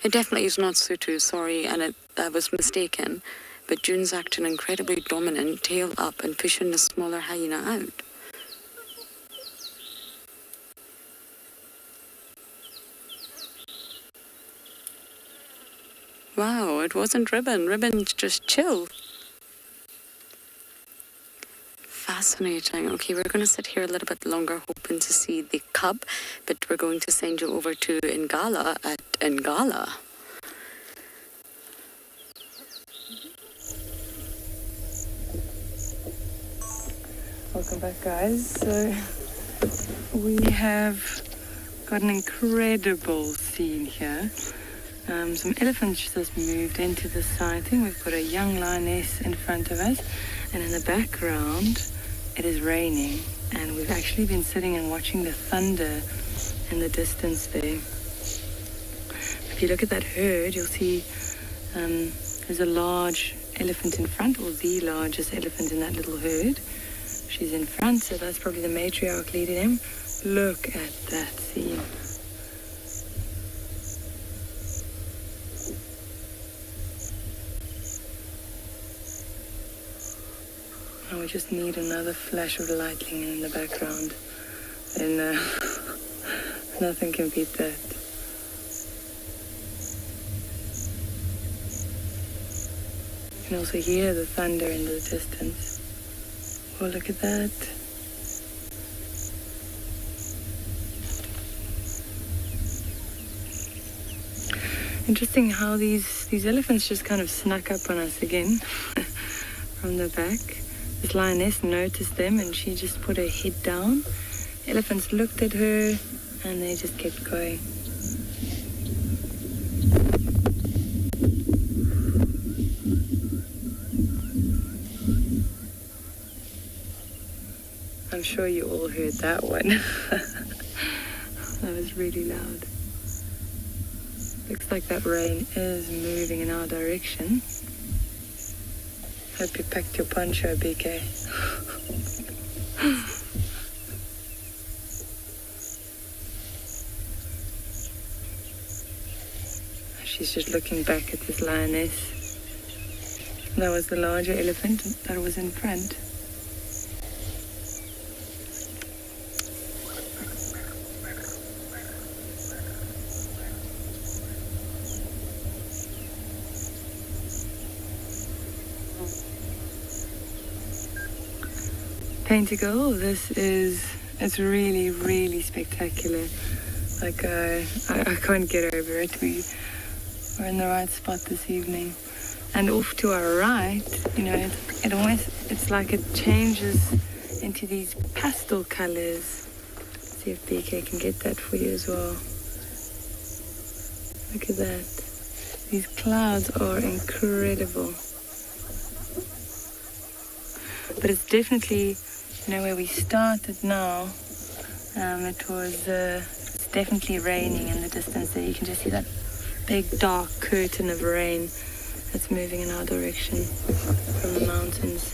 It definitely is not Sutu, sorry, and I was mistaken. But June's acting incredibly dominant, tail up, and pushing the smaller hyena out. Wow, it wasn't Ribbon. Ribbon's just chill. Fascinating. Okay, we're going to sit here a little bit longer, hoping to see the cub, but we're going to send you over to Ngala at Ngala. Welcome back, guys. So we have got an incredible scene here. Some elephants just moved into the sighting. We've got a young lioness in front of us, and in the background it is raining, and we've actually been sitting and watching the thunder in the distance there. If you look at that herd, you'll see there's a large elephant in front, or the largest elephant in that little herd. She's in front, so that's probably the matriarch leading him. Look at that scene. And we just need another flash of lightning in the background. And nothing can beat that. You can also hear the thunder in the distance. Oh, look at that. Interesting how these elephants just kind of snuck up on us again from the back. This lioness noticed them and she just put her head down. Elephants looked at her and they just kept going. I'm sure you all heard that one. That was really loud. Looks like that rain is moving in our direction. Hope you packed your poncho, BK. She's just looking back at this lioness. That was the larger elephant that was in front. Painticle, it's really, really spectacular. Like, I can't get over it. We're in the right spot this evening. And off to our right, you know, it's like it changes into these pastel colors. Let's see if BK can get that for you as well. Look at that. These clouds are incredible. But it's definitely, you know, where we started now, it's definitely raining in the distance there. You can just see that big dark curtain of rain that's moving in our direction from the mountains.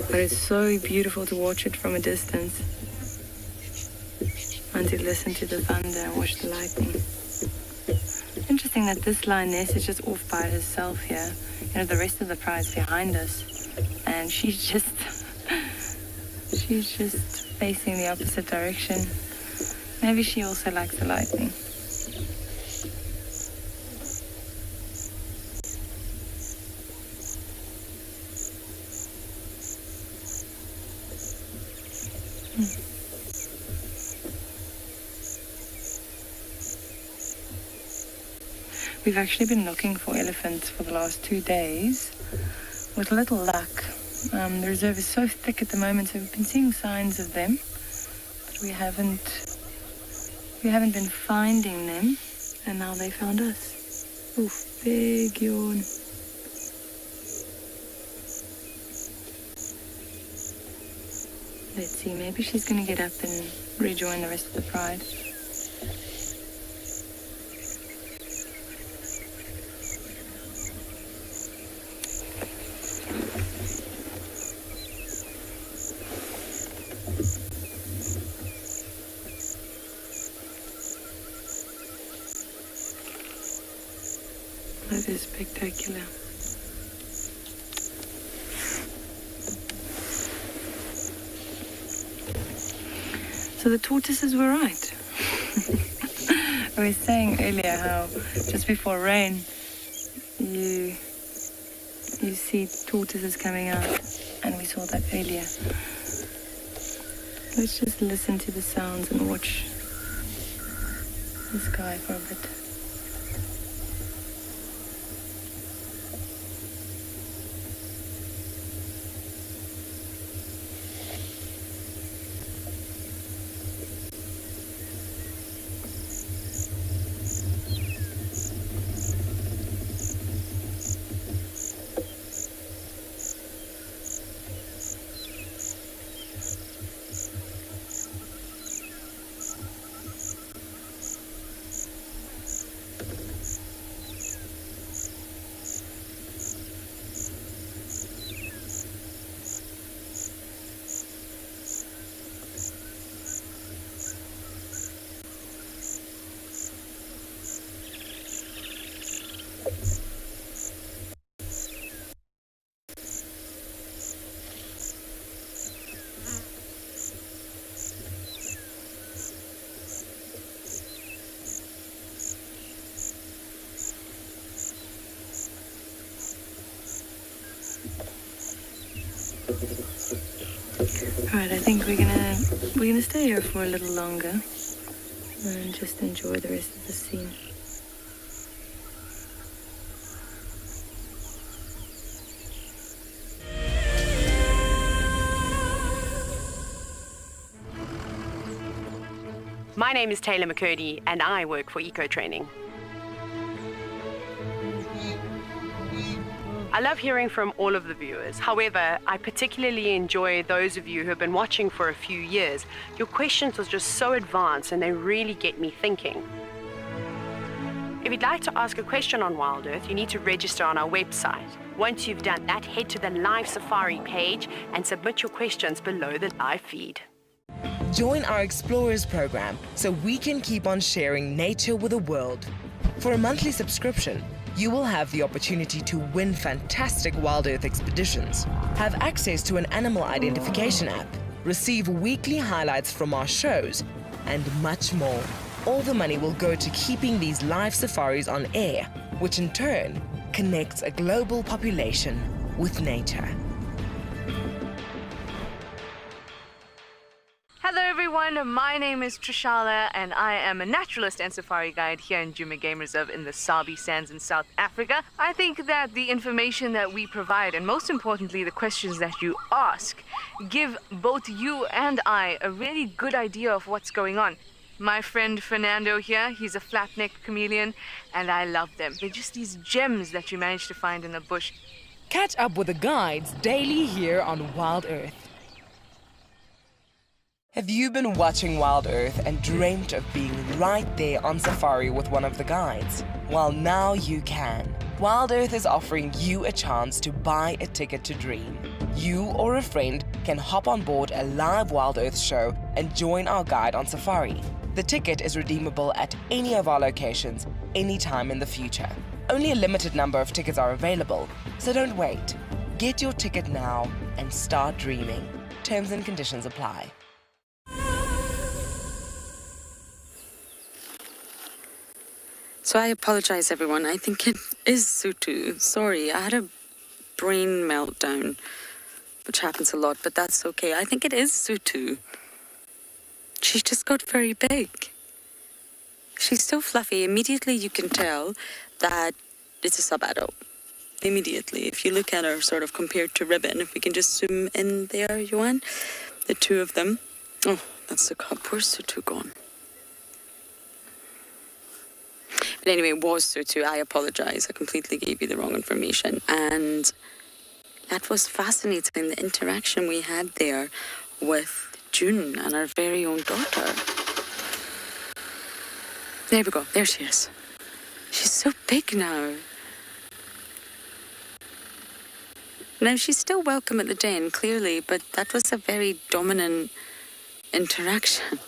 But it's so beautiful to watch it from a distance and to listen to the thunder and watch the lightning. Interesting that this lioness is just off by herself here. You know, the rest of the pride's behind us. And she's just facing the opposite direction. Maybe she also likes the lightning. We've actually been looking for elephants for the last 2 days. With little luck. The reserve is so thick at the moment, so we've been seeing signs of them, but we haven't been finding them, and now they found us. Oof, big yawn. Let's see, maybe she's going to get up and rejoin the rest of the pride. That is spectacular. So the tortoises were right. I was saying earlier how just before rain you see tortoises coming out, and we saw that earlier. Let's just listen to the sounds and watch the sky for a bit. Right, I think we're gonna stay here for a little longer and just enjoy the rest of the scene. My name is Taylor McCurdy, and I work for Eco Training. I love hearing from all of the viewers. However, I particularly enjoy those of you who have been watching for a few years. Your questions are just so advanced and they really get me thinking. If you'd like to ask a question on Wild Earth, you need to register on our website. Once you've done that, head to the live safari page and submit your questions below the live feed. Join our Explorers program so we can keep on sharing nature with the world. For a monthly subscription, you will have the opportunity to win fantastic Wild Earth expeditions, have access to an animal identification app, receive weekly highlights from our shows, and much more. All the money will go to keeping these live safaris on air, which in turn connects a global population with nature. Hello everyone, my name is Trishala and I am a naturalist and safari guide here in Djuma Game Reserve in the Sabi Sands in South Africa. I think that the information that we provide and most importantly the questions that you ask give both you and I a really good idea of what's going on. My friend Fernando here, he's a flat-necked chameleon and I love them. They're just these gems that you manage to find in the bush. Catch up with the guides daily here on Wild Earth. Have you been watching Wild Earth and dreamt of being right there on safari with one of the guides? Well, now you can. Wild Earth is offering you a chance to buy a ticket to dream. You or a friend can hop on board a live Wild Earth show and join our guide on safari. The ticket is redeemable at any of our locations, anytime in the future. Only a limited number of tickets are available, so don't wait. Get your ticket now and start dreaming. Terms and conditions apply. So I apologize, everyone. I think it is Sutu. Sorry, I had a brain meltdown, which happens a lot, but that's okay. I think it is Sutu. She just got very big. She's so fluffy. Immediately you can tell that it's a sub-adult. Immediately. If you look at her sort of compared to Ribbon, if we can just zoom in there, Johan, the two of them. Oh, that's the cub. Where's Sutu gone? But anyway, it was Sutu. I apologize. I completely gave you the wrong information. And that was fascinating, the interaction we had there with June and our very own daughter. There we go. There she is. She's so big now. Now, she's still welcome at the den, clearly, but that was a very dominant interaction.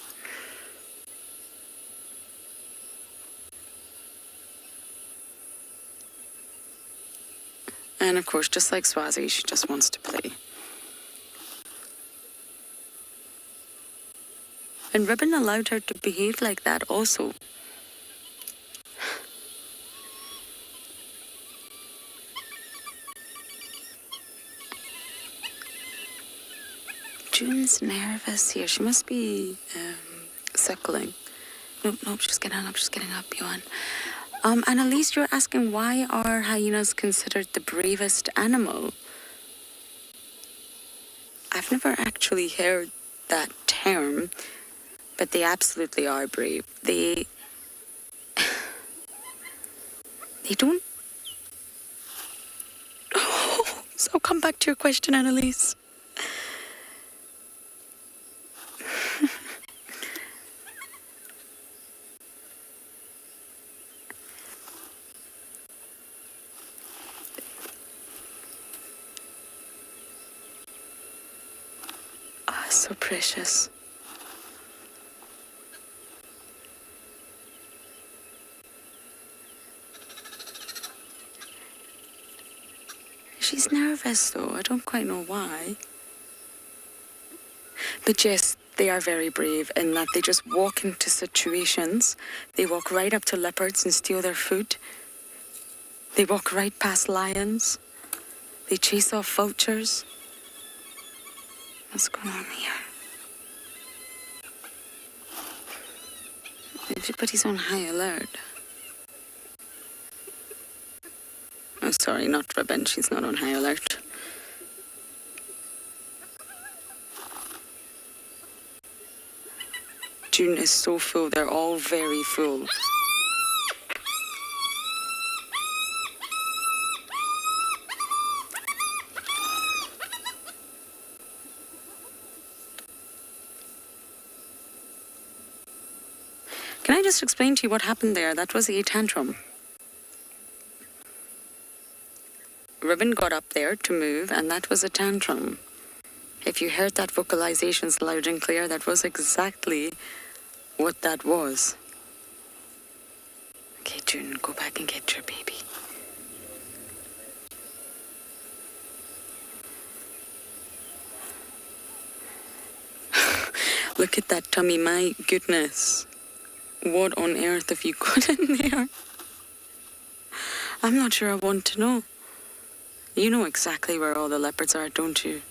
And of course, just like Swazi, she just wants to play. And Ribbon allowed her to behave like that also. June's nervous here. She must be suckling. Nope, she's getting up, Johan. Annalise, you're asking why are hyenas considered the bravest animal? I've never actually heard that term, but they absolutely are brave. They don't... Oh, so come back to your question, Annalise. So precious. She's nervous though, I don't quite know why. But yes, they are very brave in that they just walk into situations. They walk right up to leopards and steal their food. They walk right past lions. They chase off vultures. What's going on here? Everybody's on high alert. Oh, sorry, not Ribbon. She's not on high alert. June is so full. They're all very full. Can I just explain to you what happened there? That was a tantrum. Ribbon got up there to move, and that was a tantrum. If you heard that vocalizations loud and clear, that was exactly what that was. Okay, June, go back and get your baby. Look at that tummy, my goodness. What on earth have you got in there? I'm not sure I want to know. You know exactly where all the leopards are, don't you?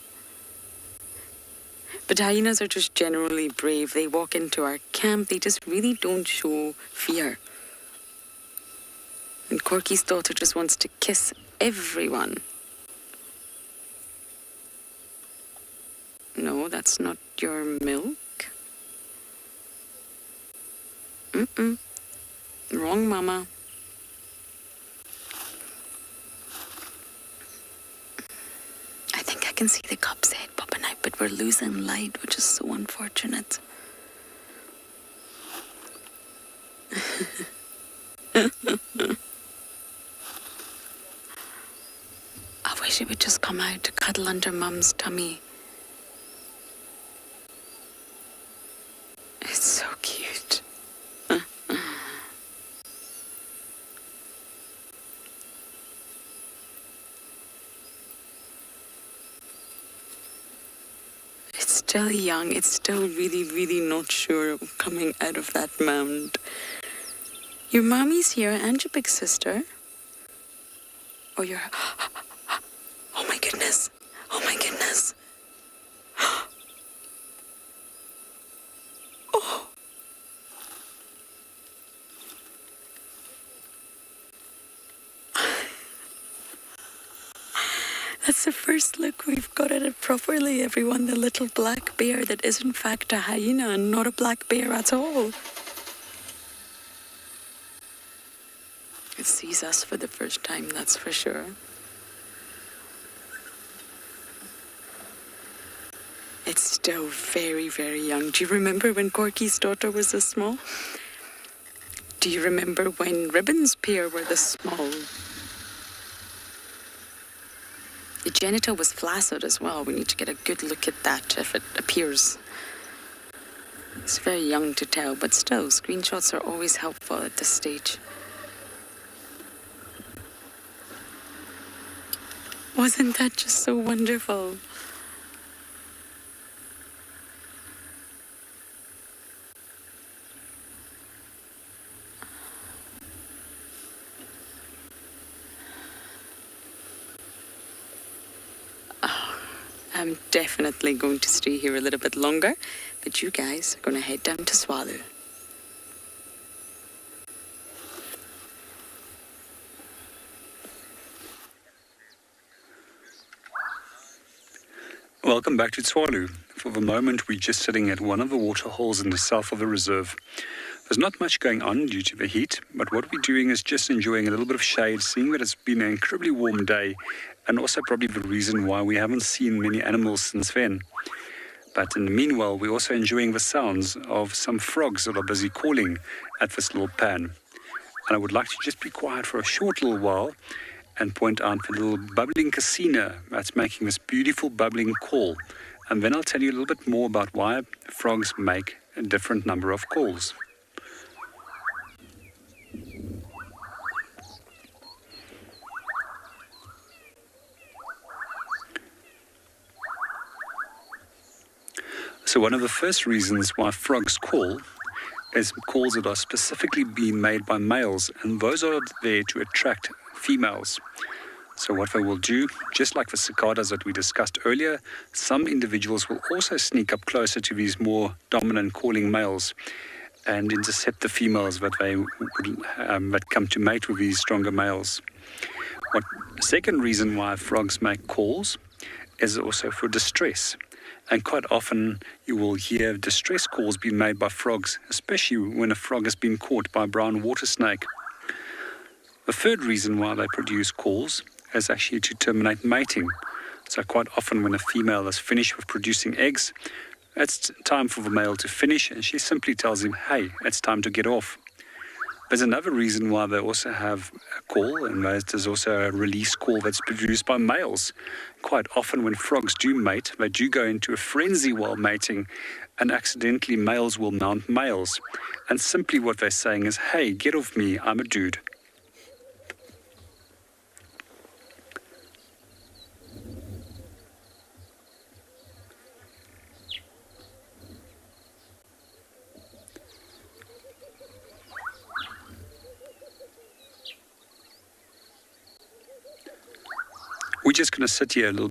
But hyenas are just generally brave. They walk into our camp. They just really don't show fear. And Corky's daughter just wants to kiss everyone. No, that's not your milk. Wrong, Mama. I think I can see the cub's head popping out, but we're losing light, which is so unfortunate. I wish it would just come out to cuddle under Mum's tummy. It's so cute. It's still young. It's still really, really not sure of coming out of that mound. Your mommy's here and your big sister. Oh, your... Oh, my goodness. Oh, my goodness. Oh. That's the first look we've got at it properly, everyone. The little black bear that is in fact a hyena and not a black bear at all. It sees us for the first time, that's for sure. It's still very, very young. Do you remember when Corky's daughter was this small? Do you remember when Ribbon's pair were this small? The genital was flaccid as well. We need to get a good look at that if it appears. It's very young to tell, but still, screenshots are always helpful at this stage. Wasn't that just so wonderful? I'm definitely going to stay here a little bit longer, but you guys are going to head down to Swallow. Welcome back to Swallow. For the moment, we're just sitting at one of the water holes in the south of the reserve. There's not much going on due to the heat, but what we're doing is just enjoying a little bit of shade, seeing that it's been an incredibly warm day, and also probably the reason why we haven't seen many animals since then. But in the meanwhile, we're also enjoying the sounds of some frogs that are busy calling at this little pan. And I would like to just be quiet for a short little while and point out the little bubbling casino that's making this beautiful bubbling call. And then I'll tell you a little bit more about why frogs make a different number of calls. So one of the first reasons why frogs call is calls that are specifically being made by males, and those are there to attract females. So what they will do, just like the cicadas that we discussed earlier, some individuals will also sneak up closer to these more dominant calling males and intercept the females that that come to mate with these stronger males. The second reason why frogs make calls is also for distress. And quite often you will hear distress calls being made by frogs, especially when a frog has been caught by a brown water snake. The third reason why they produce calls is actually to terminate mating. So quite often when a female is finished with producing eggs, it's time for the male to finish, and she simply tells him, hey, it's time to get off. There's another reason why they also have a call, and there's also a release call that's produced by males. Quite often when frogs do mate, they do go into a frenzy while mating, and accidentally males will mount males. And simply what they're saying is, hey, get off me, I'm a dude. We're just going to sit here a little.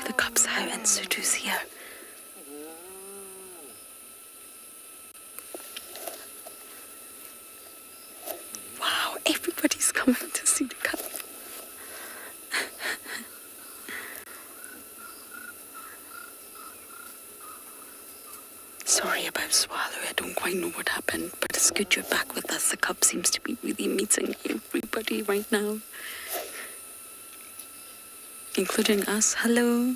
The cubs out, and Sutu's here. Wow, everybody's coming to see the cubs. Sorry about Swallow, I don't quite know what happened, but it's good you're back with us. The cub seems to be really meeting everybody right now. Including us. Hello.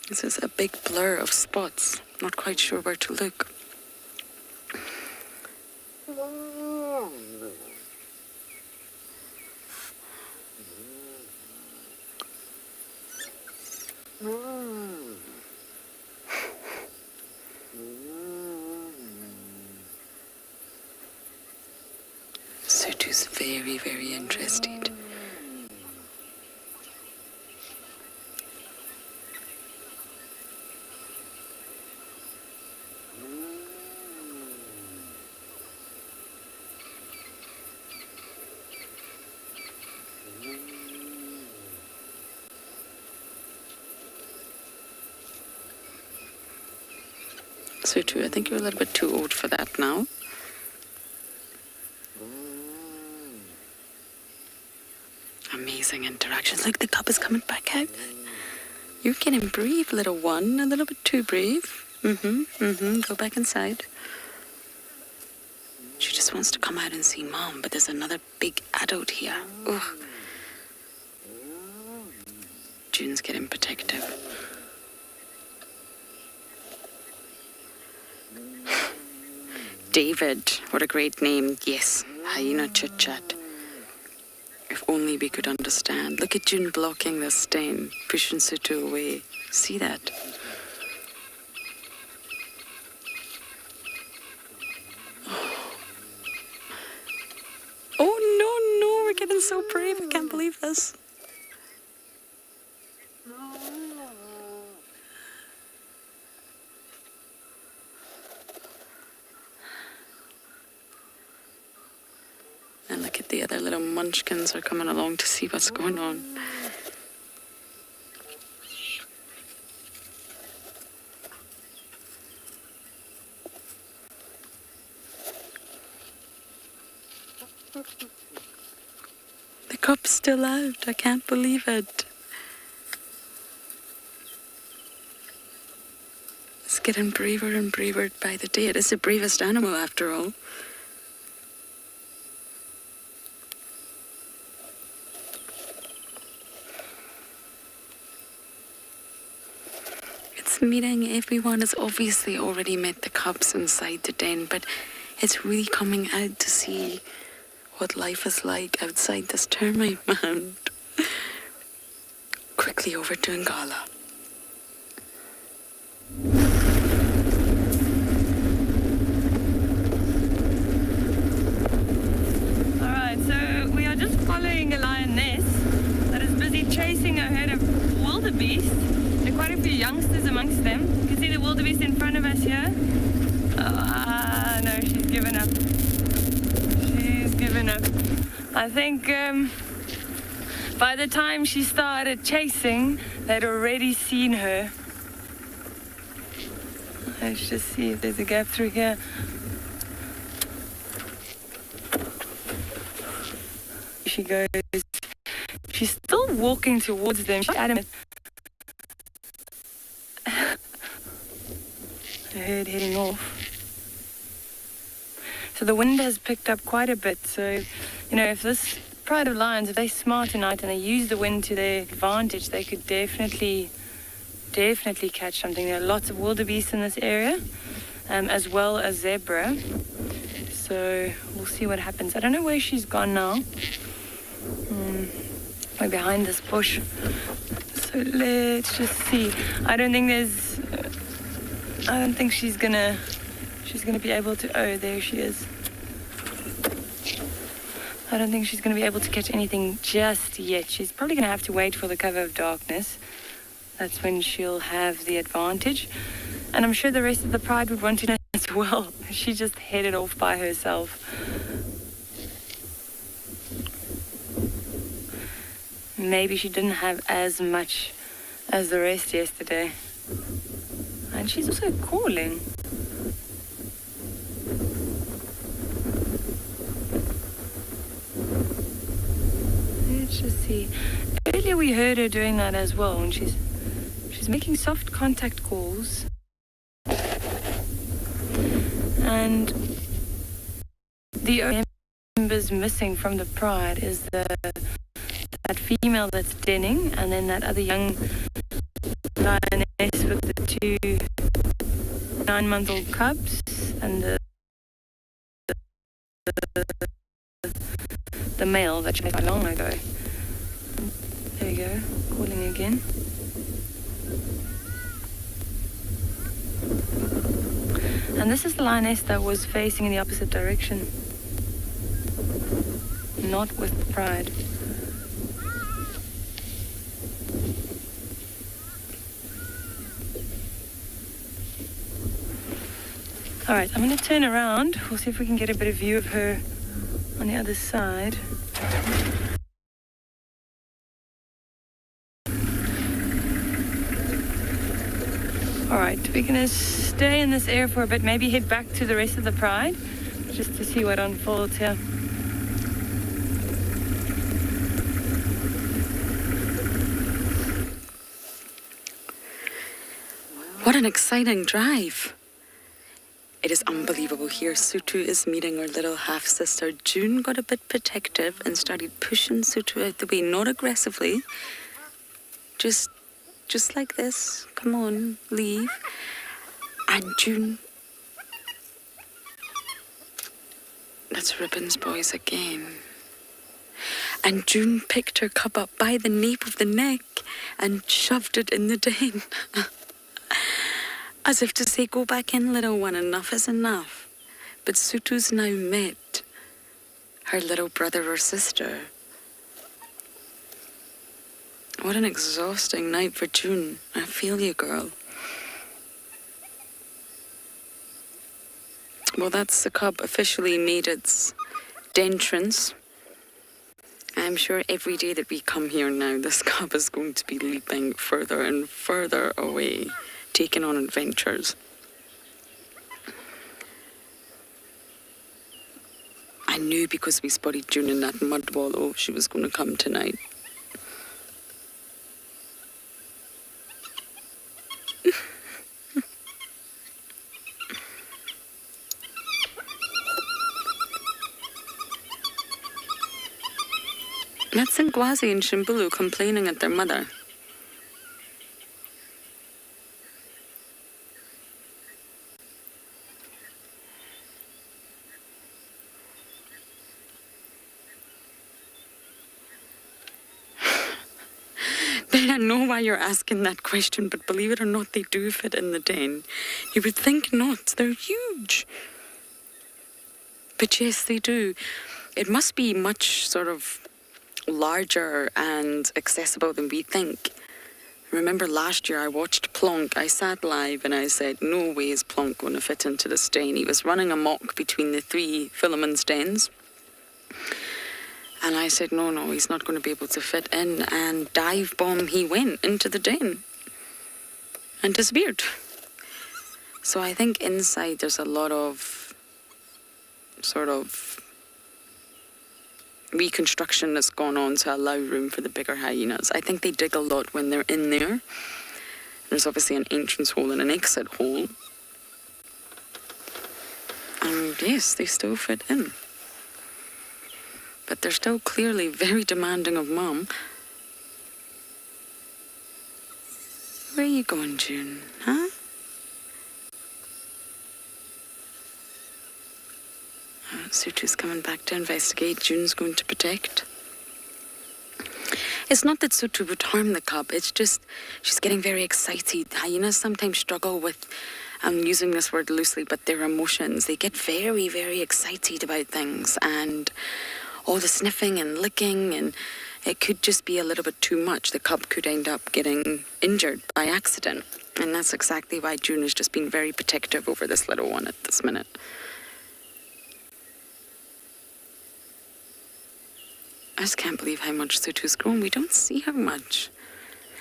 This is a big blur of spots. Not quite sure where to look. Sutu's very, very interested. Sutu, I think you're a little bit too old for that now. Amazing interactions. Look, the cub is coming back out. You're getting brave, little one. A little bit too brave. Go back inside. She just wants to come out and see Mom, but there's another big adult here. Ugh. June's getting protective. David, what a great name. Yes, hyena chit-chat. If only we could understand. Look at June blocking the stain, pushing Sutu away. See that? Oh no, we're getting so brave. I can't believe this. And look at the other little munchkins are coming along to see what's going on. The cub's still out. I can't believe it. It's getting braver and braver by the day. It is the bravest animal after all. this meeting, everyone has obviously already met the cubs inside the den, but it's really coming out to see what life is like outside this termite mound. Quickly over to Ngala. Alright, so we are just following a lioness that is busy chasing a herd of wildebeest. There are quite a few youngsters amongst them. You can see the wildebeest in front of us here. No, she's given up. She's given up. I think by the time she started chasing, they'd already seen her. Let's just see if there's a gap through here. She goes. She's still walking towards them. She's adamant. I heard heading off. So the wind has picked up quite a bit. So, you know, if this pride of lions, if they're smart tonight and they use the wind to their advantage, they could definitely catch something. There are lots of wildebeest in this area, as well as zebra. So we'll see what happens. I don't know where she's gone now. We're behind this bush. So let's just see. I don't think she's gonna be able to. Oh, there she is. I don't think she's gonna be able to catch anything just yet. She's probably gonna have to wait for the cover of darkness. That's when she'll have the advantage. And I'm sure the rest of the pride would want to know as well. She just headed off by herself. Maybe she didn't have as much as the rest yesterday. And she's also calling. Let's just see. Earlier we heard her doing that as well, and she's making soft contact calls. And the only members missing from the pride is that female that's denning, and then that other young lioness with the 2 9-month-old cubs, and the male that she made long ago. There you go, calling again. And this is the lioness that was facing in the opposite direction, not with the pride. All right, I'm going to turn around. We'll see if we can get a bit of view of her on the other side. All right, we're going to stay in this area for a bit, maybe head back to the rest of the pride, just to see what unfolds here. What an exciting drive. It is unbelievable here. Sutu is meeting her little half-sister. June got a bit protective and started pushing Sutu out the way, not aggressively. Just like this. Come on, leave. And June... That's Ribbon's boys again. And June picked her cub up by the nape of the neck and shoved it in the den. As if to say, go back in, little one, enough is enough. But Sutu's now met her little brother or sister. What an exhausting night for June. I feel you, girl. Well, that's the cub officially made its entrance. I'm sure every day that we come here now, this cub is going to be leaping further and further away, taking on adventures. I knew because we spotted June in that mud wallow, she was going to come tonight. That's Ngwazi and Shimbulu complaining at their mother. I know why you're asking that question, but believe it or not, they do fit in the den. You would think not. They're huge. But yes, they do. It must be much sort of larger and accessible than we think. Remember last year I watched Plonk. I sat live and I said, no way is Plonk going to fit into this den. He was running amok between the 3 Philemon's dens. And I said, no, he's not going to be able to fit in. And dive bomb, he went into the den and disappeared. So I think inside there's a lot of sort of reconstruction that's gone on to allow room for the bigger hyenas. I think they dig a lot when they're in there. There's obviously an entrance hole and an exit hole. And yes, they still fit in. But they're still clearly very demanding of Mum. Where are you going, June? Huh? Sutu's coming back to investigate. June's going to protect. It's not that Sutu would harm the cub. It's just she's getting very excited. Hyenas sometimes struggle with, I'm using this word loosely, but their emotions. They get very, very excited about things. And all the sniffing and licking, and it could just be a little bit too much. The cub could end up getting injured by accident. And that's exactly why June has just been very protective over this little one at this minute. I just can't believe how much Sutu's grown. We don't see her much.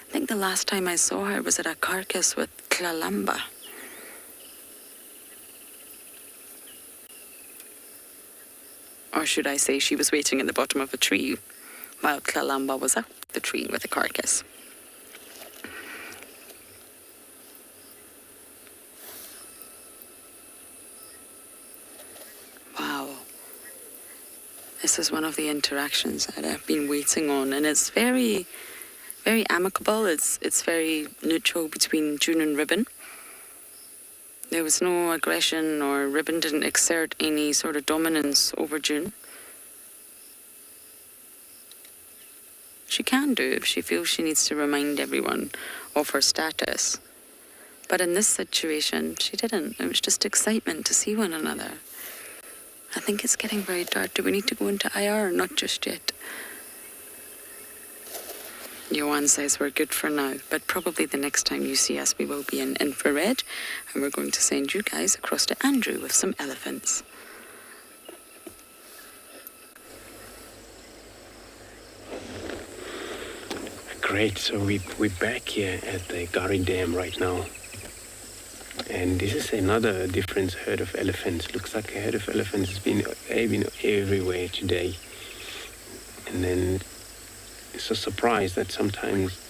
I think the last time I saw her was at a carcass with Klalamba. Or should I say she was waiting at the bottom of a tree while Klalamba was up the tree with a carcass. Wow. This is one of the interactions that I've been waiting on, and it's very, very amicable. It's very neutral between June and Ribbon. There was no aggression, or Ribbon didn't exert any sort of dominance over June. She can do if she feels she needs to remind everyone of her status. But in this situation, she didn't. It was just excitement to see one another. I think it's getting very dark. Do we need to go into IR or not just yet? Johan says we're good for now, but probably the next time you see us, we will be in infrared, and we're going to send you guys across to Andrew with some elephants. Great, so we're back here at the Gari Dam right now. And this is another different herd of elephants. Looks like a herd of elephants has been everywhere today. And then it's a surprise that sometimes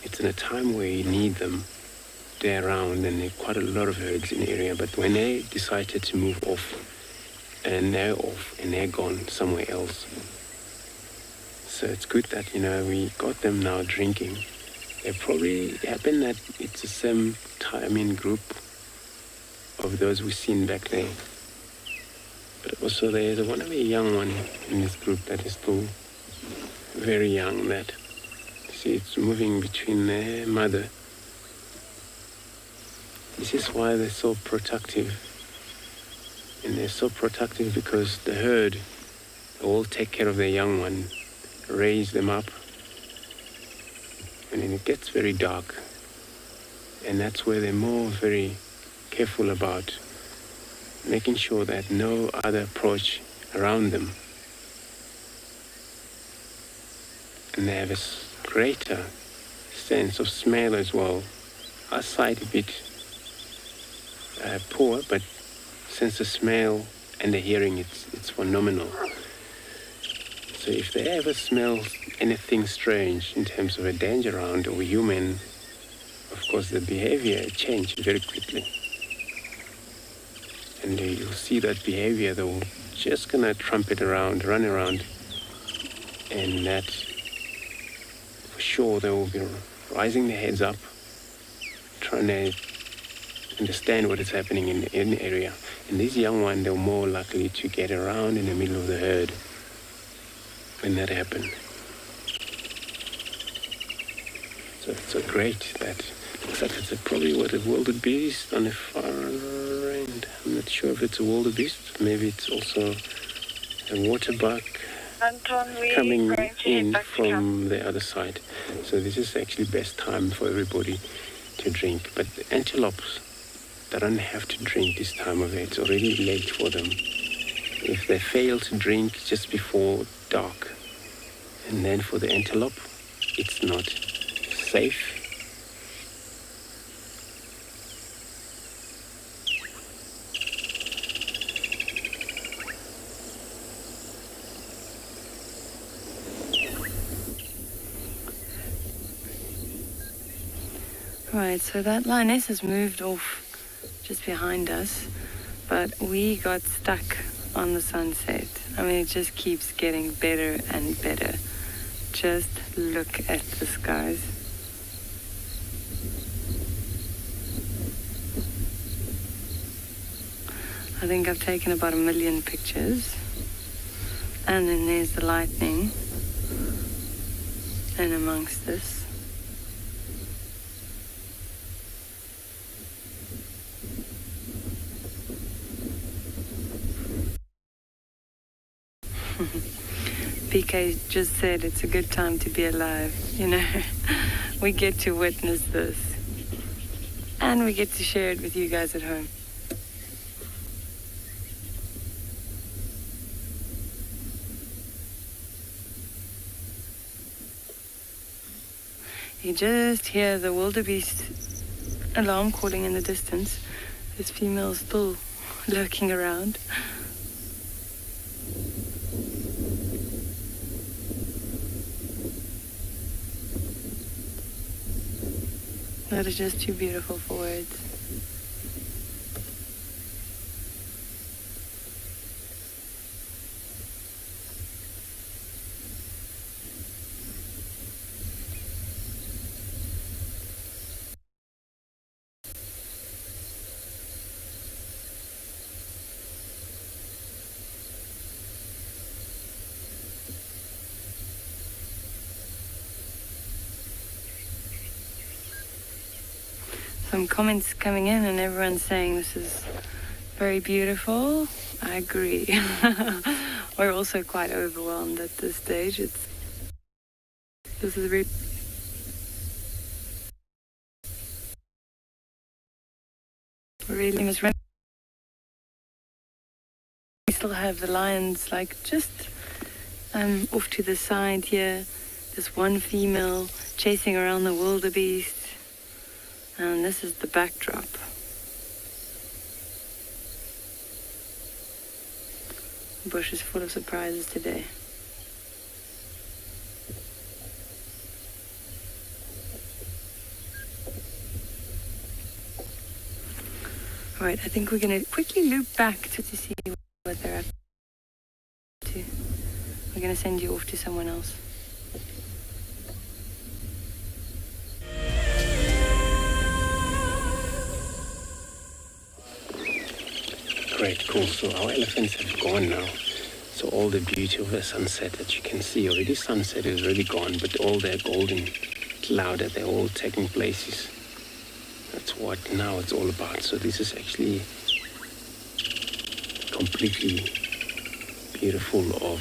it's in a time where you need them. They're around, and there are quite a lot of herds in the area. But when they decided to move off, and they're off, and they're gone somewhere else. So it's good that, we got them now drinking. It probably happened that it's the same timing group of those we've seen back there. But also there's one of a young one in this group that is still very young. That see, it's moving between their mother. This is why they're so protective. And they're so protective because the herd all take care of their young one, raise them up. And then it gets very dark, and that's where they're very careful about making sure that no other approach around them. And they have a greater sense of smell as well. Our sight a bit poor, but sense of smell and the hearing, it's phenomenal. So if they ever smell anything strange in terms of a danger around or a human, of course the behavior changes very quickly. And you'll see that behavior, they're just gonna trumpet around, run around, and that for sure they will be rising their heads up, trying to understand what is happening in the area. And these young ones, they're more likely to get around in the middle of the herd when that happens. so great that looks like it's probably what a wildebeest on the far end. I'm not sure if it's a wildebeest. Maybe it's also a water buck coming in from the other side. So this is actually best time for everybody to drink. But the antelopes, they don't have to drink this time of year. It's already late for them. If they fail to drink just before dark, and then for the antelope, it's not safe. Right, so that lioness has moved off just behind us, but we got stuck on the sunset. I mean, it just keeps getting better and better. Just look at the skies. I think I've taken about 1 million pictures. And then there's the lightning in amongst this. PK just said it's a good time to be alive, you know. We get to witness this. And we get to share it with you guys at home. You just hear the wildebeest alarm calling in the distance. This female's still lurking around. That is just too beautiful for words. Some comments coming in and everyone's saying this is very beautiful. I agree. We're also quite overwhelmed at this stage. This is really misremembered. We still have the lions like just off to the side here. This one female chasing around the wildebeest. And this is the backdrop. The bush is full of surprises today. All right, I think we're going to quickly loop back to see what they're up to. We're going to send you off to someone else. Great, cool. So our elephants have gone now. So all the beauty of the sunset that you can see already, sunset is already gone, but all their golden cloud that they're all taking places. That's what now it's all about. So this is actually completely beautiful of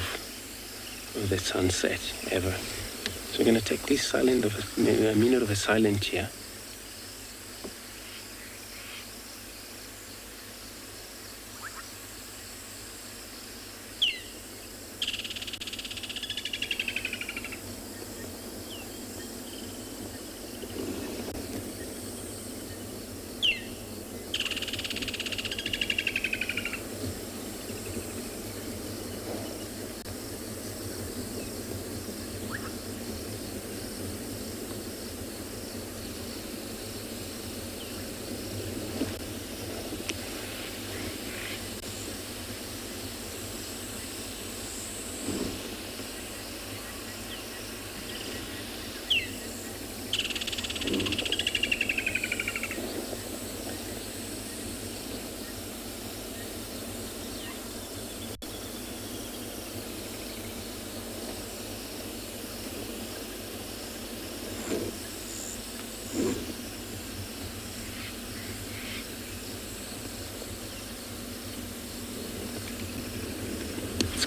the sunset ever. So we're going to take this silent of a minute of a silent here.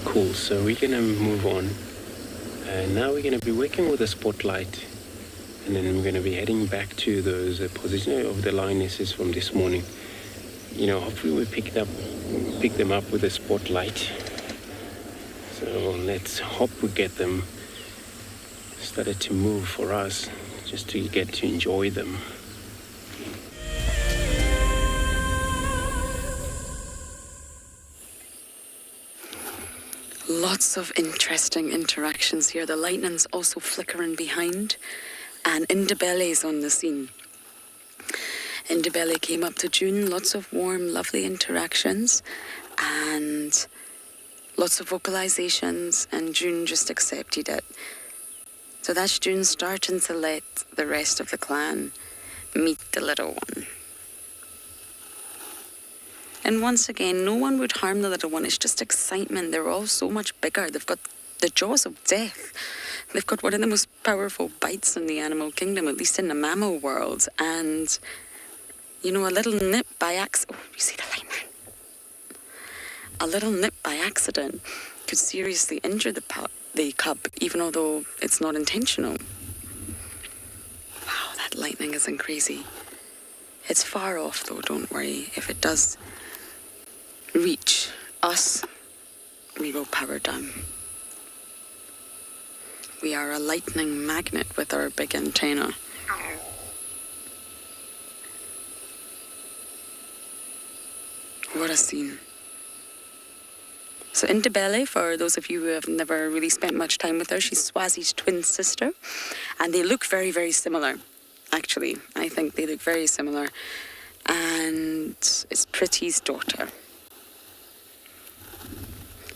cool. So we're gonna move on. And now we're gonna be working with the spotlight. And then we're gonna be heading back to those position of the lionesses from this morning. You know, hopefully we pick them up with a spotlight. So let's hope we get them started to move for us, just to get to enjoy them. Lots of interesting interactions here. The lightning's also flickering behind, and Indabele's on the scene. Indabele came up to June, lots of warm, lovely interactions, and lots of vocalizations, and June just accepted it. So that's June starting to let the rest of the clan meet the little one. And once again, no one would harm the little one. It's just excitement. They're all so much bigger. They've got the jaws of death. They've got one of the most powerful bites in the animal kingdom, at least in the mammal world. And, you know, a little nip by accident... Oh, you see the light, man? A little nip by accident could seriously injure the cub, even although it's not intentional. Wow, that lightning isn't crazy. It's far off, though, don't worry. If it does reach us, we will power down. We are a lightning magnet with our big antenna. What a scene. So Indabele, for those of you who have never really spent much time with her, she's Swazi's twin sister. And they look very, very similar, actually. I think they look very similar. And it's Pretty's daughter.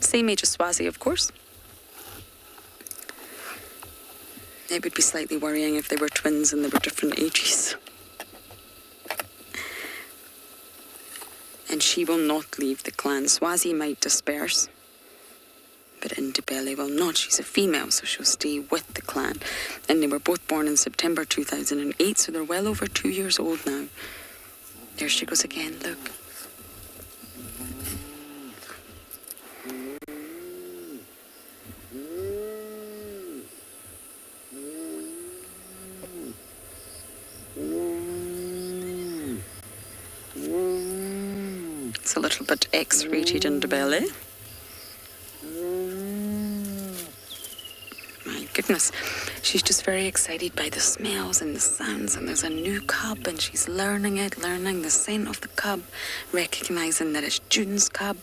Same age as Swazi, of course. It would be slightly worrying if they were twins and they were different ages. And she will not leave the clan. Swazi might disperse, but Indabele will not. She's a female, so she'll stay with the clan. And they were both born in September 2008, so they're well over 2 years old now. There she goes again, look. It's a little bit X-rated Indabele. My goodness, she's just very excited by the smells and the sounds, and there's a new cub and she's learning the scent of the cub, recognizing that it's June's cub,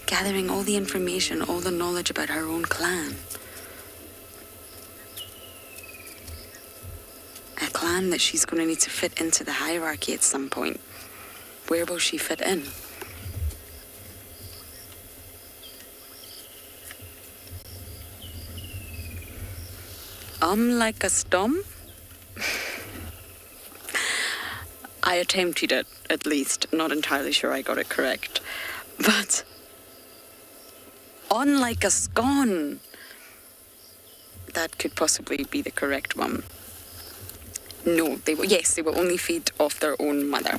gathering all the information, all the knowledge about her own clan. A clan that she's going to need to fit into the hierarchy at some point. Where will she fit in? Like a storm? I attempted it, at least. Not entirely sure I got it correct. But on like a scone. That could possibly be the correct one. No, they will only feed off their own mother.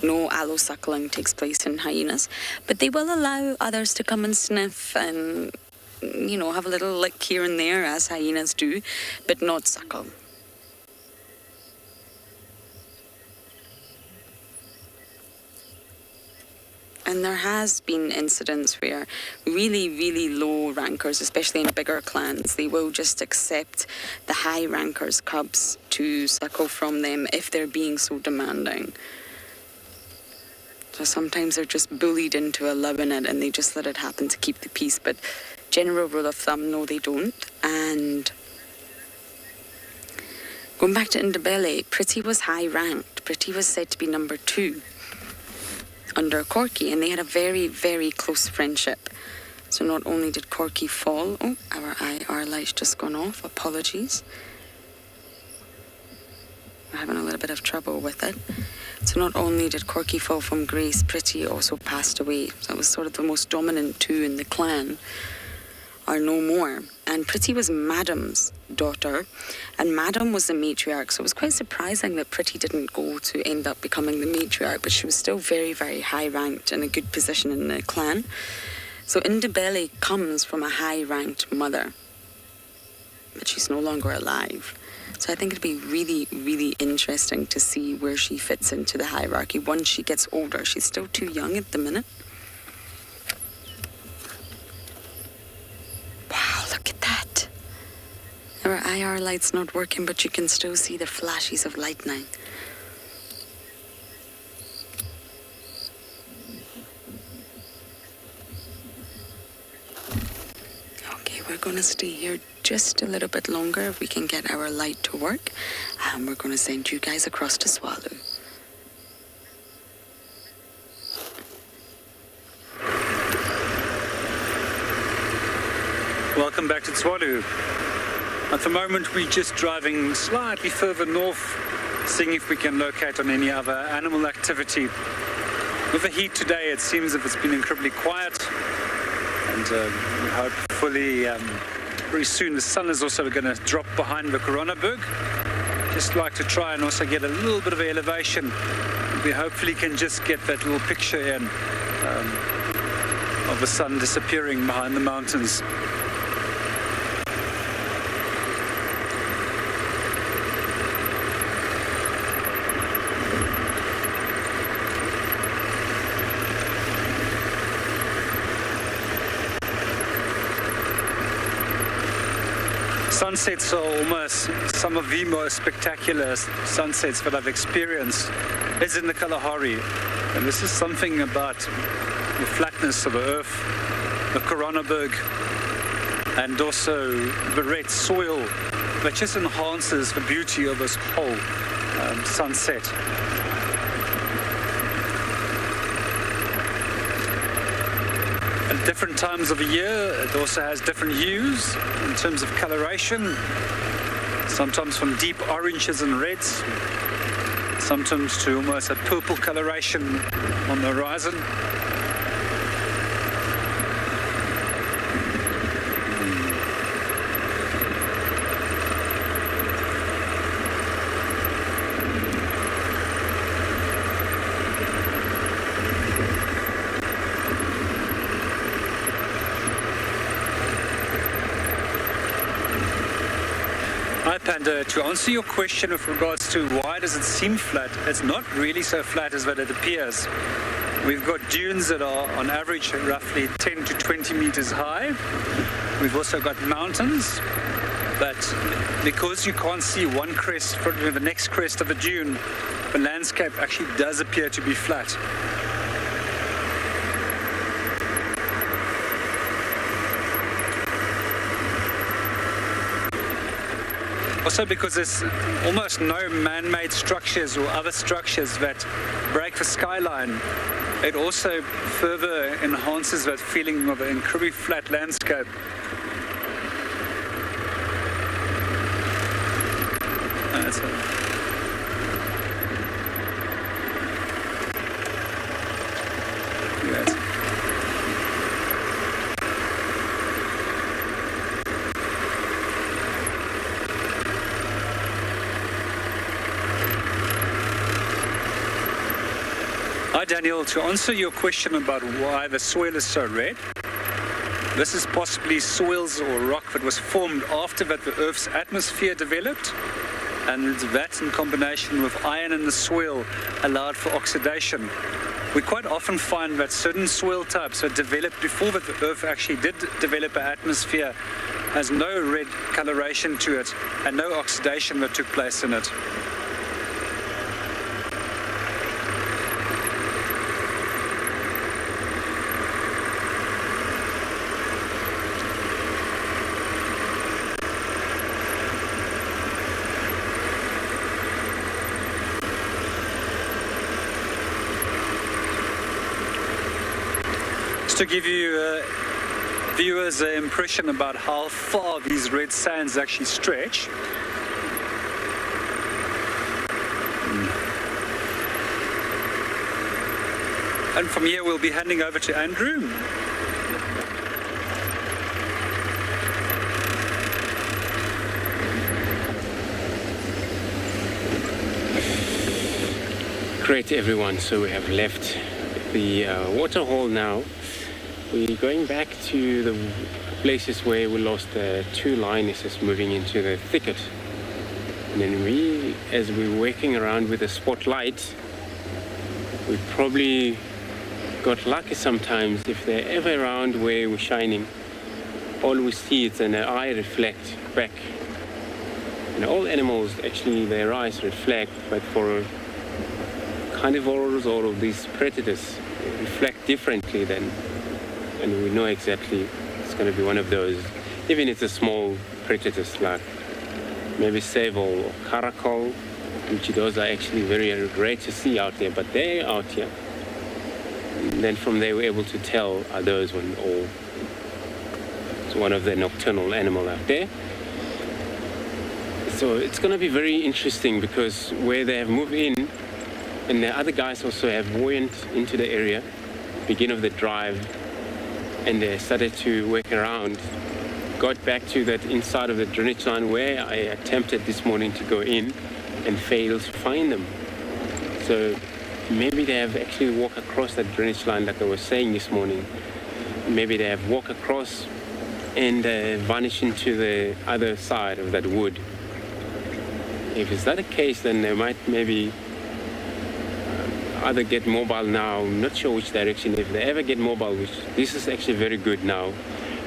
No allo-suckling takes place in hyenas, but they will allow others to come and sniff and, you know, have a little lick here and there, as hyenas do, but not suckle. And there has been incidents where really, really low rankers, especially in bigger clans, they will just accept the high rankers' cubs to suckle from them if they're being so demanding. So sometimes they're just bullied into allowing it and they just let it happen to keep the peace. But general rule of thumb, no, they don't. And going back to Indabele, Pretty was high ranked. Pretty was said to be number 2 under Corky, and they had a very, very close friendship. So not only did Corky fall... Oh, our IR light's just gone off. Apologies. We're having a little bit of trouble with it. So not only did Corky fall from grace, Pretty also passed away. So it was sort of the most dominant 2 in the clan are no more. And Pretty was Madam's daughter, and Madam was the matriarch. So it was quite surprising that Pretty didn't go to end up becoming the matriarch, but she was still very, very high ranked in a good position in the clan. So Ndebele comes from a high-ranked mother, but she's no longer alive. So I think it'd be really, really interesting to see where she fits into the hierarchy once she gets older. She's still too young at the minute. Wow, look at that. Our IR light's not working, but you can still see the flashes of lightning. Okay, we're gonna stay here just a little bit longer if we can get our light to work. We're gonna send you guys across to Swallow. Welcome back to Swallow. At the moment, we're just driving slightly further north, seeing if we can locate on any other animal activity. With the heat today, it seems as if it's been incredibly quiet, and we hope fully very soon the sun is also going to drop behind the Coronaberg. Just like to try and also get a little bit of elevation. We hopefully can just get that little picture in of the sun disappearing behind the mountains. Sunsets are almost some of the most spectacular sunsets that I've experienced is in the Kalahari. And this is something about the flatness of the earth, the Coronaberg, and also the red soil that just enhances the beauty of this whole sunset. At different times of the year, it also has different hues in terms of coloration. Sometimes from deep oranges and reds, sometimes to almost a purple coloration on the horizon. Panda, to answer your question with regards to why does it seem flat, it's not really so flat as what it appears. We've got dunes that are on average roughly 10 to 20 meters high. We've also got mountains, but because you can't see one crest from the next crest of a dune, the landscape actually does appear to be flat. Also because there's almost no man-made structures or other structures that break the skyline, it also further enhances that feeling of an incredibly flat landscape. That's it. Hi Daniel, to answer your question about why the soil is so red, this is possibly soils or rock that was formed after that the Earth's atmosphere developed, and that in combination with iron in the soil allowed for oxidation. We quite often find that certain soil types that developed before that the Earth actually did develop an atmosphere has no red coloration to it and no oxidation that took place in it. To give you viewers an impression about how far these red sands actually stretch. And from here we'll be handing over to Andrew. Great everyone, so we have left the waterhole now. We're going back to the places where we lost two lionesses moving into the thicket. And then as we're working around with the spotlight, we probably got lucky sometimes. If they're ever around where we're shining, all we see is an eye reflect back. And all animals, actually, their eyes reflect, but for carnivores or these predators, they reflect differently then. And we know exactly it's going to be one of those, even if it's a small predators like maybe sable or caracal, which those are actually very rare to see out there, but they're out here. And then from there we're able to tell are those one or it's one of the nocturnal animal out there. So it's going to be very interesting because where they have moved in and the other guys also have went into the area, beginning of the drive, and they started to work around, got back to that inside of the drainage line where I attempted this morning to go in and failed to find them. So maybe they have actually walked across that drainage line like I was saying this morning. Maybe they have walked across and vanished into the other side of that wood. If it's not the case, then they might maybe either get mobile now, I'm not sure which direction. If they ever get mobile, which this is actually very good now.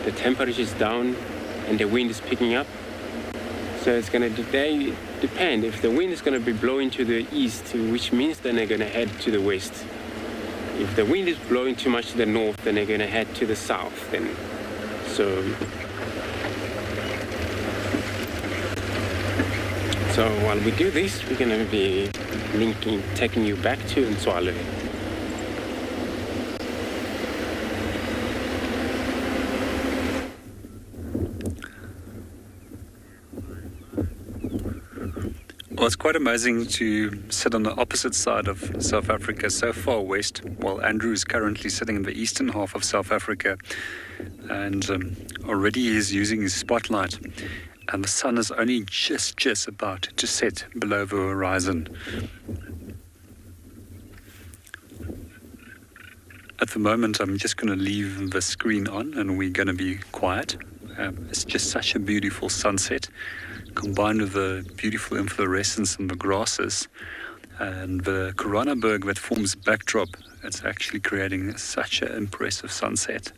The temperature is down and the wind is picking up. So it's going to depend. If the wind is going to be blowing to the east, which means then they're going to head to the west. If the wind is blowing too much to the north, then they're going to head to the south. And so while we do this, we're going to be taking you back to Ntswalo. Well, it's quite amazing to sit on the opposite side of South Africa, so far west, while Andrew is currently sitting in the eastern half of South Africa. And already he's using his spotlight. And the sun is only just about to set below the horizon. At the moment, I'm just going to leave the screen on and we're going to be quiet. It's just such a beautiful sunset, combined with the beautiful inflorescence in the grasses and the Koranenberg that forms backdrop. It's actually creating such an impressive sunset.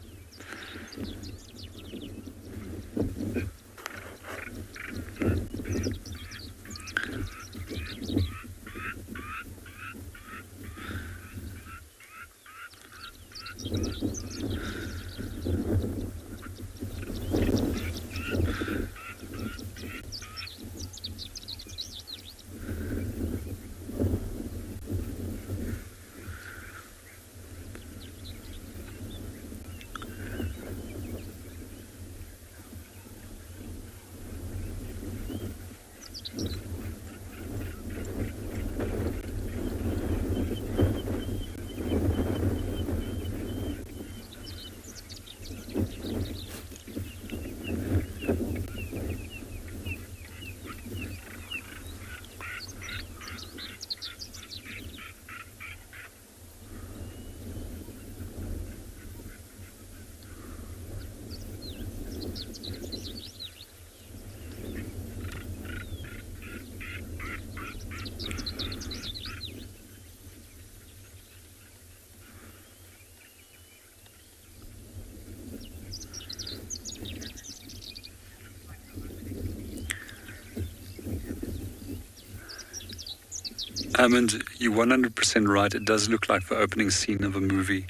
And you're 100% right, it does look like the opening scene of a movie.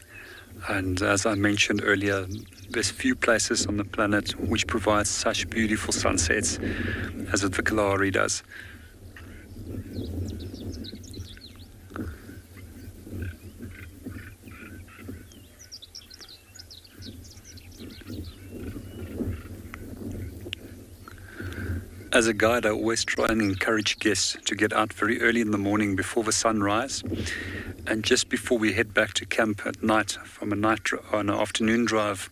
And as I mentioned earlier, there's few places on the planet which provide such beautiful sunsets as the Kalahari does. As a guide, I always try and encourage guests to get out very early in the morning before the sunrise, and just before we head back to camp at night from an afternoon drive,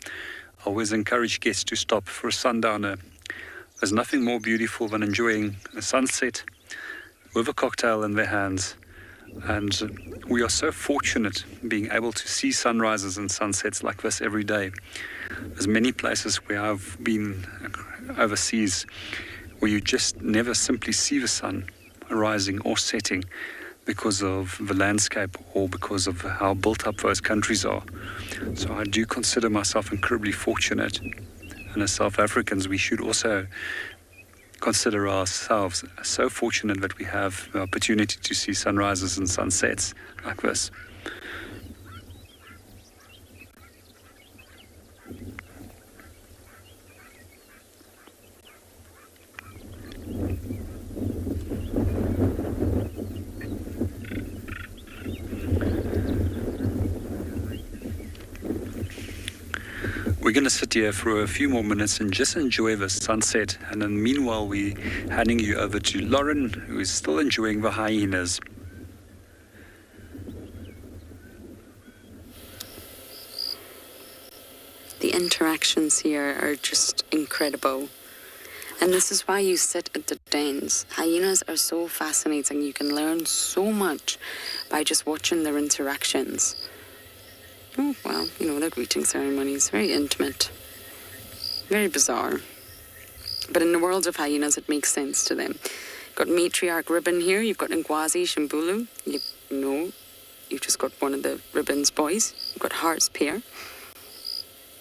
I always encourage guests to stop for a sundowner. There's nothing more beautiful than enjoying a sunset with a cocktail in their hands And we are so fortunate being able to see sunrises and sunsets like this every day. There's many places where I've been overseas where you just never simply see the sun rising or setting because of the landscape or because of how built up those countries are. So I do consider myself incredibly fortunate. And as South Africans, we should also consider ourselves so fortunate that we have the opportunity to see sunrises and sunsets like this. We're going to sit here for a few more minutes and just enjoy the sunset. And then meanwhile, we're handing you over to Lauren, who is still enjoying the hyenas. The interactions here are just incredible. And this is why you sit at the dens. Hyenas are so fascinating. You can learn so much by just watching their interactions. Oh, well, their greeting ceremony is very intimate, very bizarre. But in the world of hyenas, it makes sense to them. You've got matriarch ribbon here, you've got Ngwazi, Shimbulu. You've just got one of the ribbon's boys. You've got Heart's pair,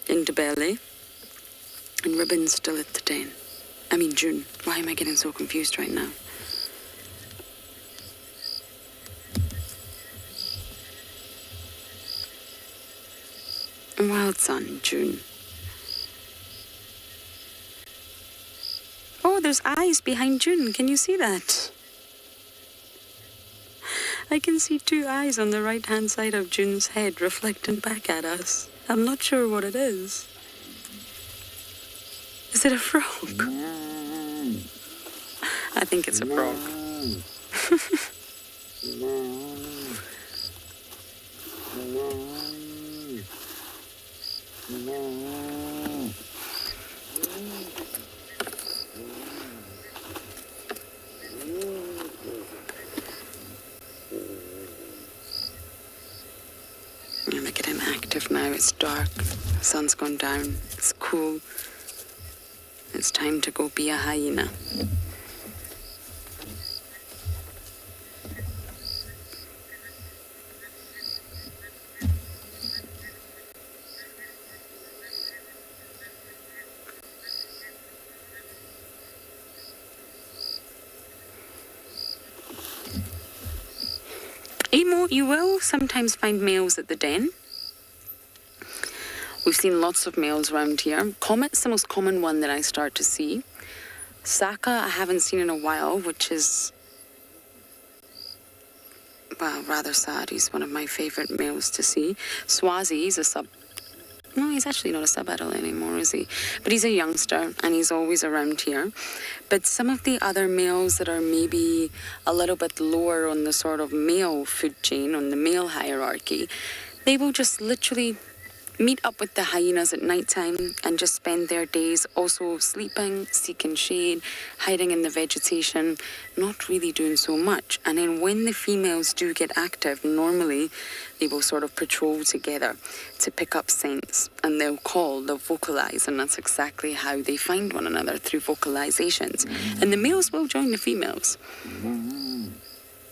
Indabele, and Ribbon's still at the den. June. Why am I getting so confused right now? Wild Sun, June. Oh, there's eyes behind June. Can you see that? I can see two eyes on the right-hand side of June's head reflecting back at us. I'm not sure what it is. Is it a frog? I think it's a frog. They're getting active now. It's dark. The sun's gone down. It's cool. It's time to go be a hyena. You will sometimes find males at the den. We've seen lots of males around here. Comet's the most common one that I start to see. Saka I haven't seen in a while, which is, well, rather sad. He's one of my favourite males to see. Swazi is a sub... No, he's actually not a sub-adult anymore, is he? But he's a youngster, and he's always around here. But some of the other males that are maybe a little bit lower on the sort of male food chain, on the male hierarchy, they will just literally meet up with the hyenas at night time and just spend their days also sleeping, seeking shade, hiding in the vegetation, not really doing so much. And then when the females do get active, normally they will sort of patrol together to pick up scents, and they'll vocalize, and that's exactly how they find one another, through vocalizations. And the males will join the females.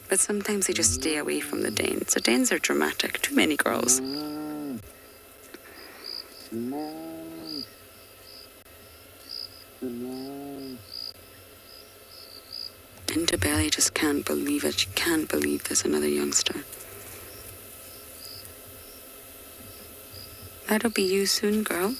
But sometimes they just stay away from the dens. The dens are dramatic. Too many girls. Indabele just can't believe it. She can't believe there's another youngster. That'll be you soon, girl.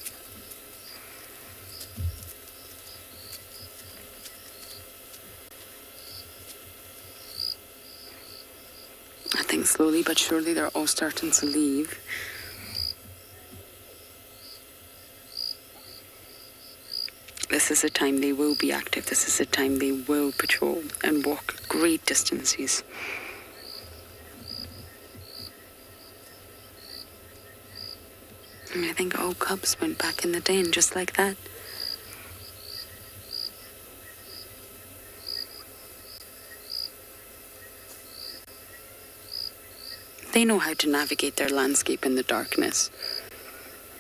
I think slowly but surely they're all starting to leave. This is the time they will be active. This is the time they will patrol and walk great distances. And I think all cubs went back in the den just like that. They know how to navigate their landscape in the darkness.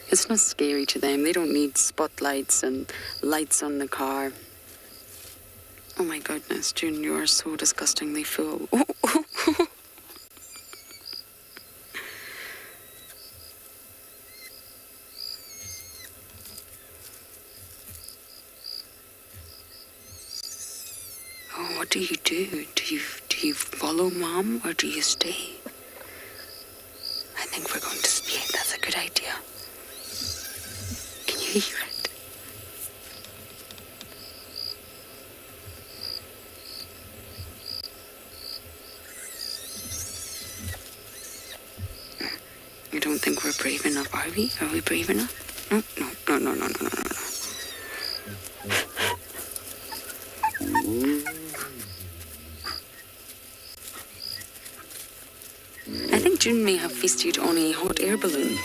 It's not scary to them. They don't need spotlights and lights on the car. Oh my goodness, June, you are so disgustingly full. Oh, what do you do? Do you follow Mom or do you stay? I think we're going to stay. That's a good idea. Can you hear it? You don't think we're brave enough, are we? Are we brave enough? No. I think June may have feasted on a hot air balloon.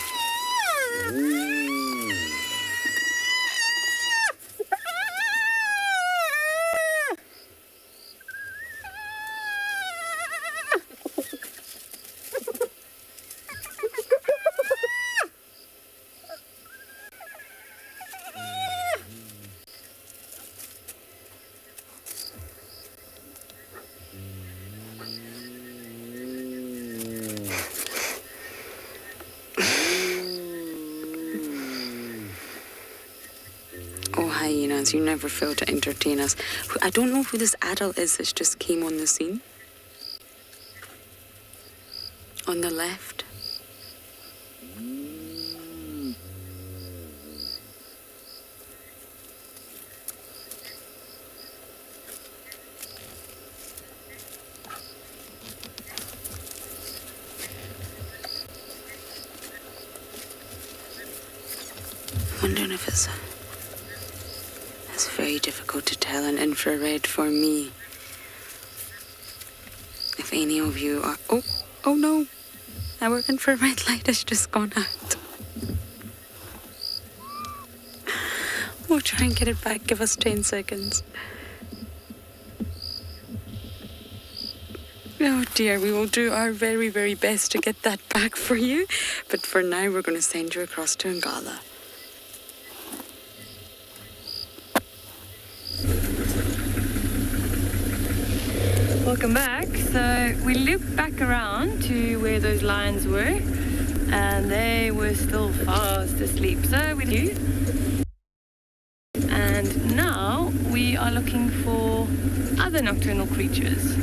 Hyenas, you never fail to entertain us. I don't know who this adult is that just came on the scene. On the left. I'm wondering if it's very difficult to tell in infrared for me. If any of you are... Oh no! Our infrared light has just gone out. We'll try and get it back. Give us 10 seconds. Oh dear, we will do our very, very best to get that back for you. But for now, we're going to send you across to Ngala. Welcome back. So we looped back around to where those lions were, and they were still fast asleep. So we do. And now we are looking for other nocturnal creatures.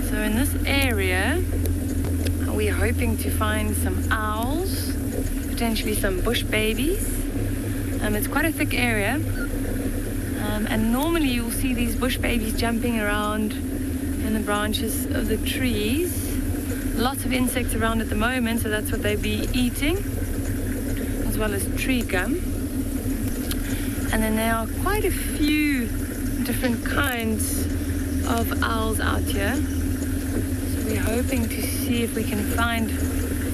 So in this area, we're hoping to find some owls, potentially some bush babies. It's quite a thick area. And normally you'll see these bush babies jumping around in the branches of the trees. Lots of insects around at the moment, so that's what they'll be eating, as well as tree gum. And then there are quite a few different kinds of owls out here. So we're hoping to see if we can find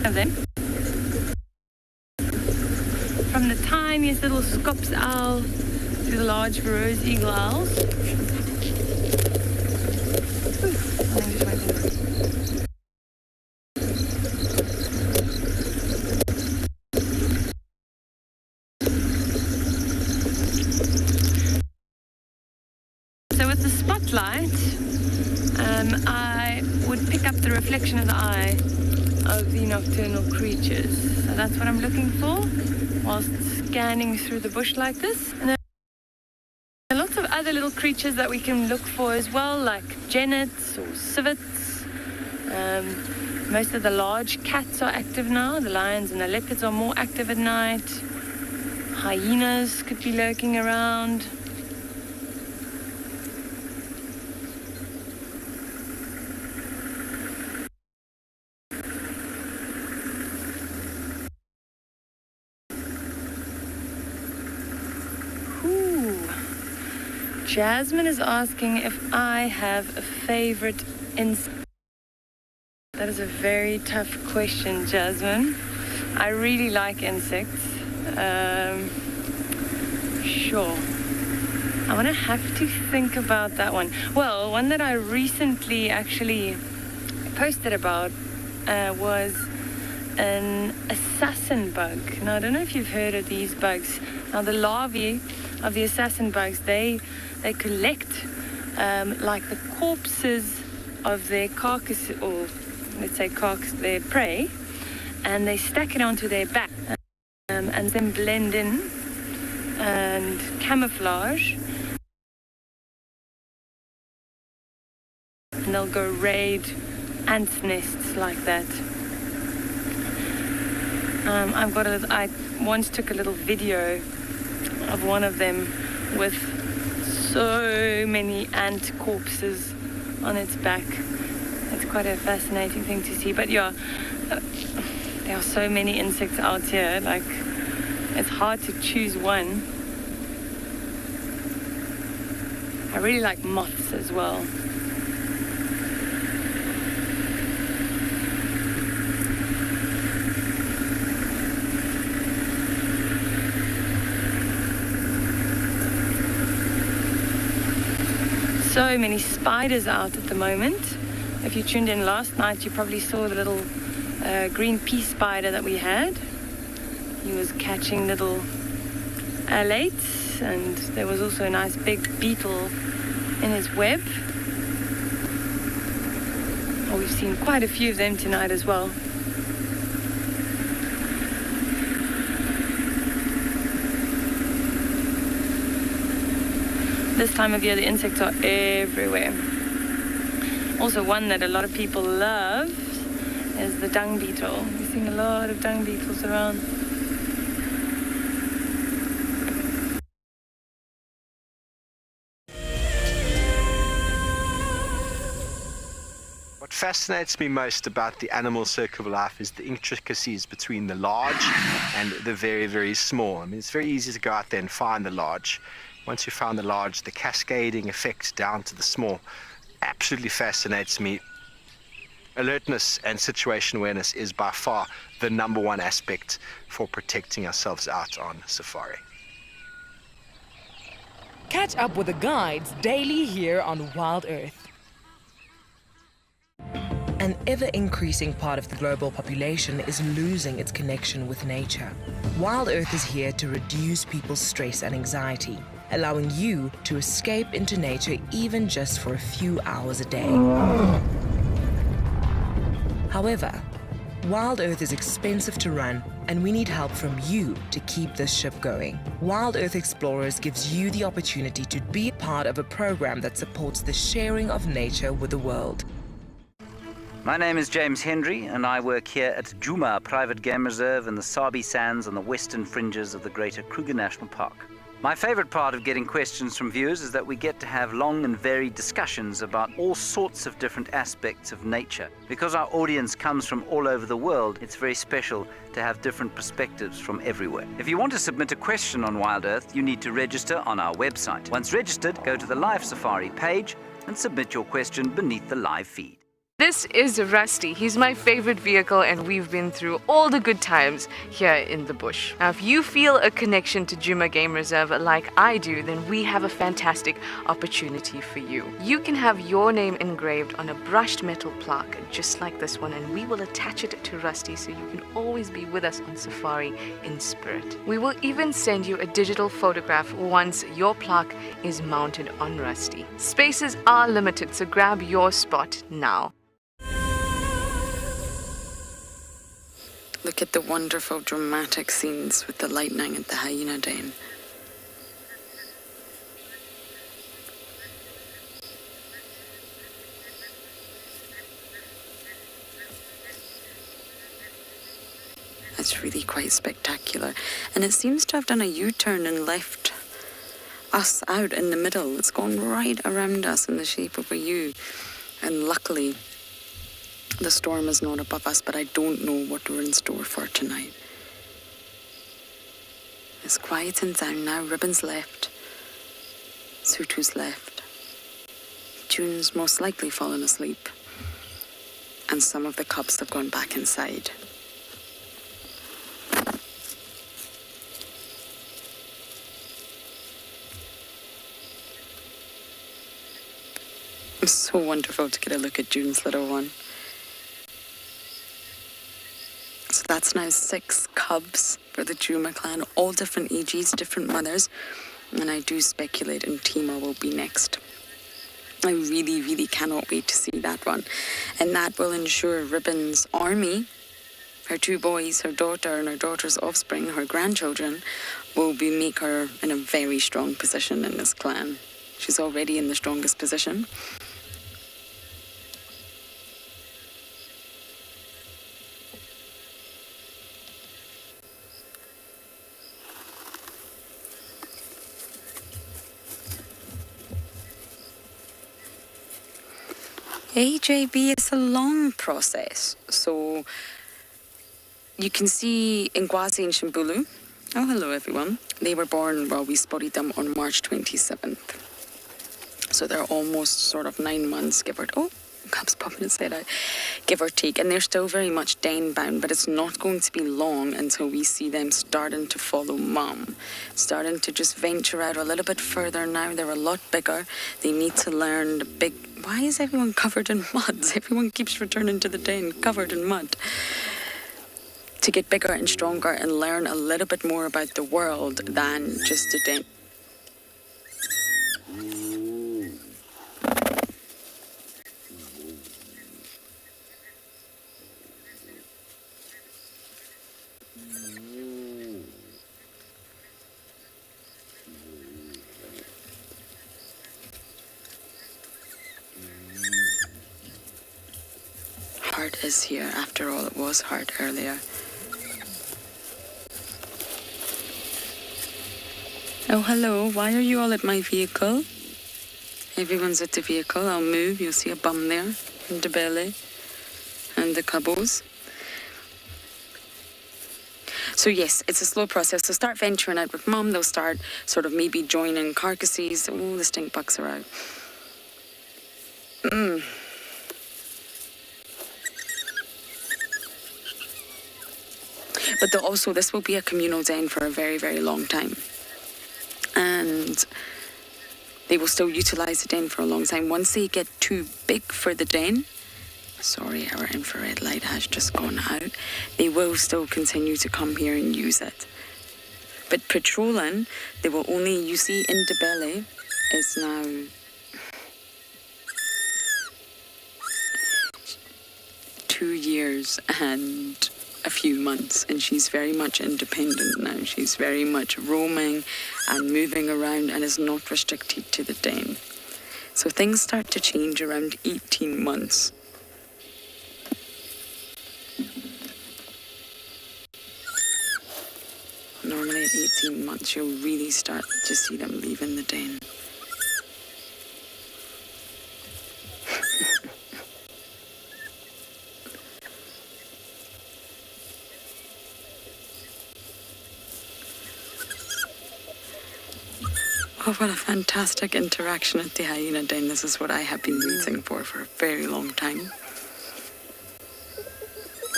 them. From the tiniest little scops owl to the large rose eagle owls. So with the spotlight, I would pick up the reflection of the eye of the nocturnal creatures. So that's what I'm looking for whilst scanning through the bush like this. And there are lots of other little creatures that we can look for as well, like genets or civets. Most of the large cats are active now. The lions and the leopards are more active at night. Hyenas could be lurking around. Jasmine is asking if I have a favorite insect. That is a very tough question, Jasmine. I really like insects. Sure. I'm gonna have to think about that one. Well, one that I recently actually posted about was an assassin bug. Now, I don't know if you've heard of these bugs. Now, the larvae of the assassin bugs, they collect like the corpses of their carcass, or let's say their prey, and they stack it onto their back and then blend in and camouflage. And they'll go raid ants' nests like that. I once took a little video of one of them with so many ant corpses on its back. It's quite a fascinating thing to see. But yeah, there are so many insects out here, like it's hard to choose one. I really like moths as well. So many spiders out at the moment. If you tuned in last night, you probably saw the little green pea spider that we had. He was catching little alates, and there was also a nice big beetle in his web. Oh, we've seen quite a few of them tonight as well. This time of year, the insects are everywhere. Also, one that a lot of people love is the dung beetle. We're seeing a lot of dung beetles around. What fascinates me most about the animal circle of life is the intricacies between the large and the very, very small. I mean, it's very easy to go out there and find the large. Once you found the large, the cascading effect down to the small absolutely fascinates me. Alertness and situation awareness is by far the number one aspect for protecting ourselves out on safari. Catch up with the guides daily here on Wild Earth. An ever-increasing part of the global population is losing its connection with nature. Wild Earth is here to reduce people's stress and anxiety, allowing you to escape into nature even just for a few hours a day. However, Wild Earth is expensive to run, and we need help from you to keep this ship going. Wild Earth Explorers gives you the opportunity to be part of a program that supports the sharing of nature with the world. My name is James Hendry, and I work here at Djuma Private Game Reserve in the Sabi Sands on the western fringes of the Greater Kruger National Park. My favorite part of getting questions from viewers is that we get to have long and varied discussions about all sorts of different aspects of nature. Because our audience comes from all over the world, it's very special to have different perspectives from everywhere. If you want to submit a question on Wild Earth, you need to register on our website. Once registered, go to the Live Safari page and submit your question beneath the live feed. This is Rusty. He's my favorite vehicle, and we've been through all the good times here in the bush. Now, if you feel a connection to Djuma Game Reserve like I do, then we have a fantastic opportunity for you. You can have your name engraved on a brushed metal plaque just like this one, and we will attach it to Rusty so you can always be with us on safari in spirit. We will even send you a digital photograph once your plaque is mounted on Rusty. Spaces are limited, so grab your spot now. Look at the wonderful dramatic scenes with the lightning at the hyena den. It's really quite spectacular, and it seems to have done a U-turn and left us out in the middle. It's gone right around us in the shape of a U, and luckily the storm is not above us, but I don't know what we're in store for tonight. It's quieting down now. Ribbon's left. Sutu's left. June's most likely fallen asleep. And some of the cubs have gone back inside. It's so wonderful to get a look at June's little one. That's now 6 cubs for the Juma clan, all different ages, different mothers. And I do speculate Ntima will be next. I really, really cannot wait to see that one. And that will ensure Ribbon's army, her 2 boys, her daughter and her daughter's offspring, her grandchildren, will make her in a very strong position in this clan. She's already in the strongest position. AJB is a long process. So you can see Ngwazi and Shimbulu. Oh, hello everyone. They were born, well, we spotted them on March 27th. So they're almost sort of 9 months, give or take. Oh, Cub's popping his head out. Give or take. And they're still very much den bound, but it's not going to be long until we see them starting to follow Mum. Starting to just venture out a little bit further now. They're a lot bigger. They need to learn the big... Why is everyone covered in mud? Everyone keeps returning to the den covered in mud. To get bigger and stronger and learn a little bit more about the world than just a den. Heart is here. After all, it was Heart earlier. Oh, hello. Why are you all at my vehicle? Everyone's at the vehicle. I'll move. You'll see a bum there. And the belly. And the cabos. So yes, it's a slow process. So start venturing out with Mum. They'll start sort of maybe joining carcasses. Oh, the stink bugs are out. But also, this will be a communal den for a very, very long time. And they will still utilize the den for a long time. Once they get too big for the den, sorry, our infrared light has just gone out, they will still continue to come here and use it. But patrolling, they will only, you see, Indabele is now 2 years and a few months, and she's very much independent now. She's very much roaming and moving around and is not restricted to the den. So things start to change around 18 months. Normally at 18 months you'll really start to see them leaving the den. Oh, what a fantastic interaction at the hyena den. This is what I have been waiting for a very long time.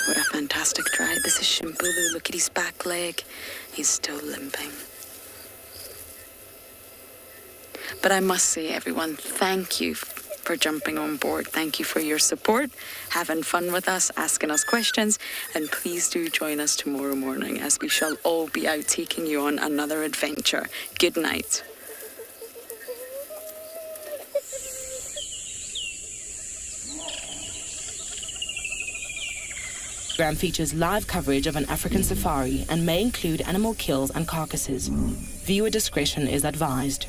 What a fantastic try. This is Shimbulu. Look at his back leg. He's still limping. But I must say, everyone, thank you for jumping on board. Thank you for your support, having fun with us, asking us questions, and please do join us tomorrow morning as we shall all be out taking you on another adventure. Good night. Program features live coverage of an African safari and may include animal kills and carcasses. Viewer discretion is advised.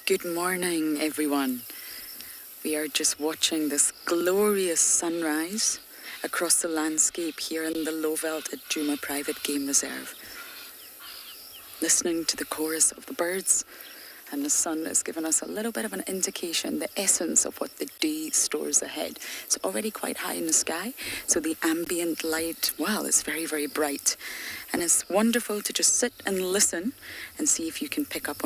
Good morning, everyone. We are just watching this glorious sunrise across the landscape here in the Lowveld at Juma Private Game Reserve. Listening to the chorus of the birds, and the sun has given us a little bit of an indication, the essence of what the day stores ahead. It's already quite high in the sky, so the ambient light, well, it's very, very bright. And it's wonderful to just sit and listen and see if you can pick up on